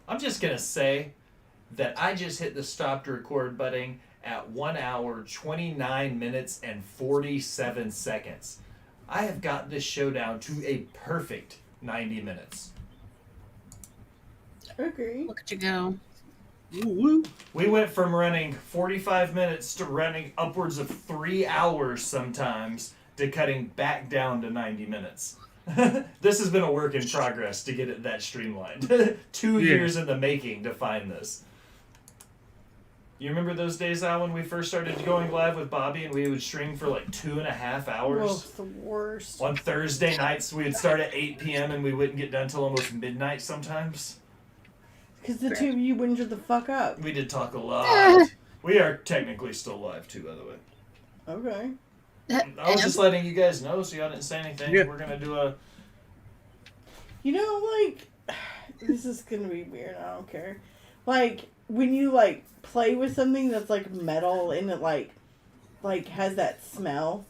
[SPEAKER 1] I'm just going to say that I just hit the stop to record button at 1 hour, 29 minutes, and 47 seconds. I have got this show down to a perfect 90 minutes.
[SPEAKER 3] Okay.
[SPEAKER 4] Look at you go.
[SPEAKER 2] Woo-woo.
[SPEAKER 1] We went from running 45 minutes to running upwards of 3 hours sometimes to cutting back down to 90 minutes. This has been a work in progress to get it that streamlined. 2 years in the making to find this. You remember those days, Al, when we first started going live with Bobby and we would stream for like 2.5 hours?
[SPEAKER 3] Oh, it's the worst.
[SPEAKER 1] On Thursday nights, we would start at 8 p.m. and we wouldn't get done till almost midnight sometimes.
[SPEAKER 3] Because the two of you wouldn't shut the fuck up.
[SPEAKER 1] We did talk a lot. We are technically still live too, by the way.
[SPEAKER 3] Okay.
[SPEAKER 1] I was just letting you guys know so y'all didn't say anything.
[SPEAKER 2] Yeah.
[SPEAKER 1] We're going to do a...
[SPEAKER 3] You know, like, this is going to be weird. I don't care. Like, when you, like, play with something that's, like, metal and it, like has that smell.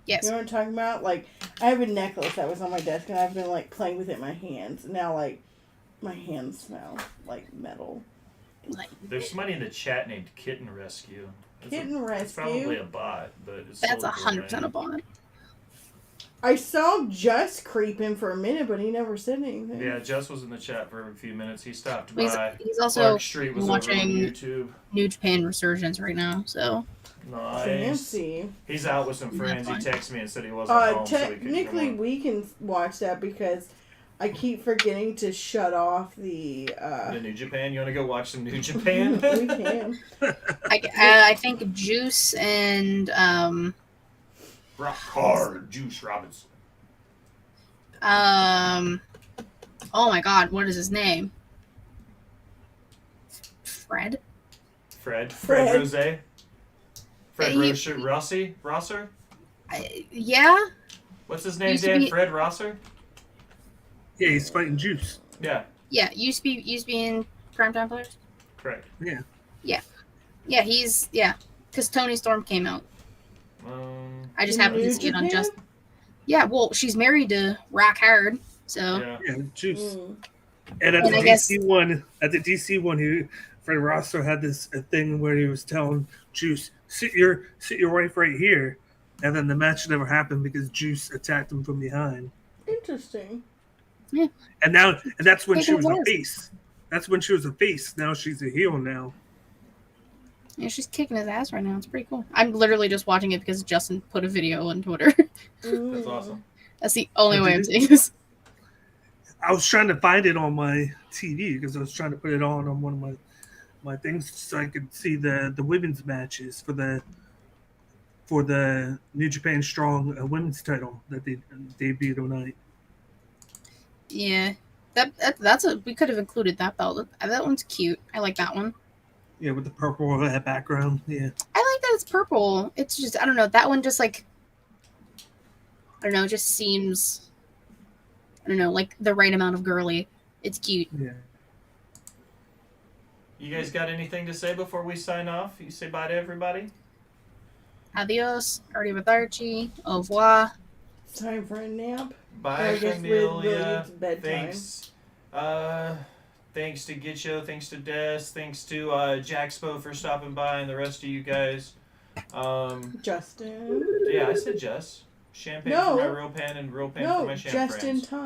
[SPEAKER 4] Yes.
[SPEAKER 3] You know what I'm talking about? Like, I have a necklace that was on my desk and I've been, like, playing with it in my hands. Now, like, my hands smell like metal.
[SPEAKER 4] Like,
[SPEAKER 1] There's somebody in the chat named Kitten Rescue.
[SPEAKER 3] Kitten
[SPEAKER 1] It's
[SPEAKER 3] Rescue?
[SPEAKER 1] probably a bot, but it's
[SPEAKER 4] that's
[SPEAKER 1] still a cool
[SPEAKER 4] 100%
[SPEAKER 1] name.
[SPEAKER 4] a bot.
[SPEAKER 3] I saw Just creeping for a minute, but he never said anything.
[SPEAKER 1] Yeah, Jess was in the chat for a few minutes. He stopped
[SPEAKER 4] He's,
[SPEAKER 1] by.
[SPEAKER 4] he's also
[SPEAKER 1] Clark Street was over on
[SPEAKER 4] watching
[SPEAKER 1] YouTube.
[SPEAKER 4] New Japan Resurgence right now, so
[SPEAKER 1] Nice.
[SPEAKER 3] Fancy.
[SPEAKER 1] He's out with some
[SPEAKER 4] That's
[SPEAKER 1] friends. He
[SPEAKER 4] fine.
[SPEAKER 1] texted me and said he wasn't home, so he couldn't
[SPEAKER 3] Technically,
[SPEAKER 1] come on.
[SPEAKER 3] we can watch that because I keep forgetting to shut off the.
[SPEAKER 1] The New Japan. You want to go watch some New Japan?
[SPEAKER 3] We can.
[SPEAKER 4] I think Juice and
[SPEAKER 1] Rock hard, Juice Robinson.
[SPEAKER 4] oh my god, what is his name? Fred?
[SPEAKER 1] Fred
[SPEAKER 3] Fred.
[SPEAKER 1] Rose. Fred
[SPEAKER 4] He-
[SPEAKER 1] Rosser?
[SPEAKER 4] Yeah?
[SPEAKER 1] What's his name,
[SPEAKER 4] Used to
[SPEAKER 1] Dan?
[SPEAKER 4] be-
[SPEAKER 1] Fred Rosser?
[SPEAKER 2] Yeah, he's fighting Juice.
[SPEAKER 1] Yeah,
[SPEAKER 4] Yeah, used to be in Primetime Players.
[SPEAKER 1] correct.
[SPEAKER 4] Yeah, he's because Tony Storm came out. I just
[SPEAKER 3] In
[SPEAKER 4] happened to
[SPEAKER 3] New
[SPEAKER 4] see it on
[SPEAKER 3] Japan?
[SPEAKER 4] just. Yeah, well, she's married to Rock Hard, so
[SPEAKER 1] Yeah.
[SPEAKER 2] Yeah, Juice.
[SPEAKER 3] Mm.
[SPEAKER 2] And at
[SPEAKER 4] And
[SPEAKER 2] the
[SPEAKER 4] I guess-
[SPEAKER 2] DC one, Fred Rosser had this thing where he was telling Juice, sit your wife right here, and then the match never happened because Juice attacked him from behind.
[SPEAKER 3] Interesting.
[SPEAKER 2] And that's when
[SPEAKER 4] Hey,
[SPEAKER 2] she was a
[SPEAKER 4] what is-
[SPEAKER 2] face. That's when she was a face. Now she's a heel now.
[SPEAKER 4] yeah, she's kicking his ass right now. It's pretty cool. I'm literally just watching it because Justin put a video on Twitter.
[SPEAKER 1] That's awesome.
[SPEAKER 4] That's the only
[SPEAKER 2] Oh,
[SPEAKER 4] way
[SPEAKER 2] did
[SPEAKER 4] I'm
[SPEAKER 2] it?
[SPEAKER 4] seeing this.
[SPEAKER 2] I was trying to find it on my TV because I was trying to put it on one of my things so I could see the women's matches for the for the New Japan Strong women's title that they debuted tonight.
[SPEAKER 4] Yeah, that's a we could have included that belt. That one's cute. I like that one.
[SPEAKER 2] Yeah, with the purple background. Yeah.
[SPEAKER 4] I like that it's purple. It's just I don't know. That one just like I don't know. It just seems I don't know like the right amount of girly. It's cute.
[SPEAKER 2] Yeah.
[SPEAKER 1] You guys got anything to say before we sign off? You say bye to everybody?
[SPEAKER 4] Adios, arrivederci, au revoir.
[SPEAKER 3] It's time for a nap.
[SPEAKER 1] Bye,
[SPEAKER 3] I guess
[SPEAKER 1] Familia.
[SPEAKER 3] it's bedtime.
[SPEAKER 1] Thanks. Thanks to Gitcho, thanks to Des, thanks to Jaxpo for stopping by, and the rest of you guys.
[SPEAKER 3] Justin.
[SPEAKER 1] Yeah, I said Jess. Champagne
[SPEAKER 3] No.
[SPEAKER 1] for my real pen and real pen for my
[SPEAKER 3] No,
[SPEAKER 1] champ
[SPEAKER 3] just in
[SPEAKER 1] friends.
[SPEAKER 3] time.